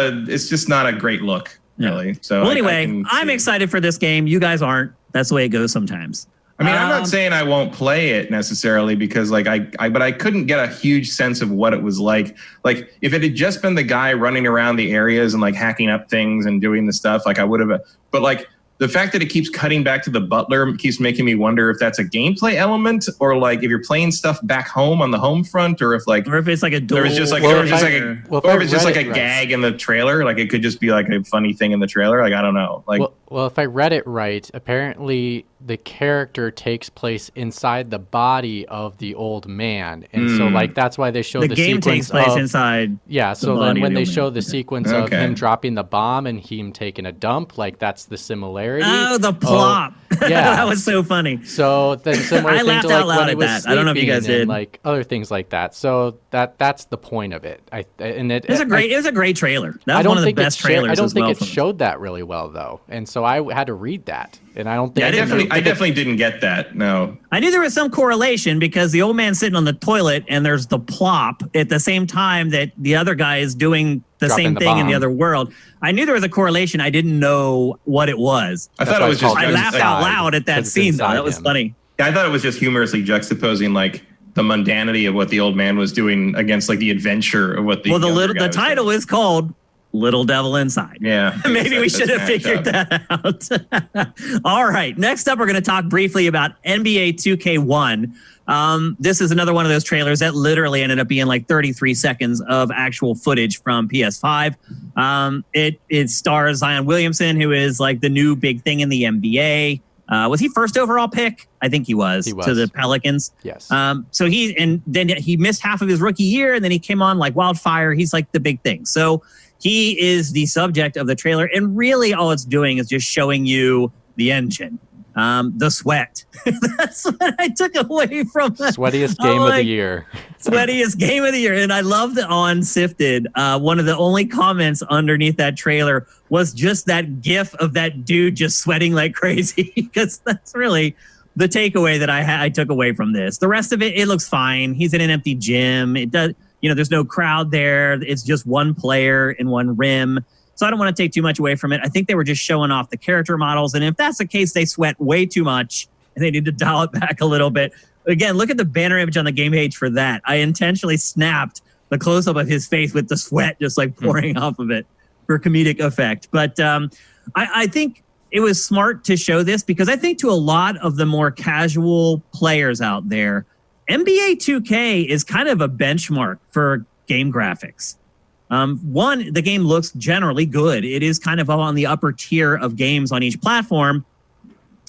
Speaker 2: a great look, really. So
Speaker 1: well, anyway, I'm excited for this game. You guys aren't. That's the way it goes sometimes.
Speaker 2: I mean, I'm not saying I won't play it necessarily because but I couldn't get a huge sense of what it was like. Like if it had just been the guy running around the areas and like hacking up things and doing the stuff, like I would have. But like the fact that it keeps cutting back to the butler keeps making me wonder if that's a gameplay element or like if you're playing stuff back home on the home front or if it's like a duel. Or if it's just like a gag in the trailer. Like it could just be like a funny thing in the trailer. Like I don't know. Like
Speaker 3: well, if I read it right, apparently the character takes place inside the body of the old man, and so like that's why they show the
Speaker 1: game takes place inside.
Speaker 3: Yeah, so then when they show the sequence of him dropping the bomb and him taking a dump, like that's the similarity.
Speaker 1: Oh, the plop! Yeah, that was so funny.
Speaker 3: So then similar
Speaker 1: I
Speaker 3: thing
Speaker 1: laughed
Speaker 3: to like
Speaker 1: out loud
Speaker 3: when he
Speaker 1: at
Speaker 3: was
Speaker 1: that. I don't know if you guys did.
Speaker 3: And, like other things like that. So that's the point of it. It
Speaker 1: was a great trailer. That was one of the best trailers.
Speaker 3: I don't think it showed that really well though, and so I had to read that, and I don't think
Speaker 2: I definitely didn't get that. No,
Speaker 1: I knew there was some correlation because the old man's sitting on the toilet and there's the plop at the same time that the other guy is doing the same thing in the other world. I knew there was a correlation. I didn't know what it was.
Speaker 2: I thought it was just.
Speaker 1: I laughed out loud at that scene though. That was funny.
Speaker 2: Yeah, I thought it was just humorously juxtaposing like the mundanity of what the old man was doing against like the adventure of what the
Speaker 1: the title is called Little Devil Inside.
Speaker 2: Yeah.
Speaker 1: Maybe we should have figured that out. All right. Next up, we're going to talk briefly about NBA 2K1. This is another one of those trailers that literally ended up being like 33 seconds of actual footage from PS5. It stars Zion Williamson, who is like the new big thing in the NBA. Was he first overall pick? I think he was to the Pelicans.
Speaker 3: Yes.
Speaker 1: So then he missed half of his rookie year, and then he came on like wildfire. He's like the big thing. So he is the subject of the trailer, and really all it's doing is just showing you the engine, the sweat. That's what I took away from that.
Speaker 3: Sweatiest game of the year.
Speaker 1: Sweatiest game of the year. And I love that on Sifted, one of the only comments underneath that trailer was just that gif of that dude just sweating like crazy, because that's really the takeaway that I took away from this. The rest of it looks fine. He's in an empty gym. It does. There's no crowd there. It's just one player in one rim. So I don't want to take too much away from it. I think they were just showing off the character models. And if that's the case, they sweat way too much and they need to dial it back a little bit. Again, look at the banner image on the game page for that. I intentionally snapped the close-up of his face with the sweat just like pouring off of it for comedic effect. But I think it was smart to show this because I think to a lot of the more casual players out there, NBA 2K is kind of a benchmark for game graphics. One, the game looks generally good. It is kind of on the upper tier of games on each platform.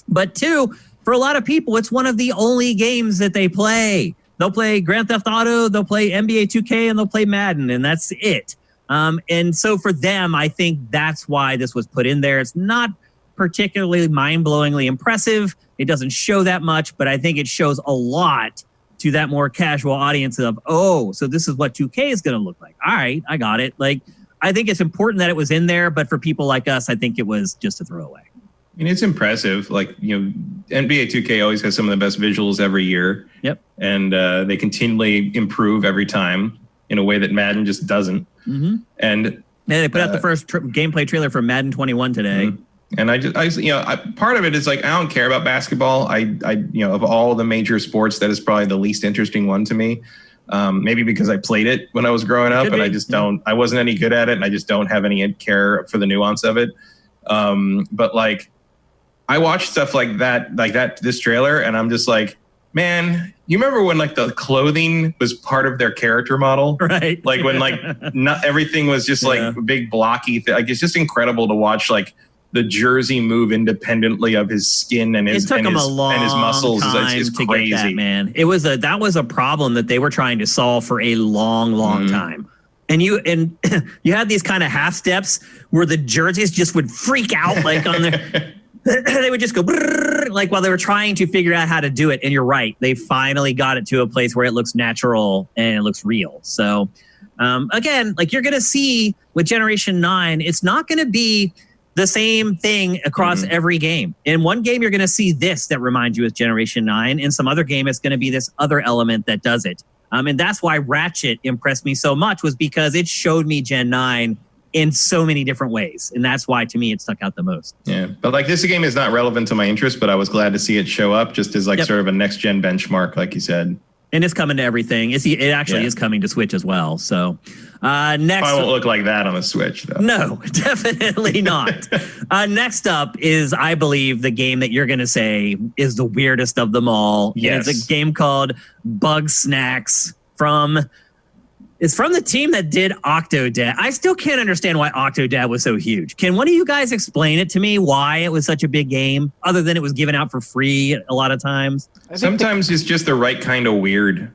Speaker 1: But two, for a lot of people, it's one of the only games that they play. They'll play Grand Theft Auto, they'll play NBA 2K, and they'll play Madden, and that's it. And so for them, I think that's why this was put in there. It's not particularly mind-blowingly impressive. It doesn't show that much, but I think it shows a lot to that more casual audience of, oh, so this is what 2K is going to look like. All right, I got it. Like, I think it's important that it was in there, but for people like us, I think it was just a throwaway.
Speaker 2: I mean, it's impressive. Like, NBA 2K always has some of the best visuals every year.
Speaker 1: Yep.
Speaker 2: And they continually improve every time in a way that Madden just doesn't.
Speaker 1: Mm-hmm.
Speaker 2: And
Speaker 1: they put out the first gameplay trailer for Madden 21 today.
Speaker 2: Mm-hmm. And part of it is like, I don't care about basketball. I of all the major sports, that is probably the least interesting one to me. Maybe because I played it when I was growing up, and I just don't. I wasn't any good at it, and I just don't have any care for the nuance of it. But like, I watch stuff like that, this trailer, and I'm just like, man, you remember when like the clothing was part of their character model,
Speaker 1: right?
Speaker 2: Like when like not everything was just like big blocky. Like it's just incredible to watch like the jersey move independently of his skin and his muscles. It's
Speaker 1: to
Speaker 2: crazy.
Speaker 1: Get that, man. That was a problem that they were trying to solve for a long time. And you had these kind of half steps where the jerseys just would freak out like on their they would just go like while they were trying to figure out how to do it. And you're right, they finally got it to a place where it looks natural and it looks real. So again, like you're gonna see with Generation 9, it's not gonna be the same thing across every game. In one game, you're going to see this that reminds you of Generation 9. In some other game, it's going to be this other element that does it. And that's why Ratchet impressed me so much, was because it showed me Gen 9 in so many different ways. And that's why, to me, it stuck out the most.
Speaker 2: Yeah, but like this game is not relevant to my interest, but I was glad to see it show up just as like sort of a next-gen benchmark, like you said.
Speaker 1: And it's coming to everything. It actually is coming to Switch as well. So next,
Speaker 2: I won't look like that on the Switch, though.
Speaker 1: No, definitely not. Next up is, I believe, the game that you're going to say is the weirdest of them all.
Speaker 2: Yes.
Speaker 1: It's a game called Bug Snacks It's from the team that did Octodad. I still can't understand why Octodad was so huge. Can one of you guys explain it to me, why it was such a big game, other than it was given out for free a lot of times?
Speaker 2: Sometimes it's just the right kind of weird.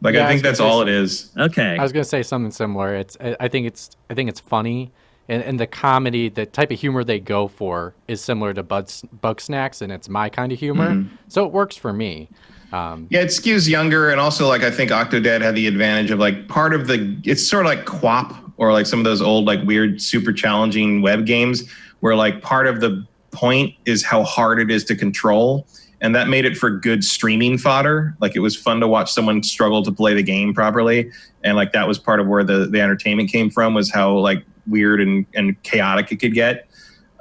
Speaker 2: Like, I think that's all it is.
Speaker 1: Okay.
Speaker 3: I was going to say something similar. I think it's funny, and the comedy, the type of humor they go for is similar to Bug Snacks, and it's my kind of humor. So it works for me.
Speaker 2: Yeah, it skews younger, and also like I think Octodad had the advantage of like part of it's sort of like QWOP or like some of those old like weird super challenging web games where like part of the point is how hard it is to control, and that made it for good streaming fodder. Like it was fun to watch someone struggle to play the game properly, and like that was part of where the entertainment came from, was how like weird and chaotic it could get.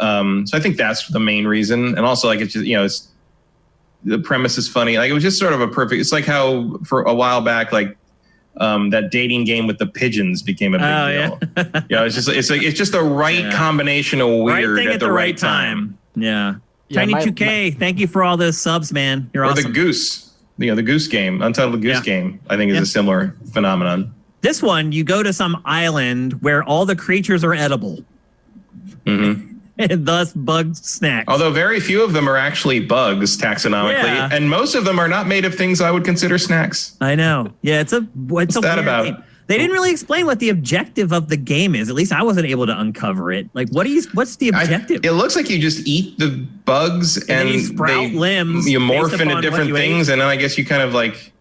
Speaker 2: So I think that's the main reason, and also like it's just it's. The premise is funny. Like it was just sort of a perfect. It's like how for a while back, like that dating game with the pigeons became a big deal. Yeah, it's just the right combination of weird
Speaker 1: right thing
Speaker 2: at the right time.
Speaker 1: Yeah. Tiny 2K, thank you for all those subs, man. You're awesome.
Speaker 2: Or the Goose, the Goose game, Untitled Goose game. I think is a similar phenomenon.
Speaker 1: This one, you go to some island where all the creatures are edible.
Speaker 2: Mm-hmm.
Speaker 1: And thus Bug Snacks.
Speaker 2: Although very few of them are actually bugs taxonomically, and most of them are not made of things I would consider snacks.
Speaker 1: I know. Yeah, what's
Speaker 2: that
Speaker 1: weird
Speaker 2: about?
Speaker 1: Game. They didn't really explain what the objective of the game is. At least I wasn't able to uncover it. Like, what's the objective?
Speaker 2: It looks like you just eat the bugs and
Speaker 1: you sprout limbs.
Speaker 2: You morph into different things, and then I guess you kind of like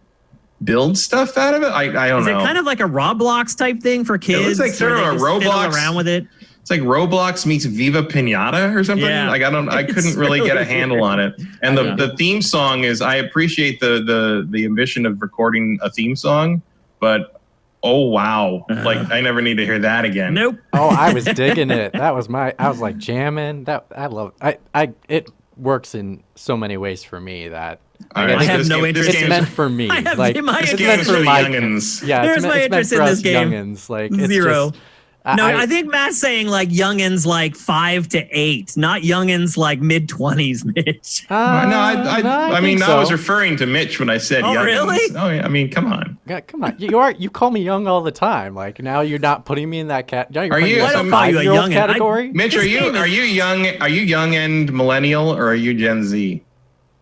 Speaker 2: build stuff out of it. I don't know.
Speaker 1: Is it kind of like a Roblox type thing for kids?
Speaker 2: It looks like sort of a Roblox.
Speaker 1: Around with it.
Speaker 2: It's like Roblox meets Viva Pinata or something.
Speaker 1: Yeah.
Speaker 2: Like I couldn't really get a handle on it. And the theme song is, I appreciate the ambition of recording a theme song, but oh wow. Like I never need to hear that again.
Speaker 1: Nope.
Speaker 3: Oh, I was digging it. I was like jamming. I love it. It works in so many ways for me that
Speaker 1: I have no interest.
Speaker 3: It's meant for me.
Speaker 1: Like
Speaker 2: it's meant for youngins.
Speaker 3: Yeah,
Speaker 1: there's my interest in this game.
Speaker 3: Youngins. Like
Speaker 1: zero. I think Matt's saying like youngins like 5 to 8, not youngins like mid-20s, Mitch.
Speaker 2: I mean, I was referring to Mitch when I said youngins.
Speaker 1: Really?
Speaker 2: Oh, yeah. I mean, come on.
Speaker 3: Yeah, come on. You call me young all the time. Like now you're not putting me in that
Speaker 2: Are you
Speaker 1: I don't call you a youngin
Speaker 3: category?
Speaker 2: Mitch, are you young and millennial, or are you Gen Z?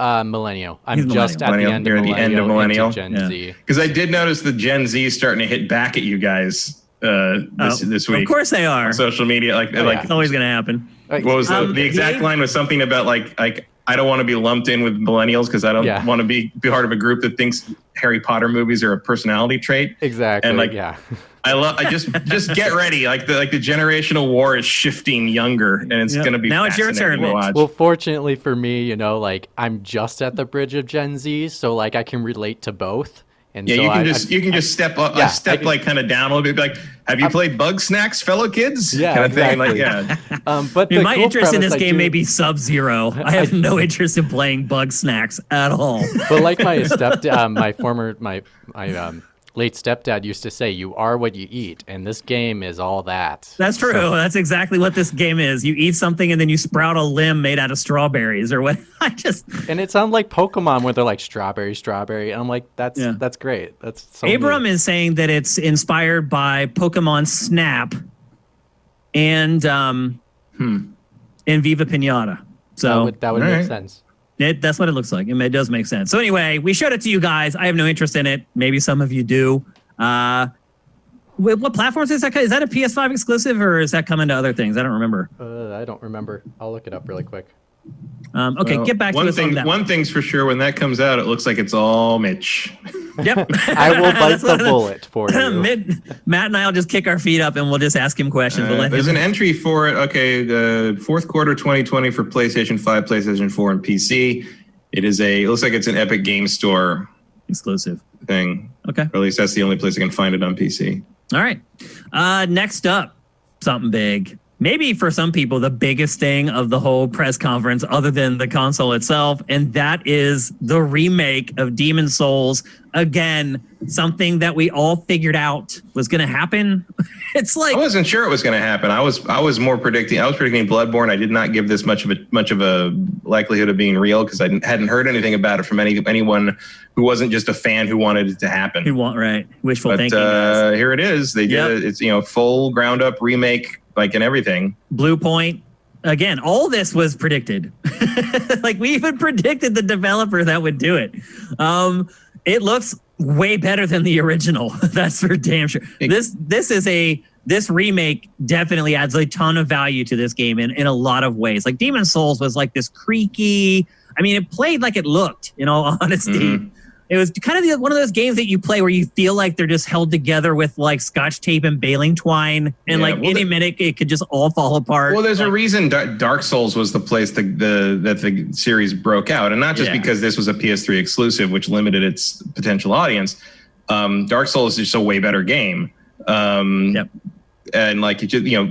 Speaker 3: Millennial. I'm just at the end of millennial. Gen Z.
Speaker 2: Because I did notice the Gen Z starting to hit back at you guys. This week.
Speaker 1: Of course they are.
Speaker 2: On social media,
Speaker 1: it's always going to happen.
Speaker 2: What was the exact line was something about like I don't want to be lumped in with millennials because I don't want to be part of a group that thinks Harry Potter movies are a personality trait.
Speaker 3: Exactly.
Speaker 2: And I just get ready. Like the generational war is shifting younger, and it's going to be
Speaker 1: now it's your turn, Mitch.
Speaker 3: Well, fortunately for me, like I'm just at the bridge of Gen Z, so like I can relate to both. And
Speaker 2: yeah,
Speaker 3: so
Speaker 2: you can just step up, like kind of down a little bit. Be like, have you played Bug Snacks, fellow kids?
Speaker 3: Yeah,
Speaker 2: kind of
Speaker 3: exactly.
Speaker 2: Thing. Like,
Speaker 3: but
Speaker 1: my interest in this game may be Sub-Zero. I have no interest in playing Bug Snacks at all.
Speaker 3: But like my late stepdad used to say, "You are what you eat," and this game is all that.
Speaker 1: That's true. That's exactly what this game is. You eat something and then you sprout a limb made out of strawberries or what.
Speaker 3: And it sounds like Pokemon where they're like strawberry. And I'm like, that's great. That's so
Speaker 1: Abram is saying that it's inspired by Pokemon Snap and Viva Pinata. So
Speaker 3: that would make sense.
Speaker 1: That's what it looks like. It does make sense. So anyway, we showed it to you guys. I have no interest in it. Maybe some of you do. What platforms is that? Is that a PS5 exclusive or is that coming to other things? I don't remember.
Speaker 3: I don't remember. I'll look it up really quick.
Speaker 1: Okay, get back to us on that.
Speaker 2: One thing's for sure, when that comes out, it looks like it's all Mitch.
Speaker 1: Yep.
Speaker 3: I will bite the bullet for you.
Speaker 1: Matt and I will just kick our feet up and we'll just ask him questions.
Speaker 2: There's an entry for it. Okay, the fourth quarter 2020 for PlayStation 5, PlayStation 4, and PC. It looks like it's an Epic Game Store
Speaker 1: exclusive
Speaker 2: thing.
Speaker 1: Okay.
Speaker 2: Or at least that's the only place I can find it on PC.
Speaker 1: All right. Next up, something big. Maybe for some people, the biggest thing of the whole press conference, other than the console itself, and that is the remake of Demon's Souls. Again, something that we all figured out was going to happen. It's like
Speaker 2: I wasn't sure it was going to happen. I was predicting Bloodborne. I did not give this much of a likelihood of being real because I hadn't heard anything about it from anyone who wasn't just a fan who wanted it to happen.
Speaker 1: Wishful thinking.
Speaker 2: Here it is. They did it. It's full ground up remake, like, and everything.
Speaker 1: Blue Point. Again, all this was predicted. Like, we even predicted the developer that would do it. It looks way better than the original. That's for damn sure. This remake definitely adds a ton of value to this game in a lot of ways. Like, Demon's Souls was like this creaky. I mean, it played like it looked, in all honesty. Mm-hmm. It was kind of one of those games that you play where you feel like they're just held together with like scotch tape and baling twine, and any minute it could just all fall apart.
Speaker 2: Well, there's a reason Dark Souls was the place that the series broke out, and not just because this was a PS3 exclusive, which limited its potential audience. Dark Souls is just a way better game. And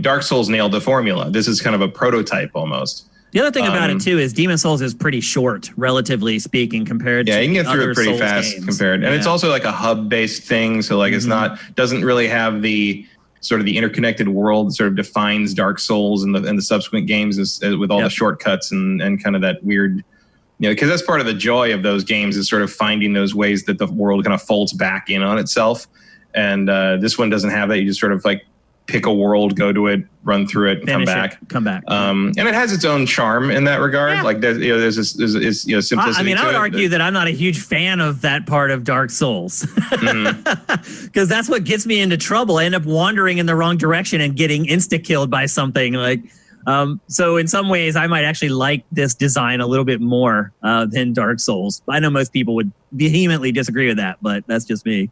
Speaker 2: Dark Souls nailed the formula. This is kind of a prototype almost.
Speaker 1: The other thing about it, too, is Demon's Souls is pretty short, relatively speaking, compared to
Speaker 2: you can get through it pretty
Speaker 1: Souls
Speaker 2: fast
Speaker 1: games.
Speaker 2: compared. And it's also like a hub-based thing, so like it's doesn't really have the sort of the interconnected world that sort of defines Dark Souls and the subsequent games with all the shortcuts and kind of that weird, because that's part of the joy of those games is sort of finding those ways that the world kind of folds back in on itself. And this one doesn't have that. You just sort of like pick a world, go to it, run through it, and come back. And it has its own charm in that regard. Yeah. Like there's simplicity.
Speaker 1: I mean, I would argue that I'm not a huge fan of that part of Dark Souls because that's what gets me into trouble. I end up wandering in the wrong direction and getting insta-killed by something. So in some ways, I might actually like this design a little bit more than Dark Souls. I know most people would vehemently disagree with that, but that's just me.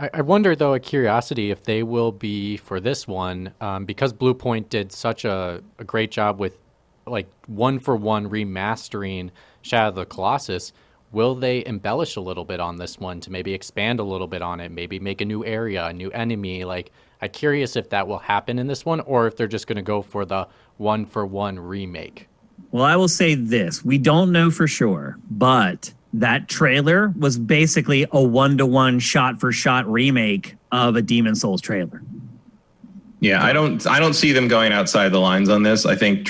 Speaker 3: I wonder, though, a curiosity, if they will be for this one, because Blue Point did such a great job with like one-for-one remastering Shadow of the Colossus, will they embellish a little bit on this one to maybe expand a little bit on it, maybe make a new area, a new enemy? Like, I'm curious if that will happen in this one or if they're just going to go for the one-for-one remake.
Speaker 1: Well, I will say this. We don't know for sure, but that trailer was basically a one-to-one shot-for-shot remake of a Demon's Souls trailer.
Speaker 2: Yeah, I don't see them going outside the lines on this. I think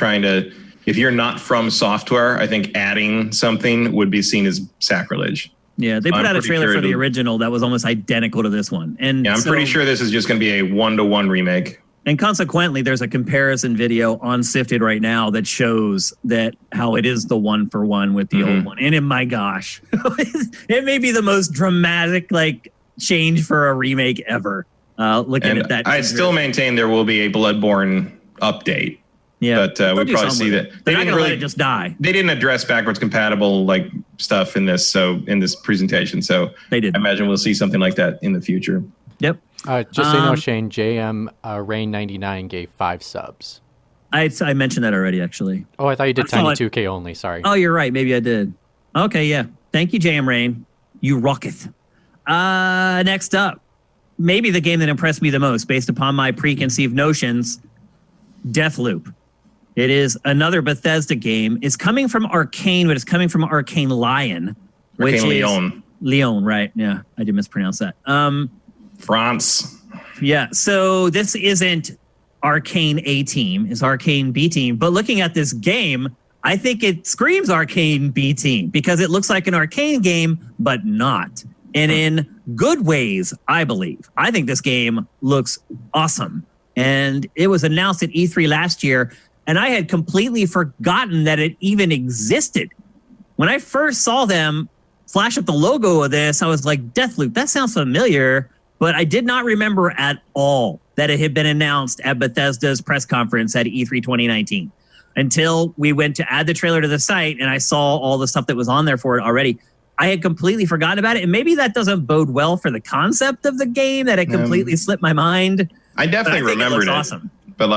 Speaker 2: if you're not from software, I think adding something would be seen as sacrilege.
Speaker 1: Yeah, they put out a trailer for the original that was almost identical to this one. And
Speaker 2: I'm pretty sure this is just going to be a one-to-one remake.
Speaker 1: And consequently, there's a comparison video on Sifted right now that shows that how it is the one-for-one with the old one. And my gosh, it may be the most dramatic change for a remake ever. Looking at that,
Speaker 2: I still maintain there will be a Bloodborne update.
Speaker 1: Yeah,
Speaker 2: but we probably see that
Speaker 1: they're not going to let it just die.
Speaker 2: They didn't address backwards compatible stuff in this presentation. So
Speaker 1: they did.
Speaker 2: I imagine we'll see something like that in the future.
Speaker 1: Yep.
Speaker 3: Just so you know, Shane, JM Rain99 gave 5 subs.
Speaker 1: I mentioned that already, actually.
Speaker 3: Oh, I thought you did Tiny 2K only. Sorry.
Speaker 1: Oh, you're right. Maybe I did. Okay, yeah. Thank you, JM Rain. You rocketh. Next up, maybe the game that impressed me the most, based upon my preconceived notions, Deathloop. It is another Bethesda game. It's coming from Arcane, but it's coming from Arcane Lion, which is Lyon, right? Yeah, I did mispronounce that.
Speaker 2: France.
Speaker 1: Yeah, so this isn't Arcane A team, it's Arcane B team. But looking at this game, I think it screams Arcane B team because it looks like an Arcane game, but not. And in good ways, I believe. I think this game looks awesome. And it was announced at E3 last year, and I had completely forgotten that it even existed. When I first saw them flash up the logo of this, I was like, Deathloop, that sounds familiar. But I did not remember at all that it had been announced at Bethesda's press conference at E3 2019 until we went to add the trailer to the site and I saw all the stuff that was on there for it already. I had completely forgotten about it. And maybe that doesn't bode well for the concept of the game, that it completely slipped my mind.
Speaker 2: I definitely remembered it.
Speaker 1: Awesome.
Speaker 2: But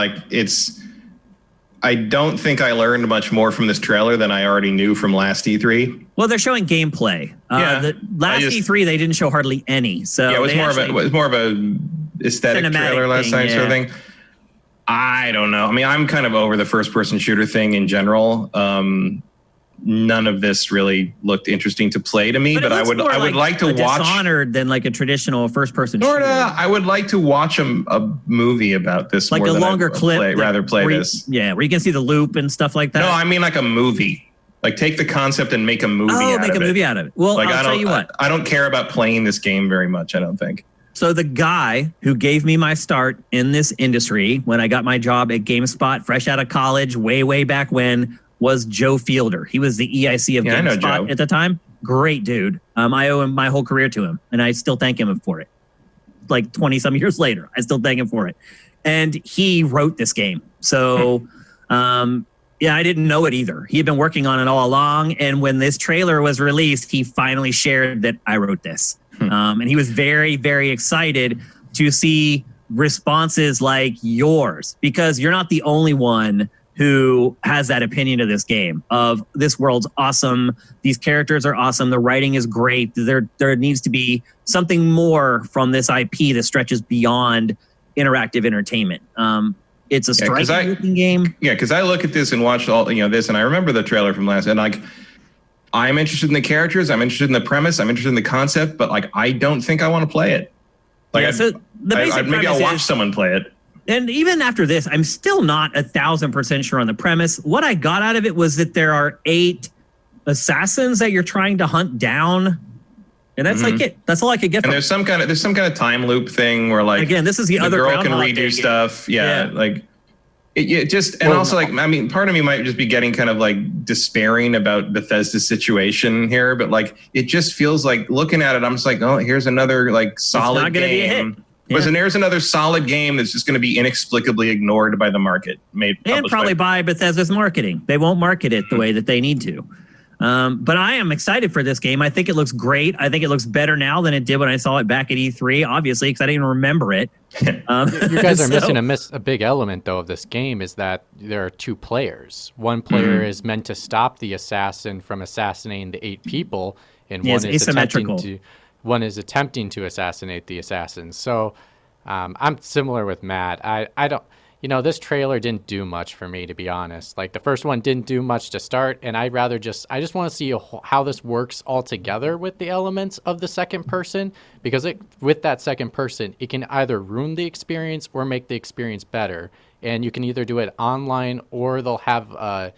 Speaker 2: I don't think I learned much more from this trailer than I already knew from last E3.
Speaker 1: Well, they're showing gameplay. The last E3 they didn't show hardly any. So
Speaker 2: yeah, it was more of a aesthetic trailer last time, sort of thing. I don't know. I mean, I'm kind of over the first person shooter thing in general. None of this really looked interesting to play to me, but I would like to watch
Speaker 1: Dishonored than like a traditional first person shooter.
Speaker 2: I would like to watch a movie about this,
Speaker 1: like
Speaker 2: more
Speaker 1: a
Speaker 2: than
Speaker 1: longer clip.
Speaker 2: Play this.
Speaker 1: Yeah, where you can see the loop and stuff like that.
Speaker 2: No, I mean like a movie. Like take the concept and make a movie out of it.
Speaker 1: Well,
Speaker 2: like,
Speaker 1: I'll tell you what.
Speaker 2: I don't care about playing this game very much, I don't think.
Speaker 1: So the guy who gave me my start in this industry when I got my job at GameSpot, fresh out of college, way back when, was Joe Fielder. He was the EIC of GameSpot at the time. Great dude. I owe him my whole career to him, and I still thank him for it. Like 20-some years later, I still thank him for it. And he wrote this game. So, yeah, I didn't know it either. He had been working on it all along, and when this trailer was released, he finally shared that I wrote this. And he was very, very excited to see responses like yours, because you're not the only one who has that opinion of this game, of this world's awesome, these characters are awesome, the writing is great, there needs to be something more from this IP that stretches beyond interactive entertainment. It's a striking looking game.
Speaker 2: Yeah, because I look at this and watch all this, and I remember the trailer from last, and like, I'm interested in the characters, I'm interested in the premise, I'm interested in the concept, but like, I don't think I want to play it. Like,
Speaker 1: yeah, so the basic
Speaker 2: maybe I'll watch someone play it.
Speaker 1: And even after this, I'm still not 1,000% sure on the premise. What I got out of it was that there are 8 assassins that you're trying to hunt down, and that's like it. That's all I could get.
Speaker 2: And there's some kind of time loop thing where like,
Speaker 1: again, this is the other
Speaker 2: girl can redo stuff. Yeah, like it just, and also like, I mean, part of me might just be getting kind of like despairing about Bethesda's situation here, but like it just feels like looking at it, I'm just like, oh, here's another like solid game. And there's another solid game that's just going to be inexplicably ignored by the market.
Speaker 1: And probably by Bethesda's marketing. They won't market it the way that they need to. But I am excited for this game. I think it looks great. I think it looks better now than it did when I saw it back at E3, obviously, because I didn't even remember it.
Speaker 3: You guys are missing a big element, though, of this game, is that there are 2 players. One player is meant to stop the assassin from assassinating the 8 people, and one is attempting to assassinate the assassins. So I'm similar with Matt. I don't, this trailer didn't do much for me, to be honest. Like the first one didn't do much to start, and I just want to see how this works all together with the elements of the second person, because with that second person, it can either ruin the experience or make the experience better. And you can either do it online, or they'll have a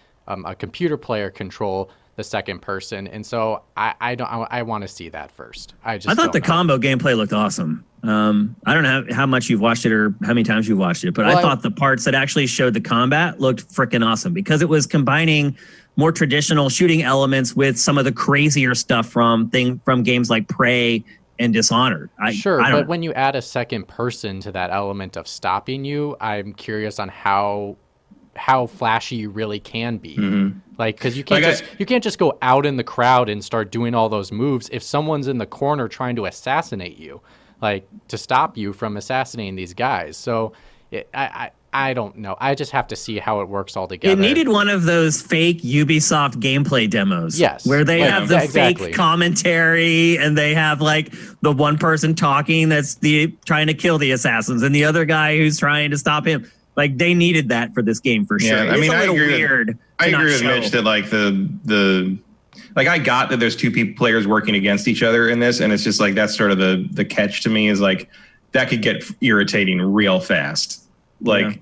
Speaker 3: computer player control the second person, and so I want to see that first. I thought
Speaker 1: the combo gameplay looked awesome. I don't know how much you've watched it or how many times you've watched it, but I thought the parts that actually showed the combat looked freaking awesome, because it was combining more traditional shooting elements with some of the crazier stuff from games like Prey and Dishonored.
Speaker 3: But when you add a second person to that element of stopping you, I'm curious on how flashy you really can be. Like, because you can't just go out in the crowd and start doing all those moves if someone's in the corner trying to assassinate you, like to stop you from assassinating these guys. So I don't know. I just have to see how it works all together.
Speaker 1: It needed one of those fake Ubisoft gameplay demos.
Speaker 3: Yes.
Speaker 1: Where they have the fake commentary, and they have like the one person talking that's trying to kill the assassins, and the other guy who's trying to stop him. Like, they needed that for this game for sure.
Speaker 2: I mean, I agree
Speaker 1: with
Speaker 2: Mitch that like like I got that there's 2 players working against each other in this, and it's just like that's sort of the catch to me, is like that could get irritating real fast. Like,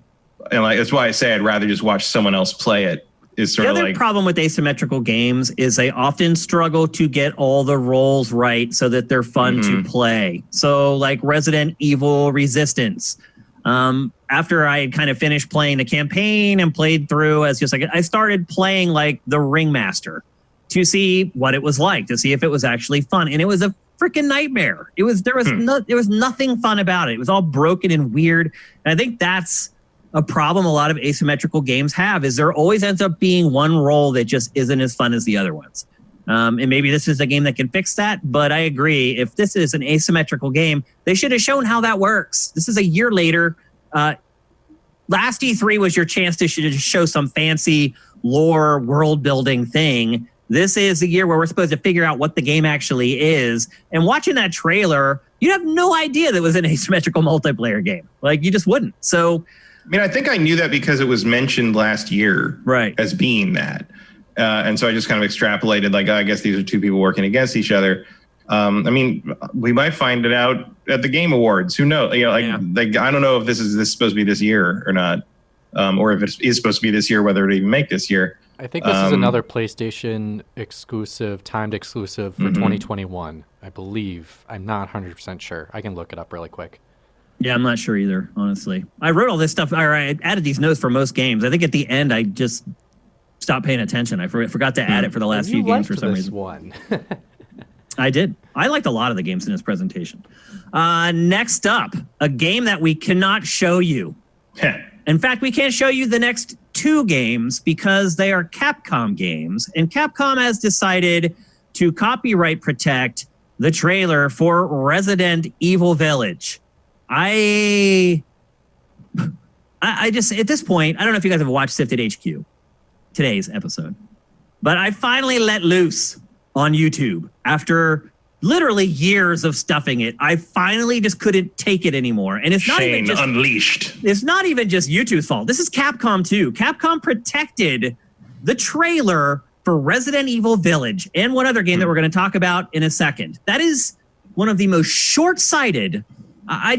Speaker 2: and like that's why I say I'd rather just watch someone else play it. Is sort of like,
Speaker 1: the other problem with asymmetrical games is they often struggle to get all the roles right so that they're fun to play. So like Resident Evil Resistance. After I had kind of finished playing the campaign and played through as just like, I started playing like the Ringmaster to see what it was like, to see if it was actually fun. And it was a freaking nightmare. There was nothing fun about it. It was all broken and weird. And I think that's a problem a lot of asymmetrical games have, is there always ends up being one role that just isn't as fun as the other ones. And maybe this is a game that can fix that, but I agree. If this is an asymmetrical game, they should have shown how that works. This is a year later. last E3 was your chance to show some fancy lore world building thing. This is the year where we're supposed to figure out what the game actually is. And watching that trailer, you have no idea that it was an asymmetrical multiplayer game. Like, you just wouldn't. So,
Speaker 2: I mean, I think I knew that because it was mentioned last year as being that. And so I just kind of extrapolated, like, I guess these are two people working against each other. I mean, we might find it out at the Game Awards. Who knows? You know, like I don't know if this is supposed to be this year or not, or if it is supposed to be this year, whether it even make this year.
Speaker 3: I think this is another PlayStation exclusive, timed exclusive for 2021. I believe. I'm not 100% sure. I can look it up really quick.
Speaker 1: Yeah, I'm not sure either, honestly. I wrote all this stuff, or I added these notes for most games. I think at the end, I just stopped paying attention. I forgot to add it for the last few games for some reason.
Speaker 3: One.
Speaker 1: I did. I liked a lot of the games in this presentation. Next up, a game that we cannot show you. In fact, we can't show you the next two games because they are Capcom games. And Capcom has decided to copyright protect the trailer for Resident Evil Village. I just, at this point, I don't know if you guys have watched Sifted HQ, today's episode, but I finally let loose on YouTube after literally years of stuffing it. I finally just couldn't take it anymore. And it's not even just
Speaker 2: unleashed.
Speaker 1: It's not even just YouTube's fault. This is Capcom too. Capcom protected the trailer for Resident Evil Village and one other game that we're going to talk about in a second. That is one of the most short-sighted. I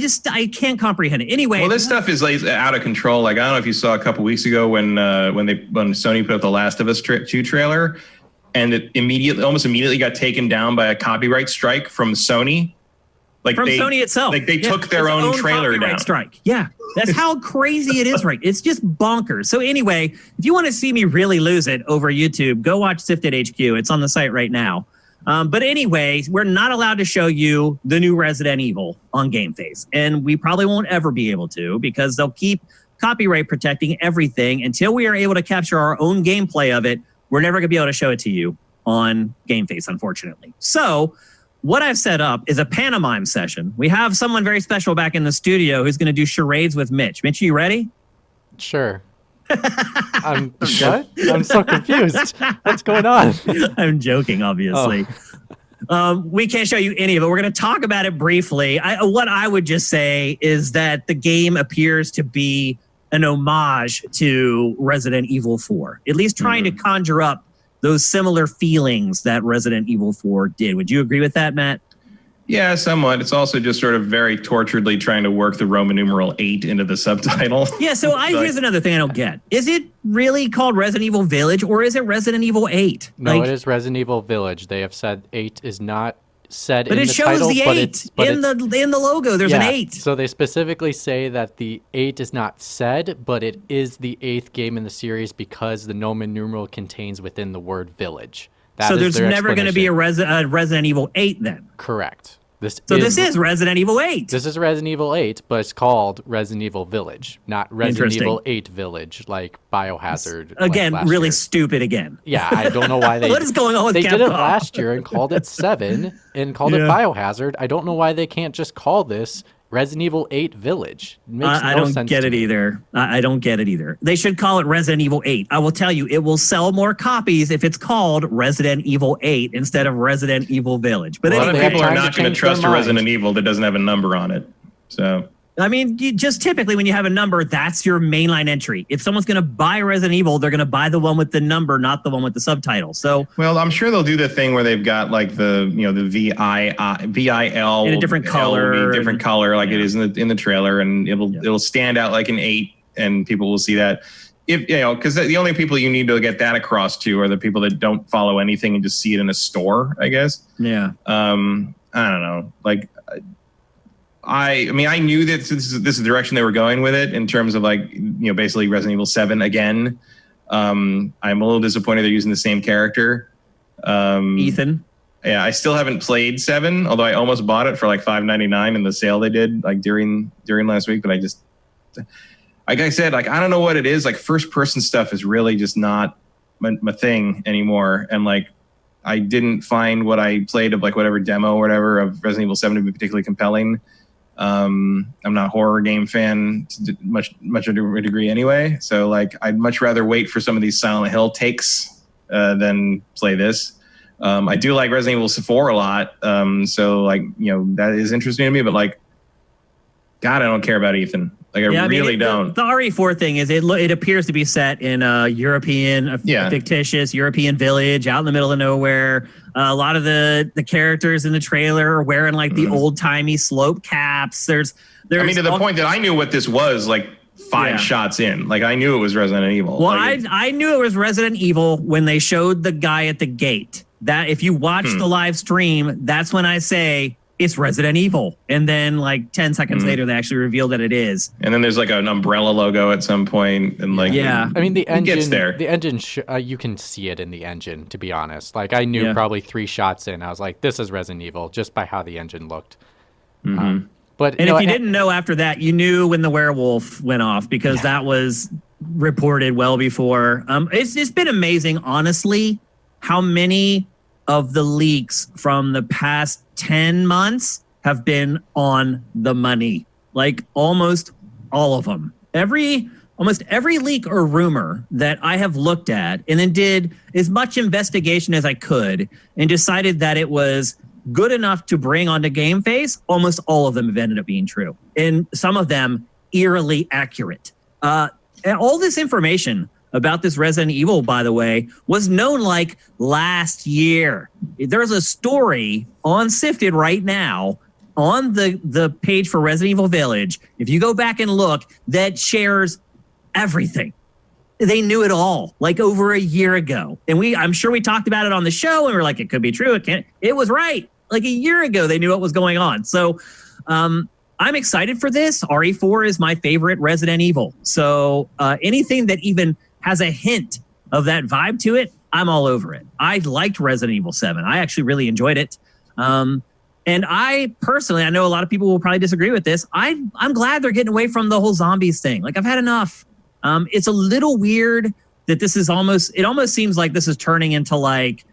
Speaker 1: can't comprehend it. Anyway,
Speaker 2: well, this stuff is like out of control. Like, I don't know if you saw a couple weeks ago when Sony put up the Last of Us 2 trailer, and it almost immediately got taken down by a copyright strike from Sony. Like
Speaker 1: from Sony itself.
Speaker 2: Like they took their own trailer down.
Speaker 1: Strike. Yeah, that's how crazy it is, right? It's just bonkers. So anyway, if you want to see me really lose it over YouTube, go watch Sifted HQ. It's on the site right now. But anyway, we're not allowed to show you the new Resident Evil on GameFace. And we probably won't ever be able to because they'll keep copyright protecting everything until we are able to capture our own gameplay of it. We're never going to be able to show it to you on GameFace, unfortunately. So what I've set up is a pantomime session. We have someone very special back in the studio who's going to do charades with Mitch. Mitch, are you ready?
Speaker 3: Sure. I'm what? I'm so confused. What's going on?
Speaker 1: I'm joking, obviously. We can't show you any of it. We're going to talk about it briefly. What I would just say is that the game appears to be an homage to Resident Evil 4, at least trying to conjure up those similar feelings that Resident Evil 4 did. Would you agree with that, Matt?
Speaker 2: Yeah, somewhat. It's also just sort of very torturedly trying to work the Roman numeral 8 into the subtitle.
Speaker 1: Yeah, so here's another thing I don't get. Is it really called Resident Evil Village or is it Resident Evil 8?
Speaker 3: No, it is Resident Evil Village. They have said 8 is not said in the title.
Speaker 1: But it shows the 8 in the logo. There's an 8.
Speaker 3: So they specifically say that the 8 is not said, but it is the 8th game in the series because the Roman numeral contains within the word village.
Speaker 1: So there's never going to be a Resident Evil 8 then?
Speaker 3: Correct. This is
Speaker 1: Resident Evil 8.
Speaker 3: This is Resident Evil 8, but it's called Resident Evil Village, not Resident Evil 8 Village, like Biohazard.
Speaker 1: Again, really stupid again.
Speaker 3: Yeah, I don't know why they...
Speaker 1: What is going on with Capcom?
Speaker 3: They did it last year and called it 7 and called it Biohazard. I don't know why they can't just call this Resident Evil 8 Village. It makes
Speaker 1: I
Speaker 3: no
Speaker 1: don't
Speaker 3: sense
Speaker 1: get
Speaker 3: to
Speaker 1: it
Speaker 3: me.
Speaker 1: either. I don't get it either. They should call it Resident Evil 8. I will tell you, it will sell more copies if it's called Resident Evil 8 instead of Resident Evil Village. But
Speaker 2: a lot of
Speaker 1: anyway,
Speaker 2: people are not going to trust a Resident Evil that doesn't have a number on it. So,
Speaker 1: I mean, just typically when you have a number, that's your mainline entry. If someone's going to buy Resident Evil, they're going to buy the one with the number, not the one with the subtitle. So,
Speaker 2: well, I'm sure they'll do the thing where they've got like the VIL
Speaker 1: in a different color,
Speaker 2: like it is in the trailer, and it'll stand out like an 8, and people will see that. If because the only people you need to get that across to are the people that don't follow anything and just see it in a store, I guess.
Speaker 1: Yeah.
Speaker 2: I don't know, like. I mean, I knew that this is the direction they were going with it in terms of like, basically Resident Evil 7 again. I'm a little disappointed they're using the same character.
Speaker 1: Ethan.
Speaker 2: Yeah, I still haven't played 7, although I almost bought it for like $5.99 in the sale they did like during last week. But I just, like I said, like I don't know what it is. Like first person stuff is really just not my thing anymore. And like I didn't find what I played of like whatever demo or whatever of Resident Evil 7 to be particularly compelling. I'm not a horror game fan to much of a degree anyway. So like, I'd much rather wait for some of these Silent Hill takes than play this. I do like Resident Evil 4 a lot. So like, that is interesting to me, but like, God, I don't care about Ethan. Like, I really don't.
Speaker 1: The RE4 thing is it appears to be set in a European, fictitious European village out in the middle of nowhere. A lot of the characters in the trailer are wearing like the old timey slope caps. There's
Speaker 2: I mean, to the point that I knew what this was like 5 shots in. Like, I knew it was Resident Evil.
Speaker 1: Well, I knew it was Resident Evil when they showed the guy at the gate. That if you watch the live stream, that's when I say it's Resident Evil. And then like 10 seconds later, they actually reveal that it is.
Speaker 2: And then there's like an umbrella logo at some point. And like,
Speaker 3: I mean, the engine
Speaker 2: gets there.
Speaker 3: The engine, you can see it in the engine, to be honest. Like, I knew probably 3 shots in, I was like, this is Resident Evil, just by how the engine looked. But
Speaker 1: if you didn't know after that, you knew when the werewolf went off, because that was reported well before. It's been amazing, honestly, how many of the leaks from the past 10 months have been on the money. Like, almost all of them. Almost every leak or rumor that I have looked at and then did as much investigation as I could and decided that it was good enough to bring onto GameFace, almost all of them have ended up being true. And some of them eerily accurate. And all this information about this Resident Evil, by the way, was known like last year. There's a story on Sifted right now on the page for Resident Evil Village. If you go back and look, that shares everything. They knew it all like over a year ago. And I'm sure we talked about it on the show and we're like, it could be true. It was right. Like a year ago, they knew what was going on. So I'm excited for this. RE4 is my favorite Resident Evil. So anything that even has a hint of that vibe to it, I'm all over it. I liked Resident Evil 7. I actually really enjoyed it. And I personally, I know a lot of people will probably disagree with this. I'm glad they're getting away from the whole zombies thing. Like, I've had enough. It's a little weird that this is it almost seems like this is turning into like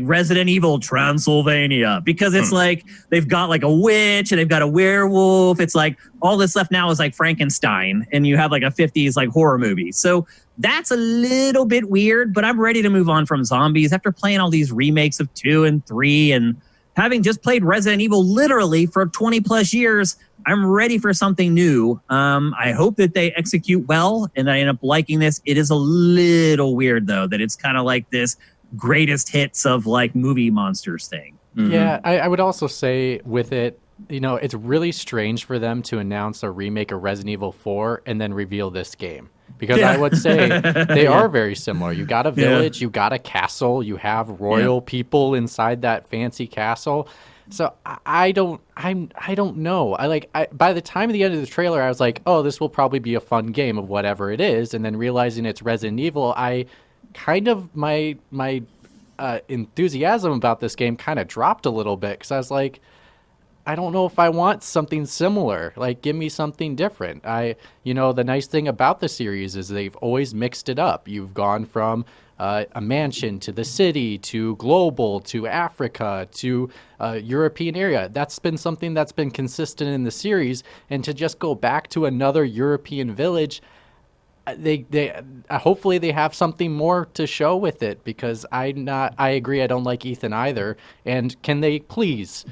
Speaker 1: Resident Evil Transylvania, because it's like they've got like a witch and they've got a werewolf. It's like all that's left now is like Frankenstein, and you have like a 50s like horror movie. So that's a little bit weird, but I'm ready to move on from zombies after playing all these remakes of 2 and 3 and having just played Resident Evil literally for 20 plus years. I'm ready for something new. I hope that they execute well and I end up liking this. It is a little weird though, that it's kind of like this greatest hits of like movie monsters thing.
Speaker 3: Yeah, I would also say with it, it's really strange for them to announce a remake of Resident Evil 4 and then reveal this game. Because I would say they are very similar. You got a village, you got a castle, you have royal people inside that fancy castle. So I don't know. By the time of the end of the trailer, I was like, oh, this will probably be a fun game of whatever it is. And then realizing it's Resident Evil, my enthusiasm about this game kind of dropped a little bit, because I was like, I don't know if I want something similar. Like, give me something different. The nice thing about the series is they've always mixed it up. You've gone from a mansion to the city to global to Africa to European area. That's been something that's been consistent in the series. And to just go back to another European village, they hopefully they have something more to show with it, because I agree, I don't like Ethan either. And can they please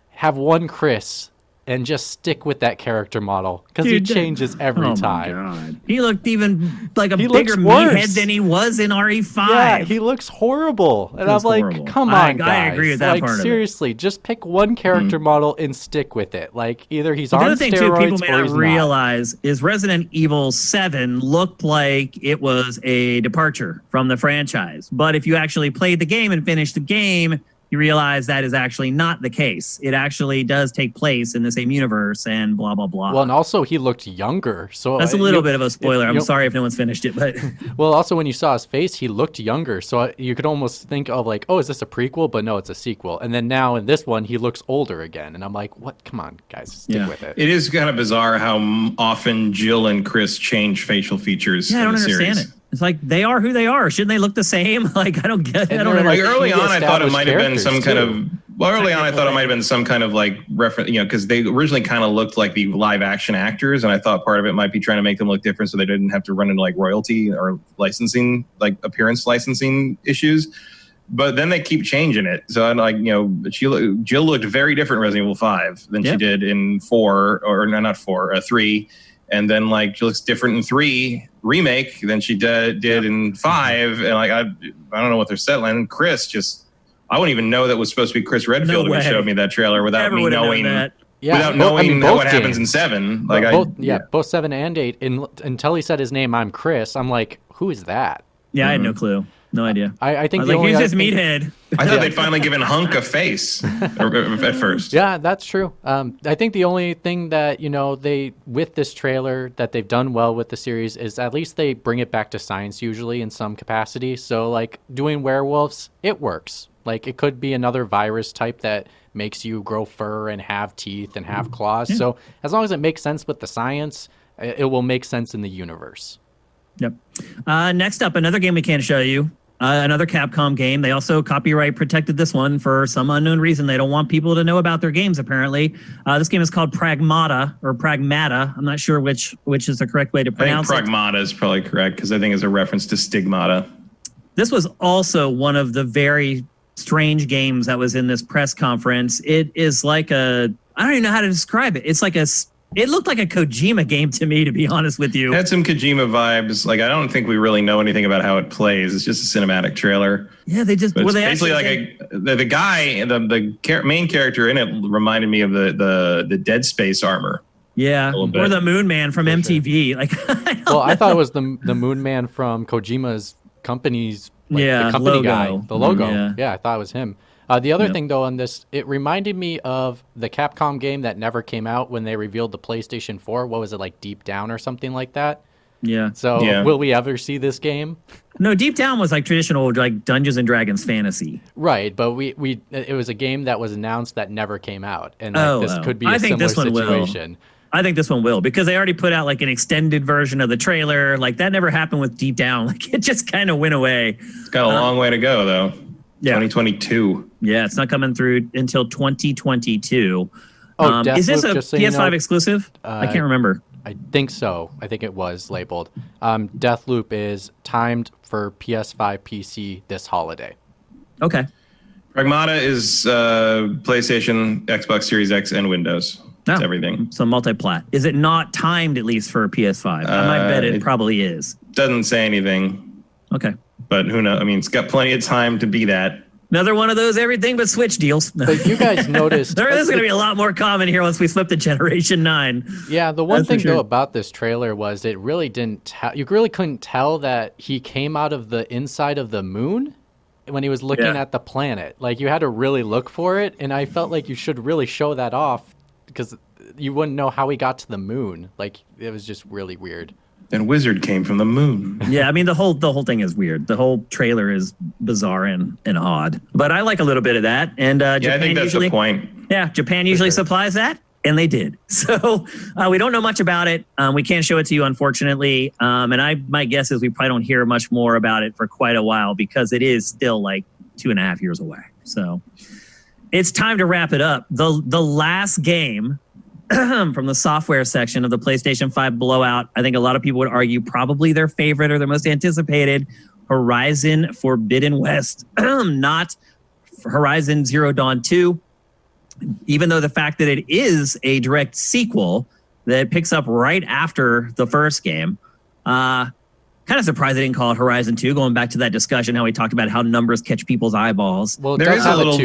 Speaker 3: have one Chris and just stick with that character model, because he changes every time.
Speaker 1: God. He looked even like a bigger meathead than he was in RE5.
Speaker 3: Yeah, he looks horrible. And I'm like, horrible. Come on, guys.
Speaker 1: I agree with that part
Speaker 3: seriously, just pick one character model and stick with it. Like, either he's on steroids or he's not. The other thing, too, people may not
Speaker 1: realize is Resident Evil 7 looked like it was a departure from the franchise. But if you actually played the game and finished the game, you realize that is actually not the case. It actually does take place in the same universe and blah, blah, blah.
Speaker 3: Well, and also he looked younger. So
Speaker 1: that's a little bit of a spoiler. I'm sorry if no one's finished it, but
Speaker 3: well, also when you saw his face, he looked younger. So you could almost think of like, oh, is this a prequel? But no, it's a sequel. And then now in this one, he looks older again. And I'm like, what? Come on, guys, stick with it.
Speaker 2: It is kind of bizarre how often Jill and Chris change facial features.
Speaker 1: Yeah, I don't understand it. It's like, they are who they are. Shouldn't they look the same? Like, I don't get it. I don't know.
Speaker 2: Like, early on, I thought it might have been some kind of Well, early on, I thought it might have been some kind of like reference, because they originally kind of looked like the live action actors, and I thought part of it might be trying to make them look different so they didn't have to run into like royalty or licensing, like appearance licensing issues. But then they keep changing it. So I'm like, Jill looked very different in Resident Evil 5 than she did in 4, or no, not 4, 3. And then like she looks different in 3 remake than she did in 5. And like I don't know what they're settling. Chris I wouldn't even know that was supposed to be Chris Redfield when he showed me that trailer without me knowing that. Yeah, without knowing what happens in 7. Like
Speaker 3: both 7 and 8. Until he said his name, I'm Chris. I'm like, who is that?
Speaker 1: Yeah, I had no clue. No idea.
Speaker 3: I think
Speaker 1: he's just meathead.
Speaker 2: I thought they'd finally given Hunk a face at first.
Speaker 3: Yeah, that's true. I think the only thing that, they, with this trailer that they've done well with the series is at least they bring it back to science usually in some capacity. So like doing werewolves, it works. Like it could be another virus type that makes you grow fur and have teeth and have claws. Yeah. So as long as it makes sense with the science, it will make sense in the universe.
Speaker 1: Yep. Next up, another game we can't show you. Another Capcom game. They also copyright protected this one for some unknown reason. They don't want people to know about their games, apparently. This game is called Pragmata. I'm not sure which is the correct way to pronounce it.
Speaker 2: I think Pragmata is probably correct because I think it's a reference to Stigmata.
Speaker 1: This was also one of the very strange games that was in this press conference. It is like I don't even know how to describe it. It looked like a Kojima game to me, to be honest with you.
Speaker 2: It had some Kojima vibes. Like, I don't think we really know anything about how it plays. It's just a cinematic trailer.
Speaker 1: Yeah, they just...
Speaker 2: It's basically like the guy, the main character in it reminded me of the Dead Space armor.
Speaker 1: Yeah, or the Moon Man from MTV. Sure.
Speaker 3: I thought it was the Moon Man from Kojima's company's the company logo. Guy. The logo. Yeah, I thought it was him. The other thing, though, on this, it reminded me of the Capcom game that never came out when they revealed the PlayStation 4. What was it, like Deep Down or something like that?
Speaker 1: Yeah.
Speaker 3: So will we ever see this game?
Speaker 1: No, Deep Down was like traditional like Dungeons and Dragons fantasy.
Speaker 3: Right, but it was a game that was announced that never came out. And this could be a similar situation.
Speaker 1: I think this one will, because they already put out like an extended version of the trailer. Like that never happened with Deep Down. Like it just kind of went away.
Speaker 2: It's got a long way to go, though. Yeah. 2022.
Speaker 1: Yeah, it's not coming through until 2022.
Speaker 3: Deathloop,
Speaker 1: is this a PS5 exclusive? I can't remember.
Speaker 3: I think so. I think it was labeled. Deathloop is timed for PS5 PC this holiday.
Speaker 1: Okay.
Speaker 2: Pragmata is PlayStation, Xbox Series X, and Windows. It's everything.
Speaker 1: So multi-plat. Is it not timed at least for PS5? I might bet it probably is.
Speaker 2: Doesn't say anything.
Speaker 1: Okay.
Speaker 2: But who knows? I mean, it's got plenty of time to be that.
Speaker 1: Another one of those everything but Switch deals.
Speaker 3: But you guys noticed...
Speaker 1: there is going to be a lot more common here once we flip to Generation 9.
Speaker 3: Yeah, the one thing, though, about this trailer was it really didn't... you really couldn't tell that he came out of the inside of the moon when he was looking at the planet. Like, you had to really look for it, and I felt like you should really show that off because you wouldn't know how he got to the moon. Like, it was just really weird.
Speaker 2: And Wizard came from the moon.
Speaker 1: Yeah, I mean the whole thing is weird. The whole trailer is bizarre and odd. But I like a little bit of that. And Japan
Speaker 2: I think that's the point.
Speaker 1: Yeah, Japan usually supplies that, and they did. So we don't know much about it. We can't show it to you, unfortunately. And my guess is we probably don't hear much more about it for quite a while because it is still like 2.5 years away. So it's time to wrap it up. The last game from the software section of the PlayStation 5 blowout, I think a lot of people would argue probably their favorite or their most anticipated, Horizon Forbidden West, not Horizon Zero Dawn 2, even though the fact that it is a direct sequel that picks up right after the first game. Kind of surprised they didn't call it Horizon 2, going back to that discussion, how we talked about how numbers catch people's eyeballs.
Speaker 2: Well, there is a little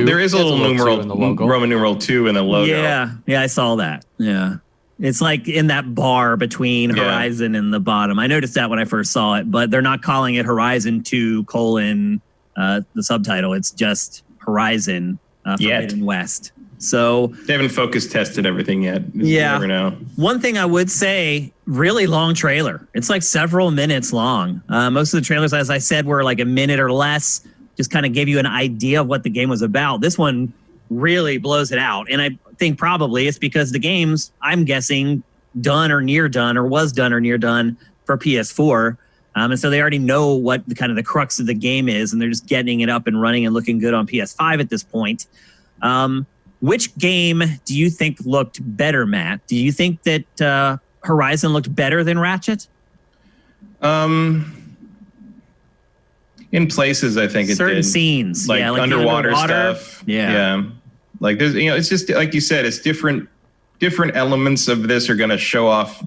Speaker 2: numeral, Roman numeral 2 in the logo.
Speaker 1: Yeah, I saw that. Yeah. It's like in that bar between Horizon and the bottom. I noticed that when I first saw it, but they're not calling it Horizon 2 : the subtitle. It's just Horizon Forbidden West. So
Speaker 2: they haven't focus tested everything yet. You never know.
Speaker 1: One thing I would say, really long trailer. It's like several minutes long. Most of the trailers, as I said, were like a minute or less. Just kind of gave you an idea of what the game was about. This one really blows it out. And I think probably it's because the game's, I'm guessing, done or near done or was done or near done for PS4. And so they already know what the crux of the game is, and they're just getting it up and running and looking good on PS5 at this point. Which game do you think looked better, Matt? Do you think that Horizon looked better than Ratchet?
Speaker 2: In places, I think it
Speaker 1: certain
Speaker 2: did.
Speaker 1: scenes,
Speaker 2: like underwater stuff.
Speaker 1: Yeah.
Speaker 2: Like there's, it's just like you said, it's different elements of this are going to show off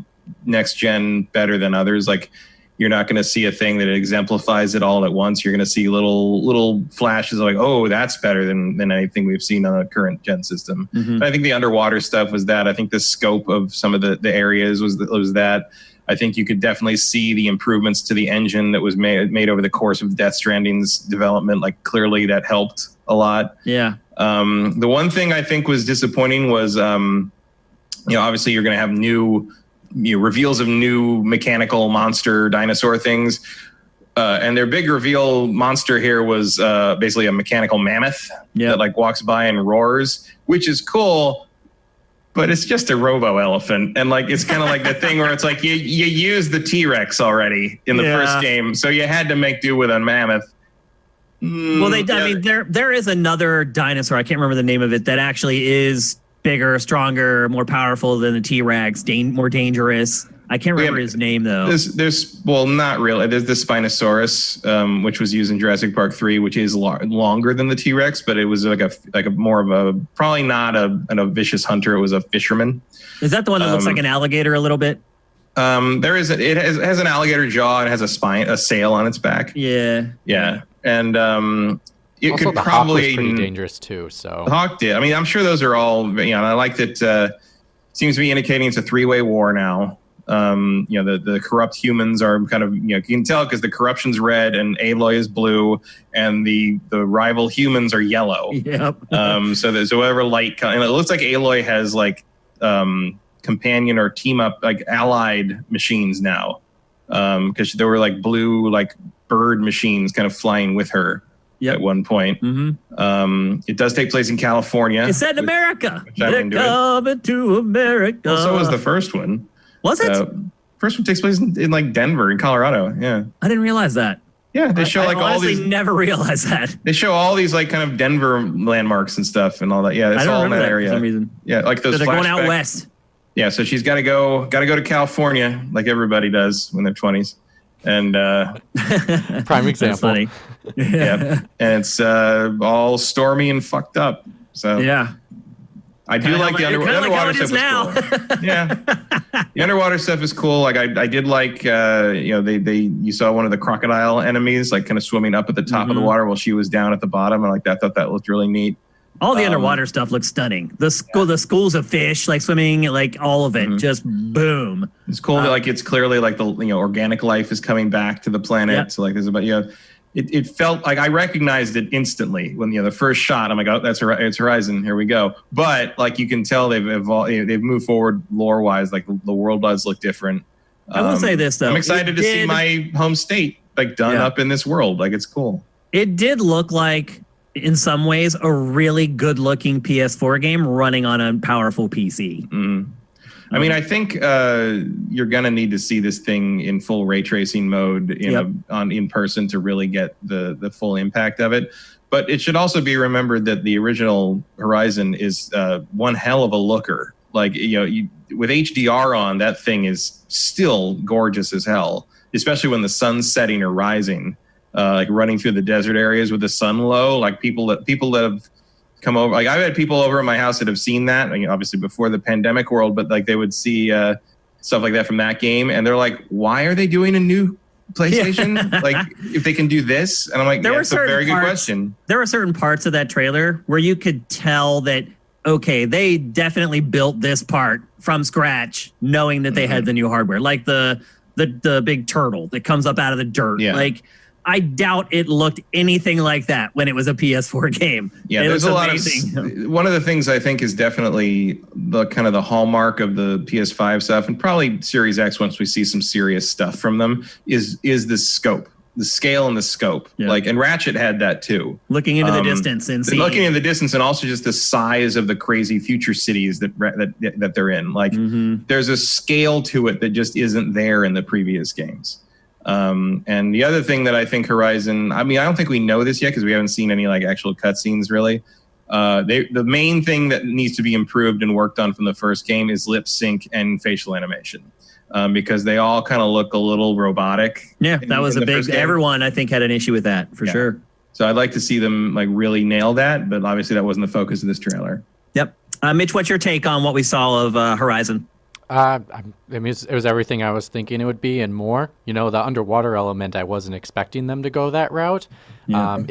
Speaker 2: next gen better than others. Like you're not going to see a thing that exemplifies it all at once. You're going to see little flashes of like, oh, that's better than anything we've seen on a current gen system. Mm-hmm. I think the underwater stuff was that. I think the scope of some of the areas was that. I think you could definitely see the improvements to the engine that was made over the course of Death Stranding's development. Like clearly that helped a lot.
Speaker 1: Yeah.
Speaker 2: The one thing I think was disappointing was, obviously you're going to have new reveals of new mechanical monster dinosaur things. And their big reveal monster here was basically a mechanical mammoth that like walks by and roars, which is cool. But it's just a robo elephant, and like it's kind of like the thing where it's like you used the T-Rex already in the first game, so you had to make do with a mammoth.
Speaker 1: Well, I mean, there is another dinosaur. I can't remember the name of it that actually is bigger, stronger, more powerful than the T-Rex, more dangerous. I can't remember his name though.
Speaker 2: There's not really. There's the Spinosaurus, which was used in Jurassic Park 3, which is longer than the T-Rex, but it was like a more of a, probably not a vicious hunter. It was a fisherman. Is that
Speaker 1: the one that looks like an alligator a little bit?
Speaker 2: It has an alligator jaw and it has a sail on its back.
Speaker 1: Yeah.
Speaker 2: And it
Speaker 3: also,
Speaker 2: could
Speaker 3: the
Speaker 2: probably
Speaker 3: hawk was pretty dangerous too. So
Speaker 2: the hawk did. I mean, I'm sure those are all. I like that. Seems to be indicating it's a 3-way war now. The corrupt humans are kind of, you can tell because the corruption's red and Aloy is blue and the rival humans are yellow.
Speaker 1: Yep.
Speaker 2: So there's whatever light, and it looks like Aloy has like companion or team up, like allied machines now. Because there were like blue, like bird machines kind of flying with her at one point. Mm-hmm. It does take place in California.
Speaker 1: It's set in America. They're coming to America.
Speaker 2: Well, so was the first one.
Speaker 1: Was it?
Speaker 2: First one takes place in like Denver in Colorado. Yeah.
Speaker 1: I didn't realize that.
Speaker 2: Yeah, they show all these.
Speaker 1: Never realized that.
Speaker 2: They show all these like kind of Denver landmarks and stuff and all that. Yeah, it's all in that area.
Speaker 1: For some reason.
Speaker 2: Yeah, like those.
Speaker 1: So they're going out west.
Speaker 2: Yeah, so she's got to go to California like everybody does when they're 20s, and
Speaker 3: prime example.
Speaker 1: That's funny.
Speaker 2: Yeah, and it's all stormy and fucked up. So
Speaker 1: yeah.
Speaker 2: I do like the underwater stuff. Now. Cool. Yeah, the underwater stuff is cool. Like I did like you saw one of the crocodile enemies like kind of swimming up at the top of the water while she was down at the bottom, and like I thought that looked really neat.
Speaker 1: All the underwater stuff looks stunning. The schools of fish like swimming, like all of it, just boom.
Speaker 2: It's cool that like it's clearly like the organic life is coming back to the planet. Yep. So like there's about It felt like I recognized it instantly when the first shot. I'm like, oh, it's Horizon. Here we go. But like you can tell they've evolved. They've moved forward lore wise. Like the world does look different.
Speaker 1: I will say this though.
Speaker 2: I'm excited to see my home state like done up in this world. Like it's cool. It
Speaker 1: did look like in some ways a really good looking PS4 game running on a powerful PC.
Speaker 2: Mm-hmm. I mean, I think you're gonna need to see this thing in full ray tracing mode in person to really get the full impact of it. But it should also be remembered that the original Horizon is one hell of a looker. Like with HDR on, that thing is still gorgeous as hell, especially when the sun's setting or rising. Like running through the desert areas with the sun low, like people that have come over. Like I've had people over at my house that have seen that, obviously before the pandemic world, but like they would see stuff like that from that game, and they're like, "Why are they doing a new PlayStation? Like if they can do this?" And I'm like, "That's a very good question."
Speaker 1: There were certain parts of that trailer where you could tell that they definitely built this part from scratch, knowing that they had the new hardware, like the big turtle that comes up out of the dirt, like. I doubt it looked anything like that when it was a PS4 game.
Speaker 2: Yeah, there's a lot of. One of the things I think is definitely the kind of the hallmark of the PS5 stuff, and probably Series X once we see some serious stuff from them, is the scope, the scale and the scope. Yeah. Like, and Ratchet had that too.
Speaker 1: Looking into the distance and seeing.
Speaker 2: Looking in the distance, and also just the size of the crazy future cities that they're in. Like, there's a scale to it that just isn't there in the previous games. And the other thing that I think Horizon, I mean, I don't think we know this yet because we haven't seen any like actual cutscenes really. The main thing that needs to be improved and worked on from the first game is lip sync and facial animation. Because they all kind of look a little robotic.
Speaker 1: Yeah, that was a big. Everyone, I think, had an issue with that for sure.
Speaker 2: So I'd like to see them like really nail that, but obviously that wasn't the focus of this trailer.
Speaker 1: Yep. Mitch, what's your take on what we saw of Horizon?
Speaker 3: I mean, it was everything I was thinking it would be and more. You know, the underwater element, I wasn't expecting them to go that route. Yeah.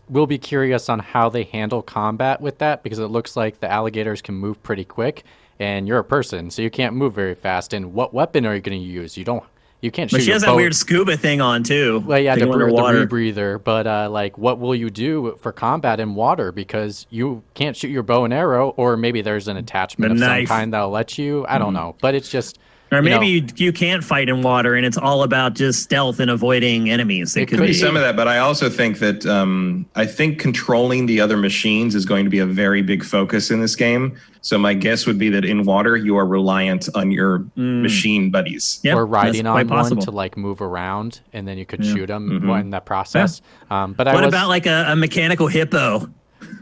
Speaker 3: We'll be curious on how they handle combat with that, because it looks like the alligators can move pretty quick. And you're a person, so you can't move very fast. And what weapon are you going to use? You can't shoot.
Speaker 1: But she has that weird scuba thing on too.
Speaker 3: Well, yeah, the rebreather. But like, what will you do for combat in water? Because you can't shoot your bow and arrow, or maybe there's an attachment of some kind that'll let you. I don't know, but it's just.
Speaker 1: Or maybe you can't fight in water, and it's all about just stealth and avoiding enemies.
Speaker 2: It could be some of that, but I also think that I think controlling the other machines is going to be a very big focus in this game. So my guess would be that in water, you are reliant on your machine buddies.
Speaker 3: Yep, or riding on one to like move around, and then you could shoot them in that process.
Speaker 1: Yeah. But what about like a mechanical hippo?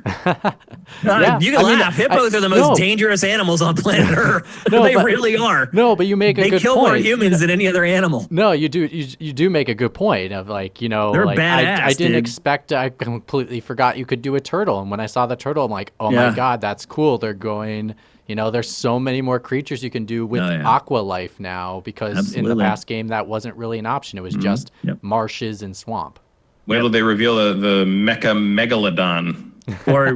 Speaker 1: You can laugh. Hippos are the most dangerous animals on planet Earth. They really are.
Speaker 3: No, but you make a good point.
Speaker 1: They kill more humans than any other animal.
Speaker 3: No, you do. You do make a good point of like, they're
Speaker 1: like, badass.
Speaker 3: I didn't expect. I completely forgot you could do a turtle, and when I saw the turtle, I'm like, oh my god, that's cool. They're going. There's so many more creatures you can do with aqua life now, because in the past game that wasn't really an option. It was just marshes and swamp.
Speaker 2: Wait till they reveal the Mecha Megalodon.
Speaker 1: or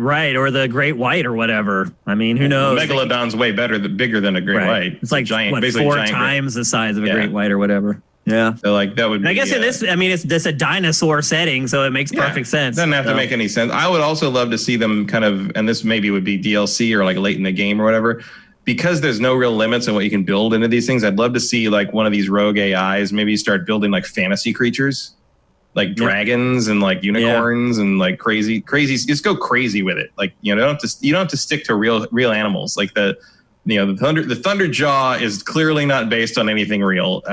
Speaker 1: the great white or whatever. I mean, who knows?
Speaker 2: Megalodon's way bigger than a great white.
Speaker 1: It's like giant, basically 4 times the size of a great white or whatever. Yeah.
Speaker 2: So like that would be,
Speaker 1: I guess in this, I mean, it's a dinosaur setting, so it makes perfect sense.
Speaker 2: Doesn't have to make any sense. I would also love to see them kind of, and this maybe would be DLC or like late in the game or whatever, because there's no real limits on what you can build into these things. I'd love to see like one of these rogue AIs maybe start building like fantasy creatures. Like dragons and like unicorns and like crazy. Just go crazy with it. Like you don't have to stick to real animals. Like the thunder jaw is clearly not based on anything real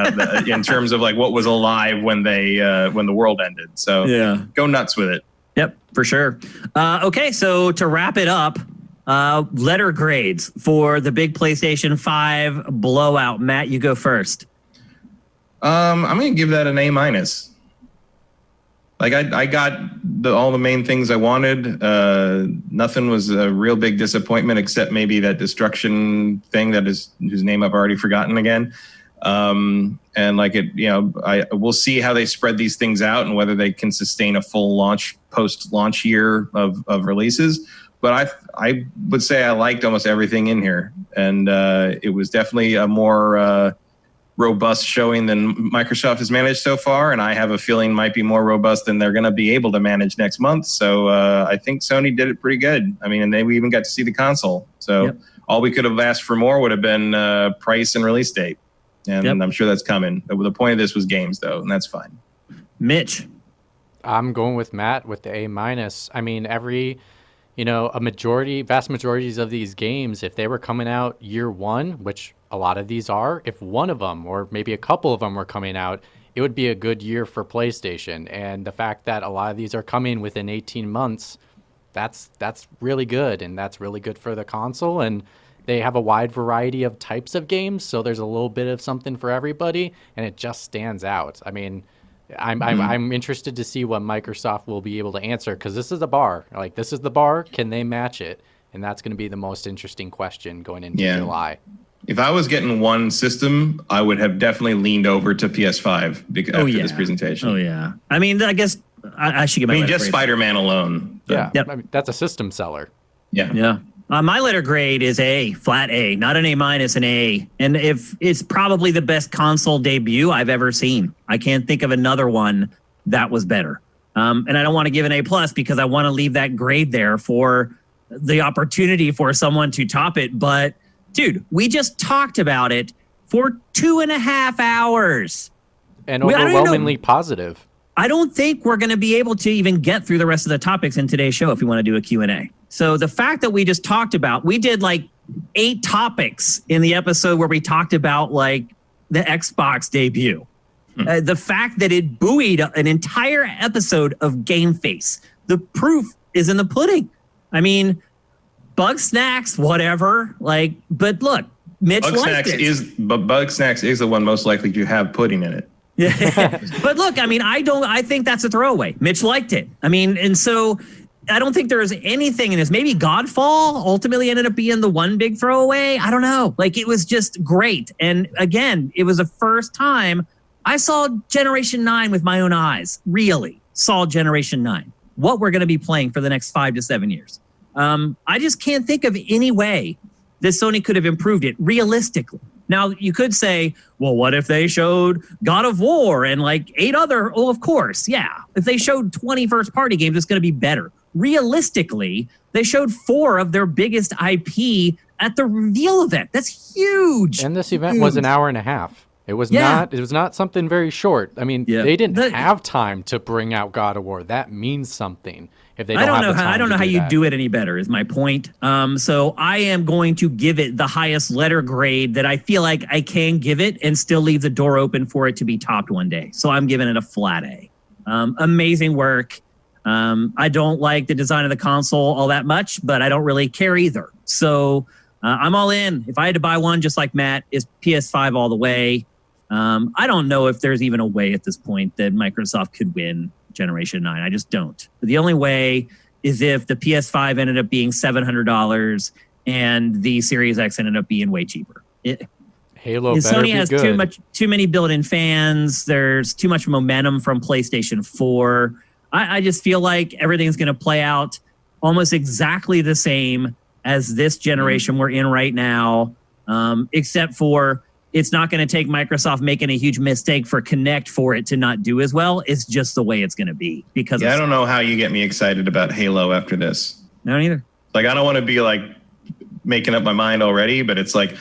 Speaker 2: in terms of like what was alive when the world ended. So go nuts with it.
Speaker 1: Yep, for sure. Okay, so to wrap it up, letter grades for the big PlayStation 5 blowout. Matt, you go first.
Speaker 2: I'm gonna give that an A-. Like I got all the main things I wanted. Nothing was a real big disappointment except maybe that destruction thing whose name I've already forgotten again. And like we'll see how they spread these things out and whether they can sustain a full post-launch year of releases. But I would say I liked almost everything in here, and it was definitely a more robust showing than Microsoft has managed so far, and I have a feeling might be more robust than they're going to be able to manage next month. So I think Sony did it pretty good. I mean, and we even got to see the console. So all we could have asked for more would have been price and release date, and I'm sure that's coming. The point of this was games, though, and that's fine.
Speaker 1: Mitch,
Speaker 3: I'm going with Matt with the A-. I mean, vast majorities of these games, if they were coming out year one, which a lot of these are, if one of them or maybe a couple of them were coming out, it would be a good year for PlayStation. And the fact that a lot of these are coming within 18 months, that's really good, and that's really good for the console. And they have a wide variety of types of games, so there's a little bit of something for everybody, and it just stands out. I mean, I'm interested to see what Microsoft will be able to answer, because this is the bar. Like, this is the bar. Can they match it? And that's going to be the most interesting question going into July.
Speaker 2: If I was getting one system, I would have definitely leaned over to PS5 after this presentation.
Speaker 1: Oh, yeah. I mean, I guess I should get my
Speaker 2: just Spider-Man alone.
Speaker 3: Yeah. I mean, that's a system seller.
Speaker 2: Yeah.
Speaker 1: Yeah. My letter grade is A, flat A, not an A-, an A. And if it's probably the best console debut I've ever seen. I can't think of another one that was better. And I don't want to give an A+ because I want to leave that grade there for the opportunity for someone to top it. But dude, we just talked about it for 2.5 hours.
Speaker 3: And overwhelmingly positive.
Speaker 1: I don't think we're going to be able to even get through the rest of the topics in today's show if we want to do a Q&A. So the fact that we just talked about, we did like 8 topics in the episode where we talked about like the Xbox debut. The fact that it buoyed an entire episode of GameFace. The proof is in the pudding. I mean, Bug Snacks, whatever. Like, but look, Mitch liked it.
Speaker 2: Bug Snacks is the one most likely to have pudding in it.
Speaker 1: Yeah. But look, I mean, I think that's a throwaway. Mitch liked it. I mean, and so I don't think there is anything in this. Maybe Godfall ultimately ended up being the one big throwaway. I don't know. Like, it was just great. And again, it was the first time I saw Generation 9 with my own eyes. Really saw Generation 9. What we're going to be playing for the next 5 to 7 years. I just can't think of any way that Sony could have improved it realistically. Now, you could say, well, what if they showed God of War and like 8 other? Oh, of course. Yeah. If they showed 20 first-party games, it's going to be better. Realistically, they showed 4 of their biggest IP at the reveal event. That's huge.
Speaker 3: And this event was an hour and a half. It was not something very short. I mean, they didn't have time to bring out God of War. That means something. If they don't
Speaker 1: I don't know how you do it any better is my point. So I am going to give it the highest letter grade that I feel like I can give it and still leave the door open for it to be topped one day. So I'm giving it a flat A. Amazing work. I don't like the design of the console all that much, but I don't really care either. So I'm all in. If I had to buy one, just like Matt, is PS5 all the way. I don't know if there's even a way at this point that Microsoft could win Generation 9. I just don't. The only way is if the PS5 ended up being $700 and the Series X ended up being way cheaper.
Speaker 3: Halo better
Speaker 1: Sony
Speaker 3: be
Speaker 1: has
Speaker 3: good.
Speaker 1: too many built-in fans. There's too much momentum from PlayStation 4. I just feel like everything's going to play out almost exactly the same as this generation we're in right now, except for it's not going to take Microsoft making a huge mistake for Kinect for it to not do as well. It's just the way it's going to be. Because
Speaker 2: I don't know how you get me excited about Halo after this.
Speaker 1: I don't either.
Speaker 2: Like, I don't want to be like making up my mind already, but it's like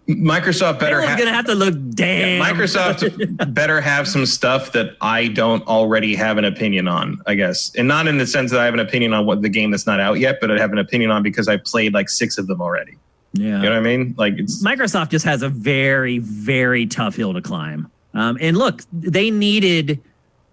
Speaker 2: Microsoft better
Speaker 1: going to have to look damn.
Speaker 2: Microsoft better have some stuff that I don't already have an opinion on, I guess. And not in the sense that I have an opinion on what the game that's not out yet, but I have an opinion on because I played like 6 of them already.
Speaker 1: Yeah.
Speaker 2: You know what I mean? Like,
Speaker 1: Microsoft just has a very, very tough hill to climb. And look, they need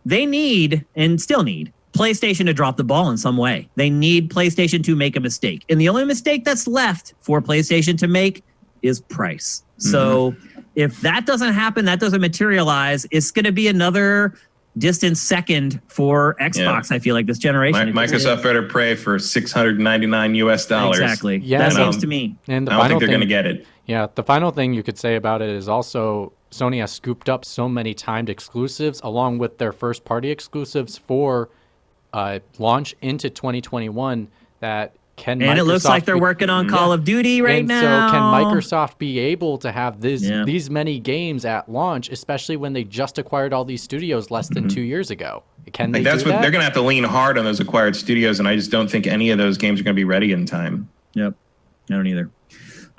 Speaker 1: and still need PlayStation to drop the ball in some way. They need PlayStation to make a mistake. And the only mistake that's left for PlayStation to make is price. So if that doesn't happen, that doesn't materialize, it's going to be another distant second for Xbox. I feel like this generation.
Speaker 2: Microsoft better pray for $699 US.
Speaker 1: Exactly.
Speaker 3: Yeah,
Speaker 1: that seems to me.
Speaker 3: And
Speaker 2: I don't think they're going to get it.
Speaker 3: Yeah, the final thing you could say about it is also Sony has scooped up so many timed exclusives along with their first-party exclusives for launch into 2021 that can
Speaker 1: and
Speaker 3: Microsoft
Speaker 1: it looks like they're working on Call of Duty right now.
Speaker 3: So can Microsoft be able to have these many games at launch, especially when they just acquired all these studios less than 2 years ago? Can they
Speaker 2: that's
Speaker 3: do
Speaker 2: what
Speaker 3: that?
Speaker 2: They're going to have to lean hard on those acquired studios, and I just don't think any of those games are going to be ready in time.
Speaker 1: Yep, I don't either.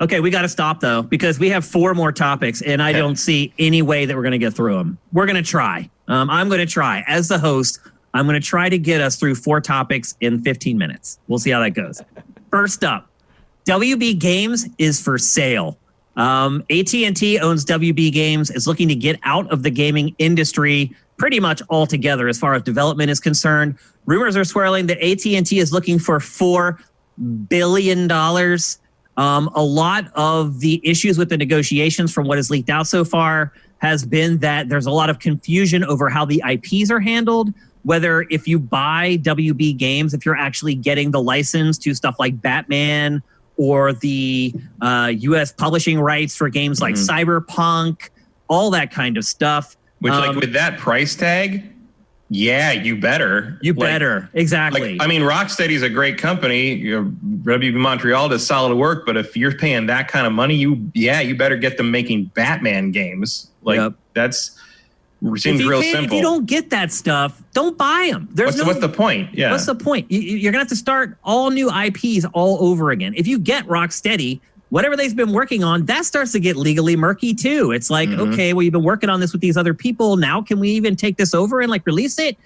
Speaker 1: Okay, we got to stop though because we have 4 more topics, and I don't see any way that we're going to get through them. We're going to try. I'm going to try as the host. I'm going to try to get us through 4 topics in 15 minutes. We'll see how that goes. First up, WB Games is for sale. AT&T owns WB Games. It's looking to get out of the gaming industry pretty much altogether as far as development is concerned. Rumors are swirling that AT&T is looking for $4 billion. A lot of the issues with the negotiations from what is leaked out so far has been that there's a lot of confusion over how the IPs are handled. Whether if you buy WB Games, if you're actually getting the license to stuff like Batman or the U.S. publishing rights for games like Cyberpunk, all that kind of stuff.
Speaker 2: Which, like, with that price tag, you better.
Speaker 1: You better. Exactly.
Speaker 2: Like, I mean, Rocksteady's a great company. WB Montreal does solid work, but if you're paying that kind of money, you better get them making Batman games. Like, that's... Seems real simple.
Speaker 1: If you don't get that stuff, don't buy them.
Speaker 2: What's the point? Yeah.
Speaker 1: What's the point? You're going to have to start all new IPs all over again. If you get Rocksteady, whatever they've been working on, that starts to get legally murky too. It's like, okay, well, you've been working on this with these other people. Now can we even take this over and like release it?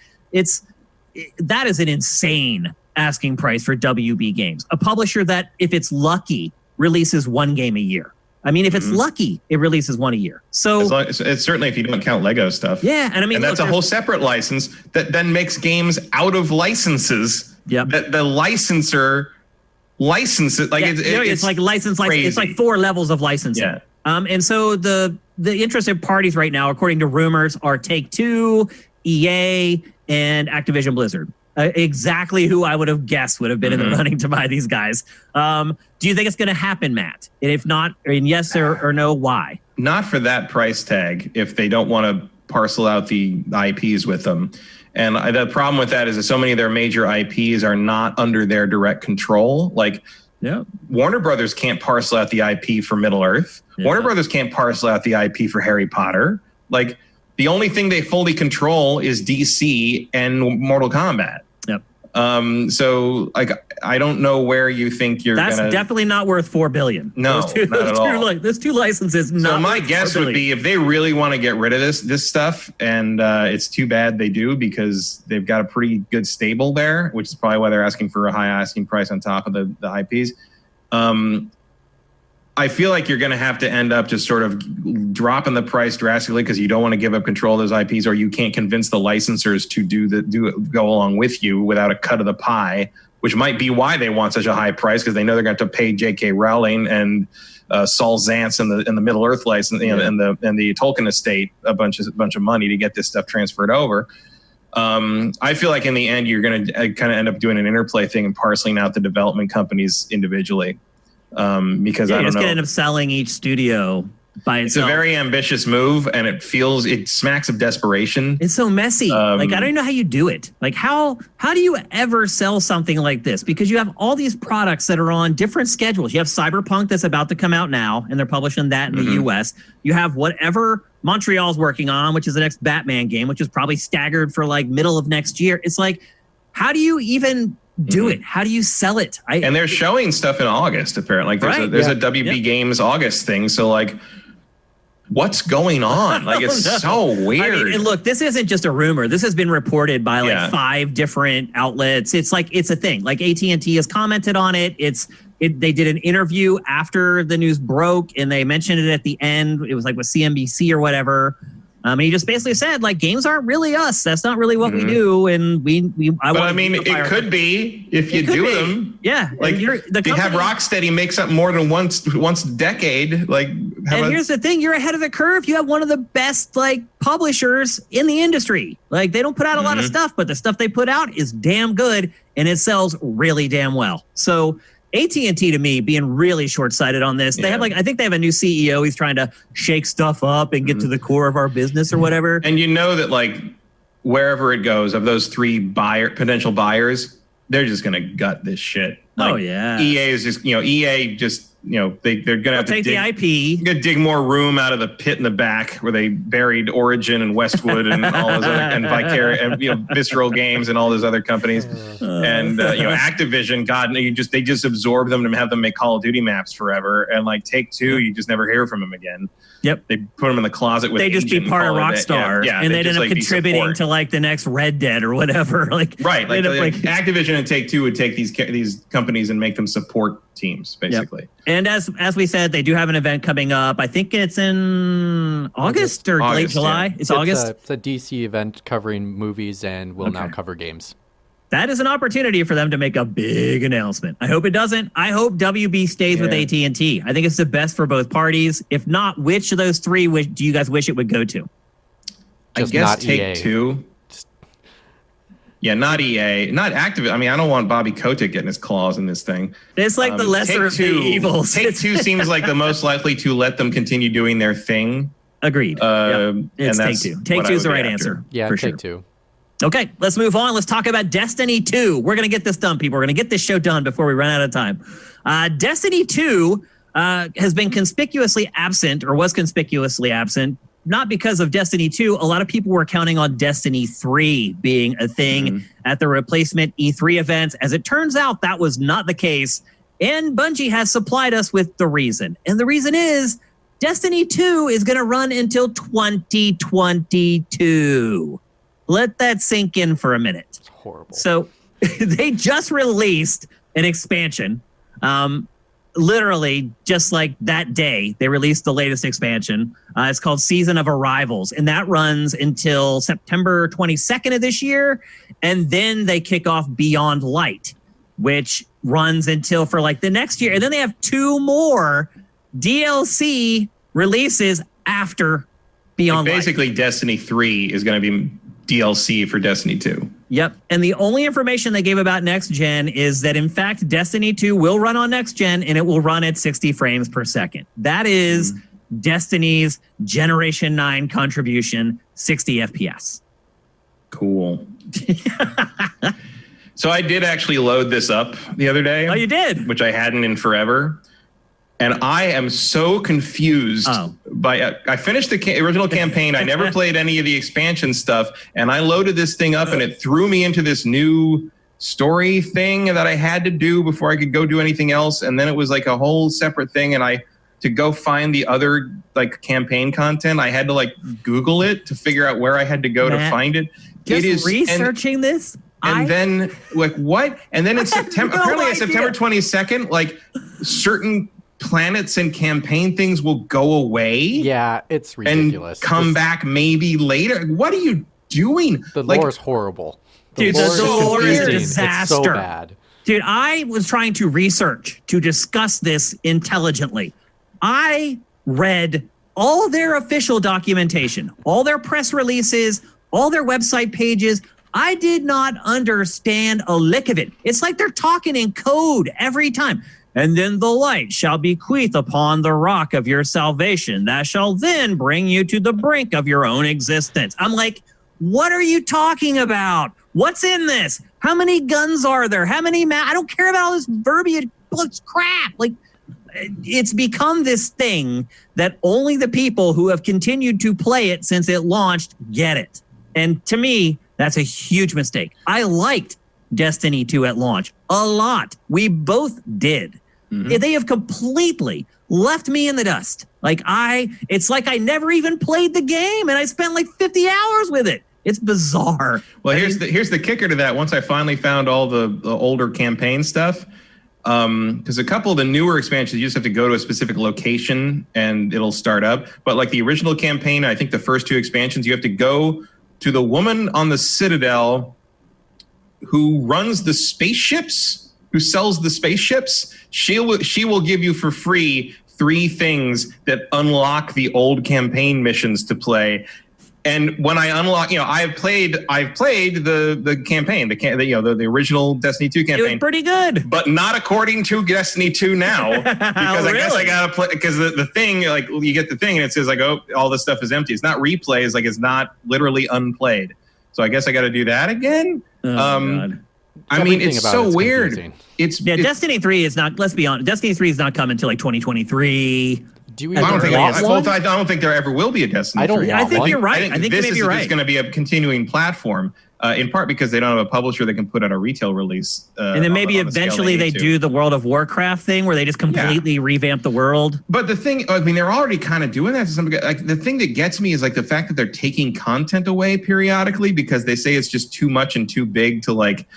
Speaker 1: That is an insane asking price for WB Games. A publisher that, if it's lucky, releases 1 game a year. I mean, if it's lucky, it releases 1 a year. So
Speaker 2: it's certainly if you don't count Lego stuff.
Speaker 1: Yeah, and I mean,
Speaker 2: that's a whole separate license that then makes games out of licenses
Speaker 1: Yep.
Speaker 2: The licensor licenses like
Speaker 1: it's like license. It's like 4 levels of licensing.
Speaker 2: Yeah.
Speaker 1: And so the interested parties right now, according to rumors, are Take-Two, EA, and Activision Blizzard. Exactly who I would have guessed would have been in the running to buy these guys. Do you think it's going to happen, Matt? And if not, and yes or no, why?
Speaker 2: Not for that price tag if they don't want to parcel out the IPs with them. And the problem with that is that so many of their major IPs are not under their direct control. Like, Warner Brothers can't parcel out the IP for Middle-earth. Yeah. Warner Brothers can't parcel out the IP for Harry Potter. Like, the only thing they fully control is DC and Mortal Kombat.
Speaker 1: Yep.
Speaker 2: So, like, I don't know where you think you're
Speaker 1: That's definitely not worth $4 billion.
Speaker 2: No, not at all.
Speaker 1: Those 2 licenses.
Speaker 2: So my guess would be if they really want to get rid of this stuff, and it's too bad they do because they've got a pretty good stable there, which is probably why they're asking for a high asking price on top of the IPs. I feel like you're going to have to end up just sort of dropping the price drastically because you don't want to give up control of those IPs, or you can't convince the licensors to go along with you without a cut of the pie, which might be why they want such a high price because they know they're going to have to pay J.K. Rowling and Saul Zaentz and the Middle Earth license and the Tolkien estate a bunch of money to get this stuff transferred over. I feel like in the end you're going to kind of end up doing an interplay thing and parceling out the development companies individually. Because I don't know. You're just
Speaker 1: going to end up selling each studio by itself.
Speaker 2: It's a very ambitious move, and it smacks of desperation.
Speaker 1: It's so messy. Like, I don't even know how you do it. Like, how do you ever sell something like this? Because you have all these products that are on different schedules. You have Cyberpunk that's about to come out now, and they're publishing that in the US. You have whatever Montreal's working on, which is the next Batman game, which is probably staggered for like middle of next year. It's like, how do you even do it? How do you sell it?
Speaker 2: And they're showing stuff in August, apparently. Like there's a WB Games August thing. So, like, what's going on? Like, it's so weird.
Speaker 1: I mean, and look, this isn't just a rumor. This has been reported by like 5 different outlets. It's like, it's a thing. Like, AT&T has commented on it. They did an interview after the news broke, and they mentioned it at the end. It was like with CNBC or whatever. And he just basically said, like, games aren't really us. That's not really what we do. And I mean,
Speaker 2: it could be if you do them.
Speaker 1: Yeah.
Speaker 2: Like, you have Rocksteady make something more than once a decade. Like,
Speaker 1: here's the thing. You're ahead of the curve. You have one of the best, like, publishers in the industry. Like, they don't put out a lot of stuff, but the stuff they put out is damn good, and it sells really damn well. So AT&T, to me, being really short-sighted on this. They have I think they have a new CEO. He's trying to shake stuff up and get to the core of our business or whatever.
Speaker 2: And you know that, like, wherever it goes, of those 3 potential buyers, they're just going to gut this shit. Like, EA is just, EA just, they're going to have to
Speaker 1: take the IP.
Speaker 2: Gonna dig more room out of the pit in the back where they buried Origin and Westwood and all those other and Vicarious and Visceral Games and all those other companies. And Activision, God, they just absorb them and have them make Call of Duty maps forever. And like Take-Two, you just never hear from them again.
Speaker 1: Yep.
Speaker 2: They put them in the closet with.
Speaker 1: They just be part of Rockstar, and they'd end up contributing to like the next Red Dead or whatever. Like,
Speaker 2: right, like Activision and Take-Two would take these companies and make them support teams, basically.
Speaker 1: Yep. And as we said, they do have an event coming up. I think it's in August or late July. Yeah. It's August.
Speaker 3: It's a DC event covering movies and will now cover games.
Speaker 1: That is an opportunity for them to make a big announcement. I hope it doesn't. I hope WB stays with AT&T. I think it's the best for both parties. If not, which of those 3 do you guys wish it would go to?
Speaker 3: Just
Speaker 2: I guess
Speaker 3: not
Speaker 2: Take-Two. Yeah, not EA, not Activision. I mean, I don't want Bobby Kotick getting his claws in this thing.
Speaker 1: It's like the lesser of the evils.
Speaker 2: Take-Two seems like the most likely to let them continue doing their thing.
Speaker 1: Agreed. It's Take-Two. Take-Two is the right answer.
Speaker 3: Yeah,
Speaker 1: for
Speaker 3: Take-Two.
Speaker 1: Sure. Okay, let's move on. Let's talk about Destiny 2. We're going to get this done, people. We're going to get this show done before we run out of time. Destiny 2 has been conspicuously absent, or was conspicuously absent, not because of Destiny 2. A lot of people were counting on Destiny 3 being a thing at the replacement E3 events. As it turns out, that was not the case. And Bungie has supplied us with the reason. And the reason is Destiny 2 is going to run until 2022. Let that sink in for a minute.
Speaker 3: It's horrible.
Speaker 1: So they just released an expansion. literally just like that day, they released the latest expansion. It's called Season of Arrivals, and that runs until September 22nd of this year. And then they kick off Beyond Light, which runs until for like the next year. And then they have 2 more DLC releases after Beyond Light.
Speaker 2: Basically, Destiny 3 is going to be DLC for Destiny 2.
Speaker 1: Yep. And the only information they gave about next gen is that, in fact, Destiny 2 will run on next gen and it will run at 60 frames per second. That is Destiny's Generation 9 contribution, 60 FPS.
Speaker 2: Cool. So I did actually load this up the other day.
Speaker 1: Oh, you did?
Speaker 2: Which I hadn't in forever. And I am so confused by I finished the original campaign. I never played any of the expansion stuff. And I loaded this thing up and it threw me into this new story thing that I had to do before I could go do anything else. And then it was like a whole separate thing. And to go find the other like campaign content, I had to like Google it to figure out where I had to go to find it.
Speaker 1: Just researching this?
Speaker 2: And then like what? And then in September, apparently on September 22nd, like certain planets and campaign things will go away.
Speaker 3: Yeah, it's ridiculous.
Speaker 2: And come back maybe later. What are you doing?
Speaker 3: The lore's horrible.
Speaker 1: Dude, the lore is a disaster.
Speaker 3: It's so bad.
Speaker 1: Dude, I was trying to research to discuss this intelligently. I read all their official documentation, all their press releases, all their website pages. I did not understand a lick of it. It's like they're talking in code every time. And then the light shall bequeath upon the rock of your salvation. That shall then bring you to the brink of your own existence. I'm like, what are you talking about? What's in this? How many guns are there? How many I don't care about all this verbiage. It's crap. Like, it's become this thing that only the people who have continued to play it since it launched get it. And to me, that's a huge mistake. I liked Destiny 2 at launch a lot. We both did. Mm-hmm. They have completely left me in the dust. It's like I never even played the game and I spent like 50 hours with it. It's bizarre.
Speaker 2: Well, here's the kicker to that. Once I finally found all the older campaign stuff, because a couple of the newer expansions, you just have to go to a specific location and it'll start up. But like the original campaign, I think the first 2 expansions, you have to go to the woman on the Citadel who runs the spaceships, who sells the spaceships. She will give you for free 3 things that unlock the old campaign missions to play. And when I unlock, I've played the campaign, the original Destiny 2 campaign.
Speaker 1: It was pretty good,
Speaker 2: but not according to Destiny 2 now, because I guess I gotta play because the thing, like you get the thing and it says like, oh, all this stuff is empty. It's not replays, like it's not literally unplayed. So I guess I got to do that again.
Speaker 1: Oh, God.
Speaker 2: I mean, it's so weird.
Speaker 3: Confusing.
Speaker 2: It's
Speaker 1: Destiny 3 is not. Let's be honest. Destiny 3 is not coming until like 2023.
Speaker 3: Do we?
Speaker 2: I don't think there ever will be a Destiny 3.
Speaker 1: I think you're right. I think
Speaker 2: this
Speaker 1: maybe you're right.
Speaker 2: It's going to be a continuing platform, in part because they don't have a publisher that can put out a retail release.
Speaker 1: And then maybe eventually they do the World of Warcraft thing where they just completely revamp the world.
Speaker 2: But the thing, I mean, they're already kind of doing that to some degree. Like the thing that gets me is like the fact that they're taking content away periodically because they say it's just too much and too big to like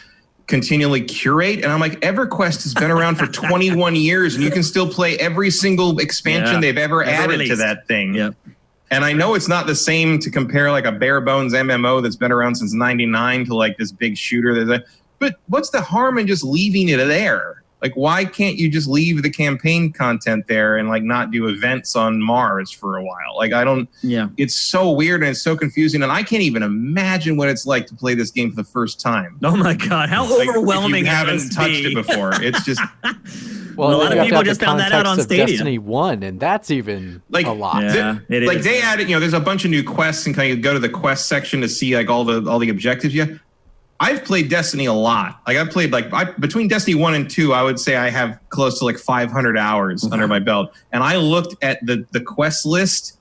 Speaker 2: continually curate. And I'm like, EverQuest has been around for 21 years and you can still play every single expansion they've ever added to that thing.
Speaker 1: Yep.
Speaker 2: And I know it's not the same to compare like a bare bones MMO that's been around since 99 to like this big shooter. But what's the harm in just leaving it there? Like, why can't you just leave the campaign content there and like not do events on Mars for a while? Like, it's so weird and it's so confusing. And I can't even imagine what it's like to play this game for the first time.
Speaker 1: Oh my God. How overwhelming
Speaker 2: if you haven't touched it before. It's just...
Speaker 3: Well,
Speaker 1: a lot of people just found that out on Stadia.
Speaker 3: Destiny 1, and that's even
Speaker 2: like
Speaker 3: a lot.
Speaker 1: Yeah, it is.
Speaker 2: Like they added, there's a bunch of new quests and kind of go to the quest section to see like all the objectives. Yeah, I've played Destiny a lot. Like I've played between Destiny 1 and 2, I would say I have close to like 500 hours under my belt. And I looked at the quest list.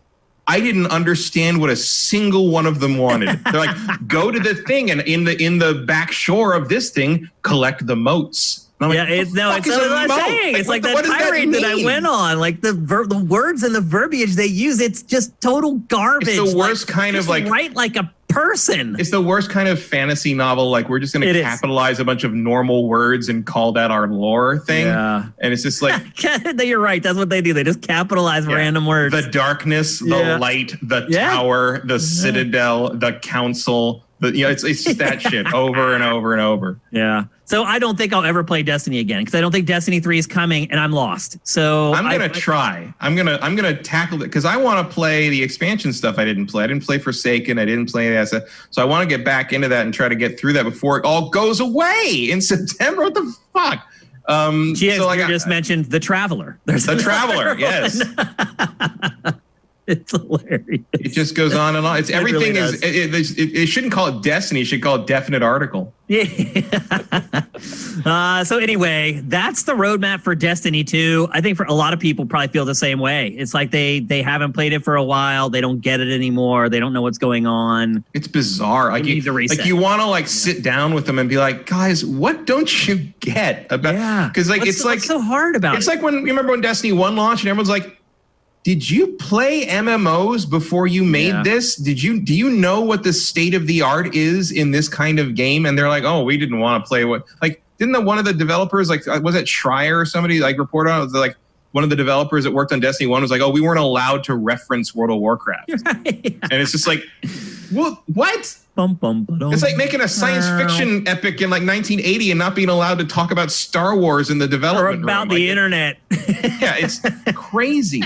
Speaker 2: I didn't understand what a single one of them wanted. They're like, go to the thing and in the back shore of this thing, collect the motes.
Speaker 1: It's what I'm saying. It's like that tirade that I went on. Like the words and the verbiage they use, it's just total garbage.
Speaker 2: It's the worst kind of like
Speaker 1: write like a person.
Speaker 2: It's the worst kind of fantasy novel. Like, we're just going to capitalize a bunch of normal words and call that our lore thing. Yeah. And it's just like...
Speaker 1: You're right. That's what they do. They just capitalize random words.
Speaker 2: The darkness, the light, the tower, the citadel, the council. It's just that shit over and over and over.
Speaker 1: Yeah. So I don't think I'll ever play Destiny again because I don't think Destiny 3 is coming and I'm lost. So
Speaker 2: I'm gonna try. I'm gonna tackle it because I want to play the expansion stuff. I didn't play Forsaken. I didn't play that stuff. So I want to get back into that and try to get through that before it all goes away in September. What the fuck?
Speaker 1: You just mentioned The Traveler.
Speaker 2: There's The Traveler. Yes.
Speaker 1: It's hilarious.
Speaker 2: It just goes on and on. It's everything really it shouldn't call it Destiny. It should call it Definite Article.
Speaker 1: Yeah. So anyway, that's the roadmap for Destiny 2. I think for a lot of people probably feel the same way. It's like they haven't played it for a while. They don't get it anymore. They don't know what's going on.
Speaker 2: It's bizarre. Like you want to sit down with them and be like, guys, what don't you get about?
Speaker 1: Yeah.
Speaker 2: Because
Speaker 1: what's so hard about it?
Speaker 2: It's like when you remember when Destiny 1 launched and everyone's like, did you play MMOs before you made this? Do you know what the state of the art is in this kind of game? And they're like, oh, we didn't want to play didn't one of the developers, was it Schreier or somebody report on it? Like one of the developers that worked on Destiny 1 was like, oh, we weren't allowed to reference World of Warcraft. Right. And it's just like, what? It's like making a science fiction epic in 1980 and not being allowed to talk about Star Wars in the development
Speaker 1: or about the internet.
Speaker 2: Yeah, it's crazy.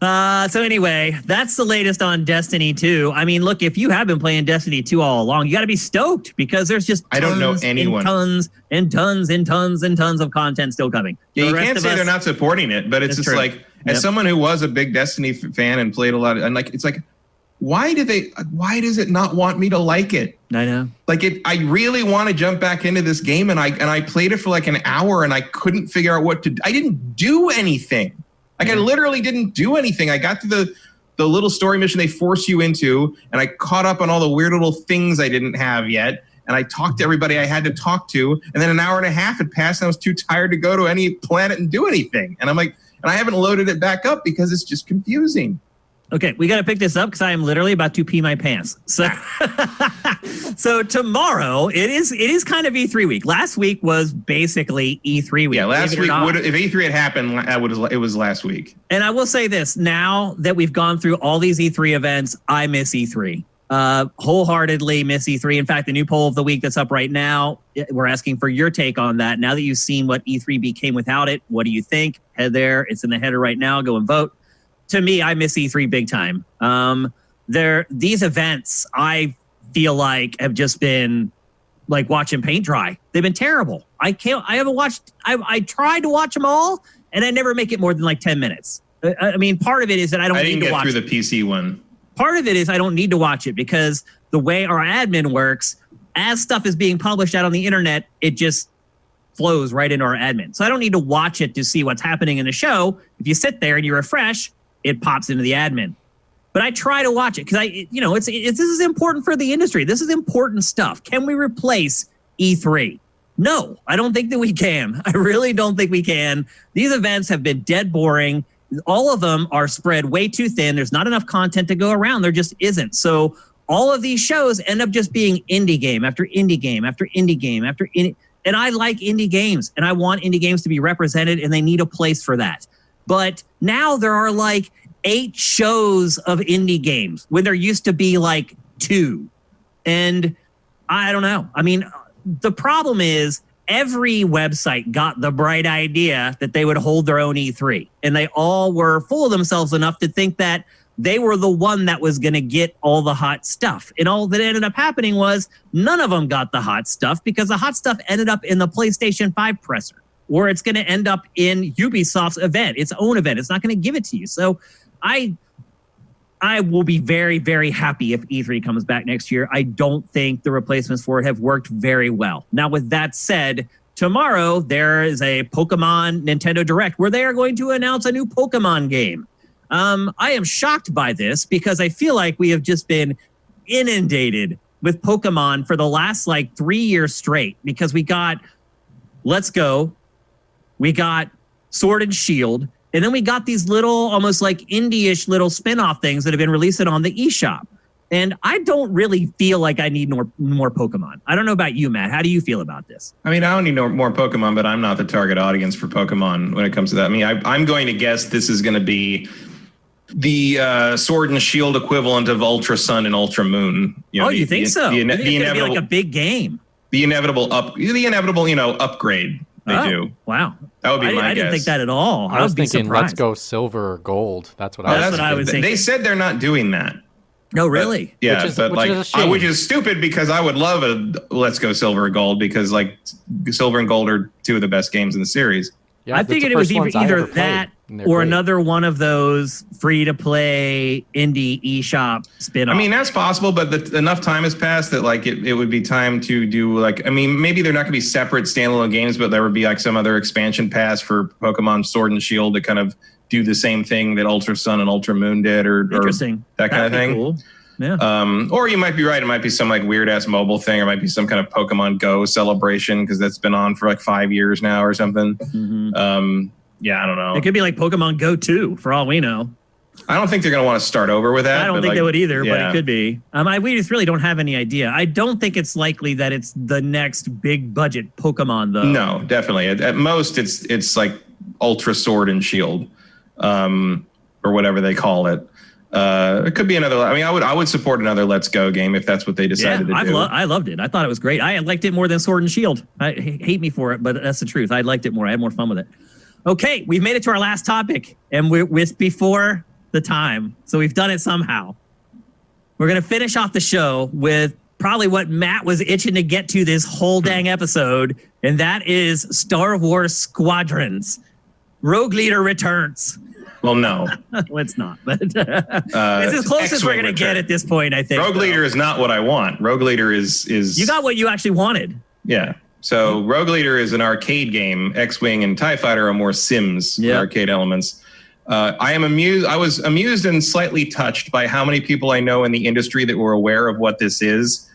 Speaker 1: So anyway, that's the latest on Destiny 2. I mean, look, if you have been playing Destiny 2 all along, you got to be stoked because there's just
Speaker 2: I don't know anyone.
Speaker 1: Tons and tons and tons and tons of content still coming.
Speaker 2: Yeah, you can't say they're not supporting it, but it's just true. As someone who was a big Destiny fan and played a lot, it's like, why does it not want me to like it?
Speaker 1: I know.
Speaker 2: I really want to jump back into this game and I played it for an hour and I couldn't figure out what to do. I didn't do anything. I literally didn't do anything. I got to the little story mission they force you into and I caught up on all the weird little things I didn't have yet. And I talked to everybody I had to talk to. And then an hour and a half had passed and I was too tired to go to any planet and do anything. And I'm like, and I haven't loaded it back up because it's just confusing.
Speaker 1: Okay, we got to pick this up because I am literally about to pee my pants. So, so tomorrow it is kind of E3 week. Last week was basically E3 week.
Speaker 2: Yeah, last week if E3 had happened, it was last week.
Speaker 1: And I will say this: now that we've gone through all these E3 events, I miss E3. Wholeheartedly miss E3. In fact, the new poll of the week that's up right now, we're asking for your take on that. Now that you've seen what E3 became without it, what do you think? Head there. It's in the header right now. Go and vote. To me, I miss E3 big time. These events, I feel like, have just been like watching paint dry. They've been terrible. I tried to watch them all, and I never make it more than 10 minutes. I mean, part of it is that I didn't
Speaker 2: get through the PC one.
Speaker 1: Part of it is I don't need to watch it because the way our admin works, as stuff is being published out on the internet, it just flows right into our admin. So I don't need to watch it to see what's happening in the show. If you sit there and you refresh, it pops into the admin. But I try to watch it because this is important for the industry. This is important stuff. Can we replace E3? No, I don't think that we can. I really don't think we can. These events have been dead boring. All of them are spread way too thin. There's not enough content to go around. There just isn't. So all of these shows end up just being indie game after indie game after indie game after indie. And I like indie games and I want indie games to be represented and they need a place for that. But now there are 8 shows of indie games when there used to be 2. And I don't know. I mean, the problem is every website got the bright idea that they would hold their own E3. And they all were full of themselves enough to think that they were the one that was going to get all the hot stuff. And all that ended up happening was none of them got the hot stuff because the hot stuff ended up in the PlayStation 5 presser. Or it's going to end up in Ubisoft's event, its own event. It's not going to give it to you. So I will be very, very happy if E3 comes back next year. I don't think the replacements for it have worked very well. Now, with that said, tomorrow there is a Pokemon Nintendo Direct where they are going to announce a new Pokemon game. I am shocked by this because I feel like we have just been inundated with Pokemon for the last 3 years straight because we got Let's Go. We got Sword and Shield, and then we got these little, almost indie-ish little spin-off things that have been released on the eShop. And I don't really feel like I need more Pokemon. I don't know about you, Matt. How do you feel about this?
Speaker 2: I mean, I don't need more Pokemon, but I'm not the target audience for Pokemon when it comes to that. I mean, I'm going to guess this is going to be the Sword and Shield equivalent of Ultra Sun and Ultra Moon.
Speaker 1: You think so? You think it's going to be like a big game?
Speaker 2: The inevitable upgrade they do.
Speaker 1: Wow.
Speaker 2: That would be my guess.
Speaker 1: I didn't think that at all.
Speaker 3: I was thinking,
Speaker 1: surprised.
Speaker 3: Let's go silver or gold. That's what
Speaker 1: I was thinking.
Speaker 2: They said they're not doing that.
Speaker 1: No, really?
Speaker 2: Which is stupid because I would love a Let's Go Silver or Gold because like Silver and Gold are two of the best games in the series.
Speaker 3: Yeah,
Speaker 1: I figured it was either that or another one of those free-to-play indie eShop spin-offs.
Speaker 2: I mean, that's possible, but enough time has passed that like it would be time to do like, I mean, maybe they're not going to be separate standalone games, but there would be like some other expansion pass for Pokemon Sword and Shield to kind of do the same thing that Ultra Sun and Ultra Moon did or that kind of thing.
Speaker 1: Cool. Yeah.
Speaker 2: Or you might be right. It might be some like weird ass mobile thing, or it might be some kind of Pokemon Go celebration because that's been on for like 5 years now or something.
Speaker 1: Mm-hmm.
Speaker 2: Yeah, I don't know.
Speaker 1: It could be like Pokemon Go 2 for all we know.
Speaker 2: I don't think they're going to want to start over with that.
Speaker 1: I don't think they would either,
Speaker 2: yeah.
Speaker 1: but it could be. We just really don't have any idea. I don't think it's likely that it's the next big budget Pokemon, though.
Speaker 2: No, definitely. At most, it's like Ultra Sword and Shield, or whatever they call it. It could be another. I mean, I would support another Let's Go game if that's what they decided to do.
Speaker 1: I loved it. I thought it was great. I liked it more than Sword and Shield. Hate me for it, but that's the truth. I liked it more. I had more fun with it. Okay, we've made it to our last topic, and we're before the time, so we've done it somehow. We're gonna finish off the show with probably what Matt was itching to get to this whole dang episode, and that is Star Wars Squadrons. Rogue Leader returns.
Speaker 2: Well, no.
Speaker 1: Well, it's not. But it's as close as we're going to get at this point, I think.
Speaker 2: Rogue Leader is not what I want. Rogue Leader is...
Speaker 1: You got what you actually wanted.
Speaker 2: Yeah. So Rogue Leader is an arcade game. X-Wing and TIE Fighter are more Sims arcade elements. I was amused and slightly touched by how many people I know in the industry that were aware of what this is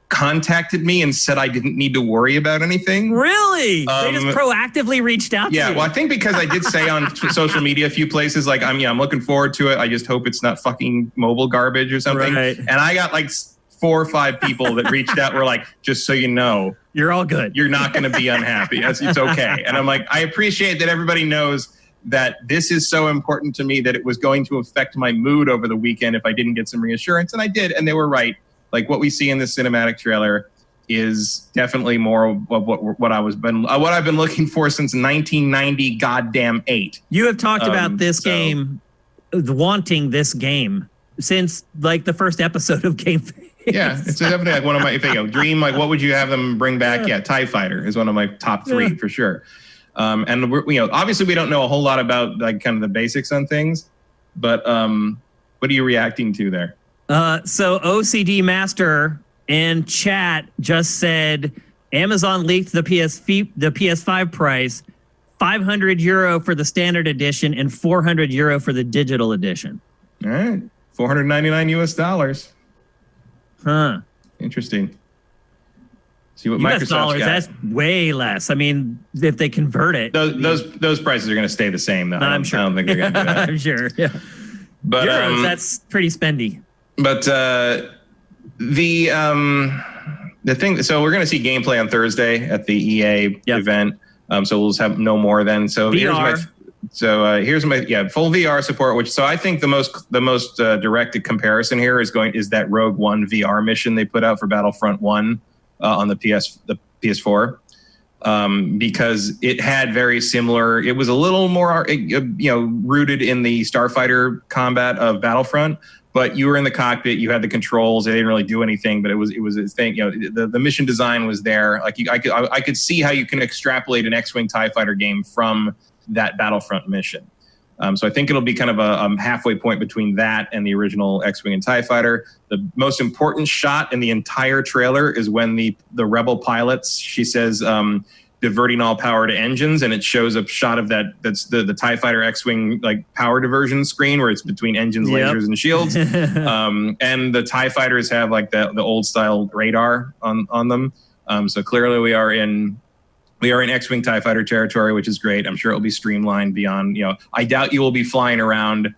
Speaker 2: contacted me and said I didn't need to worry about anything.
Speaker 1: Really? They just proactively reached out to you?
Speaker 2: Yeah, well, I think because I did say on social media a few places, like, I'm looking forward to it. I just hope it's not fucking mobile garbage or something.
Speaker 1: Right.
Speaker 2: And I got like 4 or 5 people that reached out were like, just so you know.
Speaker 1: You're all good.
Speaker 2: You're not going to be unhappy. It's okay. And I'm like, I appreciate that everybody knows that this is so important to me that it was going to affect my mood over the weekend if I didn't get some reassurance. And I did, and they were right. Like what we see in this cinematic trailer is definitely more of what I've been looking for since 1990 goddamn 8.
Speaker 1: You have talked about this game, wanting this game since like the first episode of GameFace.
Speaker 2: Yeah, it's definitely like one of my dream. Like, what would you have them bring back? Yeah, TIE Fighter is one of my top 3 for sure. And we're, obviously we don't know a whole lot about like kind of the basics on things, but what are you reacting to there?
Speaker 1: So OCD Master in chat just said Amazon leaked the PS5 price, €500 for the standard edition and €400 for the digital edition.
Speaker 2: All right, $499.
Speaker 1: Huh.
Speaker 2: Interesting. See what
Speaker 1: US
Speaker 2: Microsoft's
Speaker 1: dollars,
Speaker 2: got.
Speaker 1: that's way less. I mean, if they convert it.
Speaker 2: Those prices are going to stay the same, though.
Speaker 1: I'm sure.
Speaker 2: I don't think they're going to do that.
Speaker 1: I'm sure, yeah.
Speaker 2: But
Speaker 1: Euros, that's pretty spendy.
Speaker 2: But the thing, so we're going to see gameplay on Thursday at the EA event. So we'll just have no more then. So
Speaker 1: VR.
Speaker 2: here's my full VR support. Which I think the most directed comparison here is that Rogue One VR mission they put out for Battlefront 1 on the PS4. Because it had very similar. It was a little more, rooted in the starfighter combat of Battlefront. But you were in the cockpit, you had the controls. They didn't really do anything, but it was a thing. The mission design was there. Like I could see how you can extrapolate an X-wing TIE fighter game from that Battlefront mission. So I think it'll be kind of a halfway point between that and the original X-wing and TIE fighter. The most important shot in the entire trailer is when the rebel pilots. She says. Diverting all power to engines, and it shows a shot of that's the TIE Fighter X-Wing like power diversion screen where it's between engines, lasers, and shields. And the TIE Fighters have like the old style radar on them. So clearly we are in X-Wing TIE Fighter territory, which is great. I'm sure it'll be streamlined beyond. I doubt you will be flying around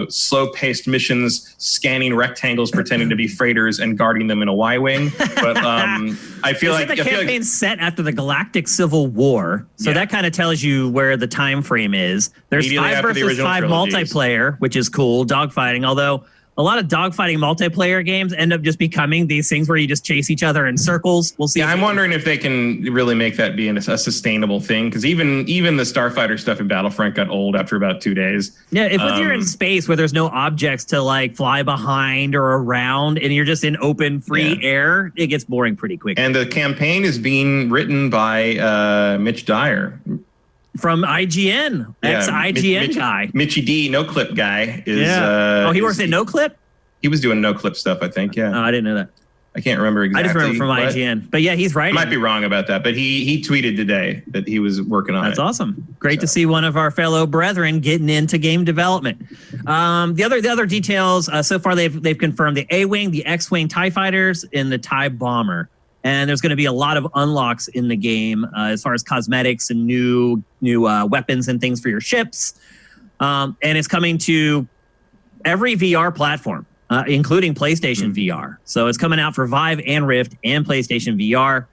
Speaker 2: slow-paced missions, scanning rectangles, pretending to be freighters, and guarding them in a Y-wing. But I feel like
Speaker 1: the campaign's set after the Galactic Civil War, so that kind of tells you where the time frame is. There's 5 versus 5 multiplayer, which is cool, dogfighting, although a lot of dogfighting multiplayer games end up just becoming these things where you just chase each other in circles. We'll see.
Speaker 2: Yeah, I'm wondering if they can really make that be a sustainable thing, because even the Starfighter stuff in Battlefront got old after about 2 days.
Speaker 1: Yeah, if you're in space where there's no objects to like fly behind or around, and you're just in open, free air, it gets boring pretty quick.
Speaker 2: And the campaign is being written by Mitch Dyer.
Speaker 1: From IGN, ex-IGN guy.
Speaker 2: Mitchie D, No Clip guy. Is,
Speaker 1: he works at No Clip?
Speaker 2: He was doing No Clip stuff, I think, Oh,
Speaker 1: I didn't know that.
Speaker 2: I can't remember exactly.
Speaker 1: I just remember from IGN. But yeah, he's writing.
Speaker 2: I might be wrong about that, but he tweeted today that he was working on it.
Speaker 1: That's awesome. Great to see one of our fellow brethren getting into game development. The other details, so far they've confirmed the A-Wing, the X-Wing TIE Fighters, and the TIE Bomber. And there's going to be a lot of unlocks in the game as far as cosmetics and new weapons and things for your ships. And it's coming to every VR platform, including PlayStation VR. So it's coming out for Vive and Rift and PlayStation VR.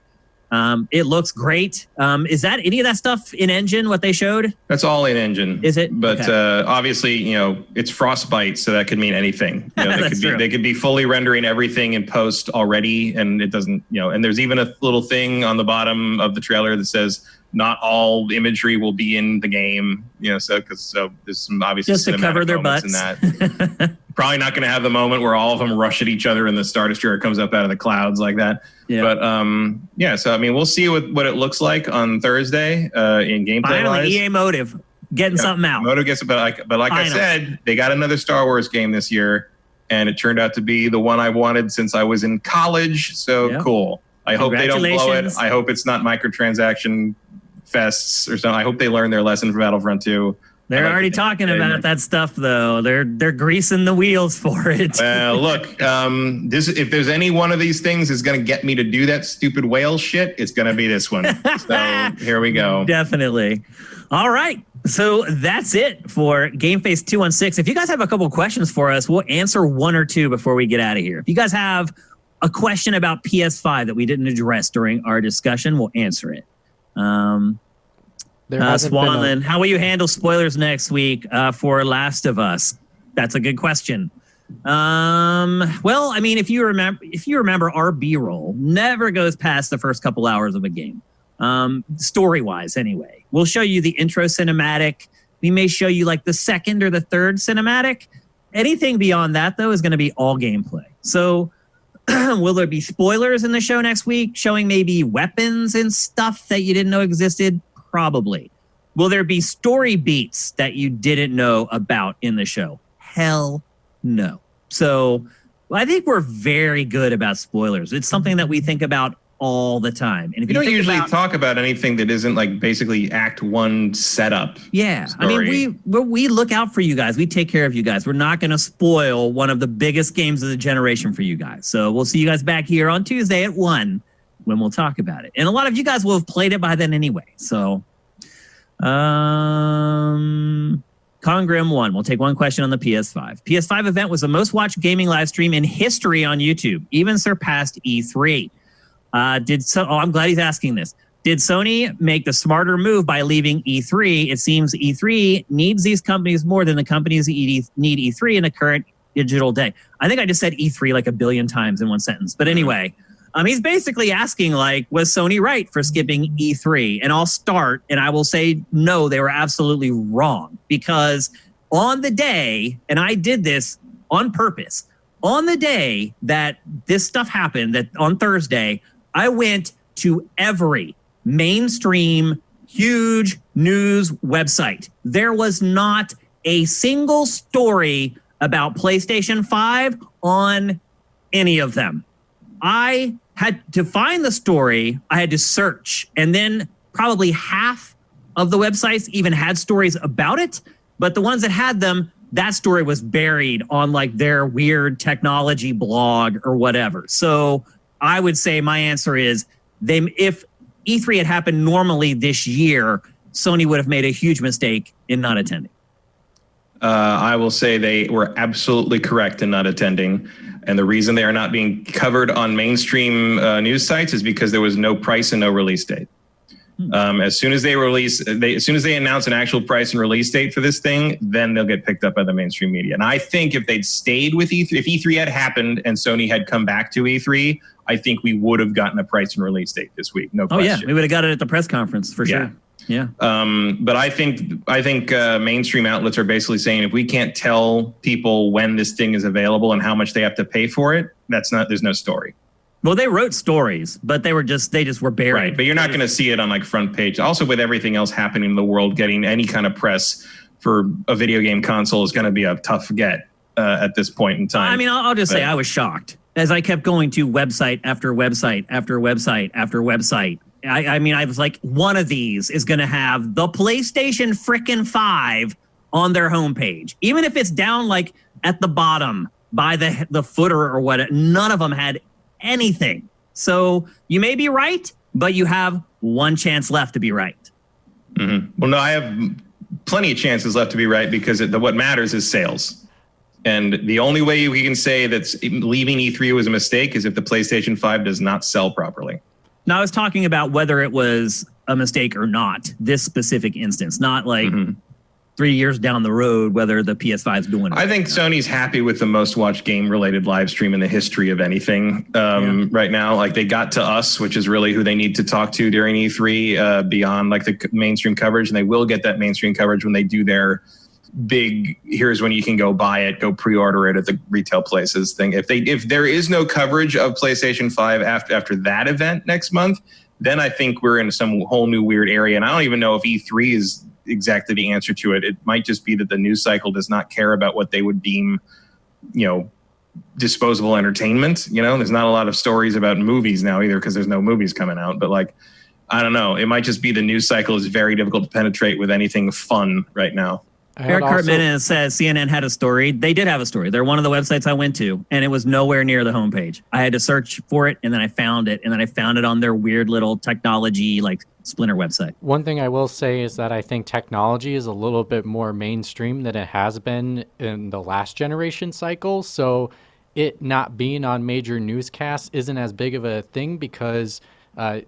Speaker 1: It looks great. Is that any of that stuff in engine, what they showed?
Speaker 2: That's all in engine.
Speaker 1: Is it?
Speaker 2: But obviously, it's Frostbite, so that could mean anything. They could be fully rendering everything in post already, and it doesn't, and there's even a little thing on the bottom of the trailer that says not all imagery will be in the game, so there's some obviously
Speaker 1: just to cover their butts
Speaker 2: in that. Probably not going to have the moment where all of them rush at each other and the Star Destroyer comes up out of the clouds like that. Yeah. But so I mean, we'll see what it looks like on Thursday in gameplay.
Speaker 1: Finally, EA Motive getting something out.
Speaker 2: Motive gets, but like I said, they got another Star Wars game this year, and it turned out to be the one I wanted since I was in college. So cool. I hope they don't blow it. I hope it's not microtransaction fests or something. I hope they learn their lesson from Battlefront 2.
Speaker 1: They're already talking about that stuff, though. They're greasing the wheels for it.
Speaker 2: Look, if there's any one of these things is going to get me to do that stupid whale shit, it's going to be this one. So here we go.
Speaker 1: Definitely. All right. So that's it for GameFace 216. If you guys have a couple questions for us, we'll answer one or two before we get out of here. If you guys have a question about PS5 that we didn't address during our discussion, we'll answer it. Swanlin, how will you handle spoilers next week for Last of Us? That's a good question. Well, I mean, if you remember, our B-roll never goes past the first couple hours of a game. Story-wise, anyway. We'll show you the intro cinematic. We may show you like the second or the third cinematic. Anything beyond that, though, is going to be all gameplay. So will there be spoilers in the show next week, showing maybe weapons and stuff that you didn't know existed? Probably. Will there be story beats that you didn't know about in the show? Hell no. So I think we're very good about spoilers. It's something that we think about all the time. And if
Speaker 2: we don't usually talk about anything that isn't like basically Act 1 setup.
Speaker 1: Yeah. Story. I mean, we look out for you guys. We take care of you guys. We're not going to spoil one of the biggest games of the generation for you guys. So we'll see you guys back here on Tuesday at 1 when we'll talk about it. And a lot of you guys will have played it by then anyway. So Congrim 1, we'll take one question on the PS5. PS5 event was the most watched gaming live stream in history on YouTube, even surpassed E3. I'm glad he's asking this. Did Sony make the smarter move by leaving E3? It seems E3 needs these companies more than the companies need E3 in the current digital day. I think I just said E3 like a billion times in one sentence. But anyway, he's basically asking, like, was Sony right for skipping E3? And I'll start, and I will say, no, they were absolutely wrong. Because on the day, and I did this on purpose, on the day that this stuff happened, that on Thursday, I went to every mainstream, huge news website. There was not a single story about PlayStation 5 on any of them. I had to find the story. I had to search. And then probably half of the websites even had stories about it. But the ones that had them, that story was buried on like their weird technology blog or whatever. So I would say my answer is if E3 had happened normally this year, Sony would have made a huge mistake in not attending.
Speaker 2: I will say they were absolutely correct in not attending. And the reason they are not being covered on mainstream news sites is because there was no price and no release date. As soon as they announce an actual price and release date for this thing, then they'll get picked up by the mainstream media. And I think if they'd stayed with E3, if E3 had happened and Sony had come back to E3, I think we would have gotten a price and release date this week. No question.
Speaker 1: Oh yeah, we would have got it at the press conference for sure. Yeah.
Speaker 2: But I think mainstream outlets are basically saying if we can't tell people when this thing is available and how much they have to pay for it, there's no story.
Speaker 1: Well, they wrote stories, but they just were buried.
Speaker 2: Right, but you're not going to see it on like front page. Also, with everything else happening in the world, getting any kind of press for a video game console is going to be a tough get at this point in time.
Speaker 1: I mean, I'll just say I was shocked as I kept going to website after website after website after website. I mean, I was like, one of these is going to have the PlayStation frickin' 5 on their homepage, even if it's down like at the bottom by the footer or what. None of them had anything. So you may be right, but you have one chance left to be right.
Speaker 2: Mm-hmm. Well, no, I have plenty of chances left to be right because what matters is sales. And the only way we can say that leaving E3 was a mistake is if the PlayStation 5 does not sell properly.
Speaker 1: Now, I was talking about whether it was a mistake or not, this specific instance, not like 3 years down the road, whether the PS5 is doing it.
Speaker 2: I think Sony's happy with the most watched game-related live stream in the history of anything right now. Like they got to us, which is really who they need to talk to during E3 beyond like the mainstream coverage. And they will get that mainstream coverage when they do their big, here's when you can go buy it, go pre-order it at the retail places thing. If there is no coverage of PlayStation 5 after that event next month, then I think we're in some whole new weird area. And I don't even know if E3 is exactly the answer to it. It might just be that the news cycle does not care about what they would deem, disposable entertainment. There's not a lot of stories about movies now either because there's no movies coming out. But like, I don't know. It might just be the news cycle is very difficult to penetrate with anything fun right now.
Speaker 1: Eric Cartman says CNN had a story. They did have a story. They're one of the websites I went to, and it was nowhere near the homepage. I had to search for it, and then I found it, and then I found it on their weird little technology, like Splinter website.
Speaker 3: One thing I will say is that I think technology is a little bit more mainstream than it has been in the last generation cycle. So it not being on major newscasts isn't as big of a thing because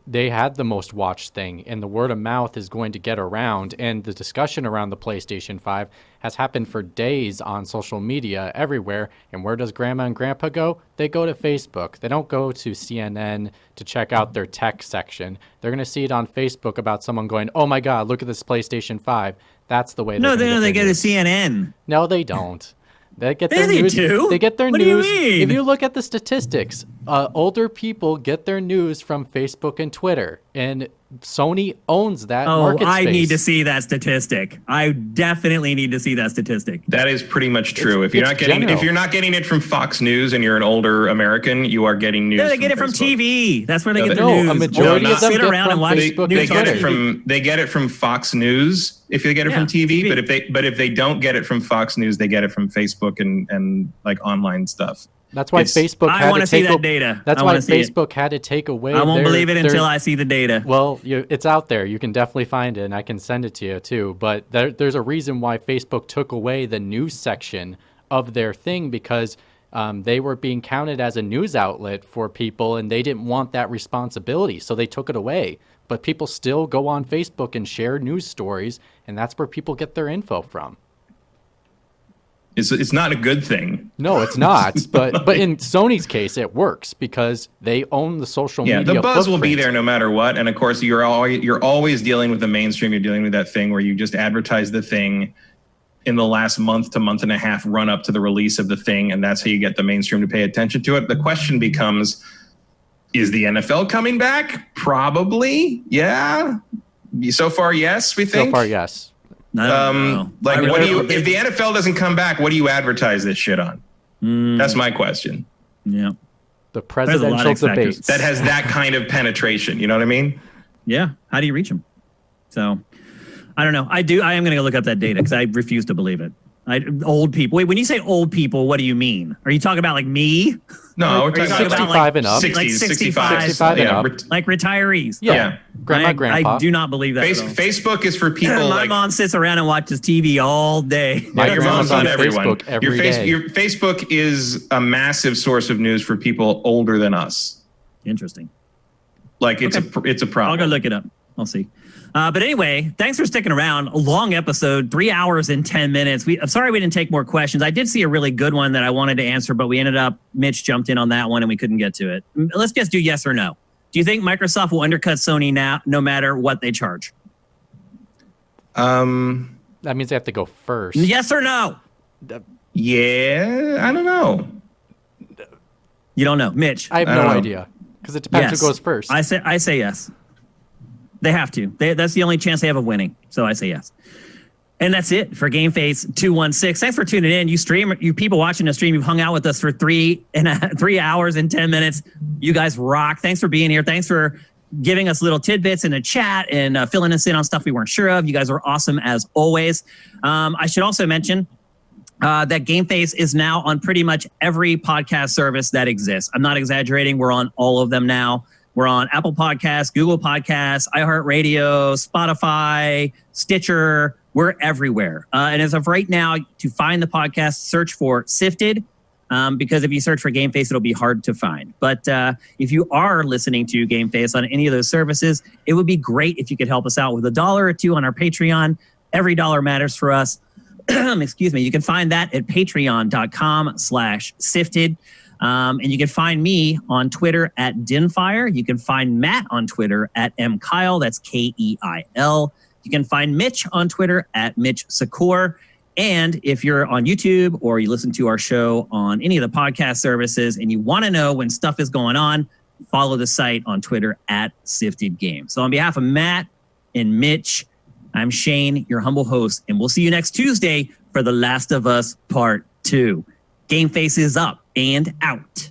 Speaker 3: they had the most watched thing, and the word of mouth is going to get around. And the discussion around the PlayStation 5 has happened for days on social media everywhere. And where does grandma and grandpa go? They go to Facebook. They don't go to CNN to check out their tech section. They're going to see it on Facebook about someone going, oh my God, look at this PlayStation 5. That's the way.
Speaker 1: No, they go to CNN.
Speaker 3: No, they don't. They get their
Speaker 1: they
Speaker 3: news.
Speaker 1: do.
Speaker 3: They get their
Speaker 1: what
Speaker 3: news.
Speaker 1: Do you mean?
Speaker 3: If you look at the statistics, older people get their news from Facebook and Twitter, and Sony owns that market space.
Speaker 1: I need to see that statistic. I definitely need to see that statistic.
Speaker 2: That is pretty much true. If you're not getting it from Fox News and you're an older American, you are getting news.
Speaker 1: No, they get it from TV. That's where they get their news.
Speaker 3: A majority of them
Speaker 1: sit around and watch
Speaker 3: Facebook.
Speaker 2: They get it from Fox News if they get it from TV. But if they don't get it from Fox News, they get it from Facebook and like online stuff.
Speaker 3: That's why Facebook had to take
Speaker 1: I want to see that data.
Speaker 3: That's why Facebook had to take away.
Speaker 1: I won't believe it until I see the data.
Speaker 3: Well, it's out there. You can definitely find it, and I can send it to you too. But there's a reason why Facebook took away the news section of their thing because they were being counted as a news outlet for people, and they didn't want that responsibility, so they took it away. But people still go on Facebook and share news stories, and that's where people get their info from.
Speaker 2: It's not a good thing.
Speaker 3: No, it's not. But in Sony's case, it works because they own the social media.
Speaker 2: Yeah, the buzz
Speaker 3: footprint.
Speaker 2: will be there no matter what. And of course, you're always dealing with the mainstream. You're dealing with that thing where you just advertise the thing in the last month to month and a half run up to the release of the thing, and that's how you get the mainstream to pay attention to it. The question becomes, is the NFL coming back? Probably. Yeah. So far, yes, we think.
Speaker 3: So far, yes.
Speaker 2: If the NFL doesn't come back, what do you advertise this shit on? That's my question.
Speaker 1: Yeah.
Speaker 3: The presidential debates.
Speaker 2: That has that kind of penetration. You know what I mean?
Speaker 1: Yeah. How do you reach them? So, I don't know. I am going to go look up that data because I refuse to believe it. Old people. Wait, when you say old people, what do you mean? Are you talking about like me?
Speaker 2: No, we're
Speaker 1: Are you
Speaker 2: talking
Speaker 1: talking
Speaker 2: about
Speaker 1: about
Speaker 3: and up.
Speaker 2: 60,
Speaker 1: like
Speaker 2: 65.
Speaker 3: 65 and
Speaker 2: Yeah,
Speaker 3: up.
Speaker 1: like retirees?
Speaker 3: Yeah. Grandma,
Speaker 1: I
Speaker 3: grandpa.
Speaker 1: do not believe that. at all.
Speaker 2: Facebook is for people
Speaker 1: My
Speaker 2: like
Speaker 1: mom sits around and watches TV all day.
Speaker 3: My
Speaker 2: your mom's
Speaker 3: grandma's on
Speaker 2: not everyone.
Speaker 3: Facebook every day.
Speaker 2: Your Facebook is a massive source of news for people older than us.
Speaker 1: Interesting.
Speaker 2: Like it's a problem.
Speaker 1: I'll go look it up. I'll see. But anyway, thanks for sticking around. A long episode, 3 hours and 10 minutes. I'm sorry we didn't take more questions. I did see a really good one that I wanted to answer, but Mitch jumped in on that one and we couldn't get to it. Let's just do yes or no. Do you think Microsoft will undercut Sony now, no matter what they charge?
Speaker 3: That means they have to go first.
Speaker 1: Yes or no?
Speaker 2: Yeah, I don't know.
Speaker 1: You don't know. Mitch?
Speaker 3: I have no idea because it depends who goes first.
Speaker 1: I say yes. They have to. That's the only chance they have of winning. So I say yes. And that's it for GameFace 216. Thanks for tuning in. You people watching the stream, you've hung out with us for 3 hours and 10 minutes. You guys rock. Thanks for being here. Thanks for giving us little tidbits in the chat and filling us in on stuff we weren't sure of. You guys are awesome as always. I should also mention that GameFace is now on pretty much every podcast service that exists. I'm not exaggerating. We're on all of them now. We're on Apple Podcasts, Google Podcasts, iHeartRadio, Spotify, Stitcher. We're everywhere. And as of right now, to find the podcast, search for Sifted, because if you search for GameFace, it'll be hard to find. But if you are listening to GameFace on any of those services, it would be great if you could help us out with $1 or $2 on our Patreon. Every dollar matters for us. Excuse me. You can find that at patreon.com/sifted. And you can find me on Twitter at Dinfire. You can find Matt on Twitter at MKyle. That's Keil. You can find Mitch on Twitter at Mitch Secor. And if you're on YouTube or you listen to our show on any of the podcast services and you want to know when stuff is going on, follow the site on Twitter at Sifted Games. So on behalf of Matt and Mitch, I'm Shane, your humble host, and we'll see you next Tuesday for The Last of Us Part 2. GameFace is up and out.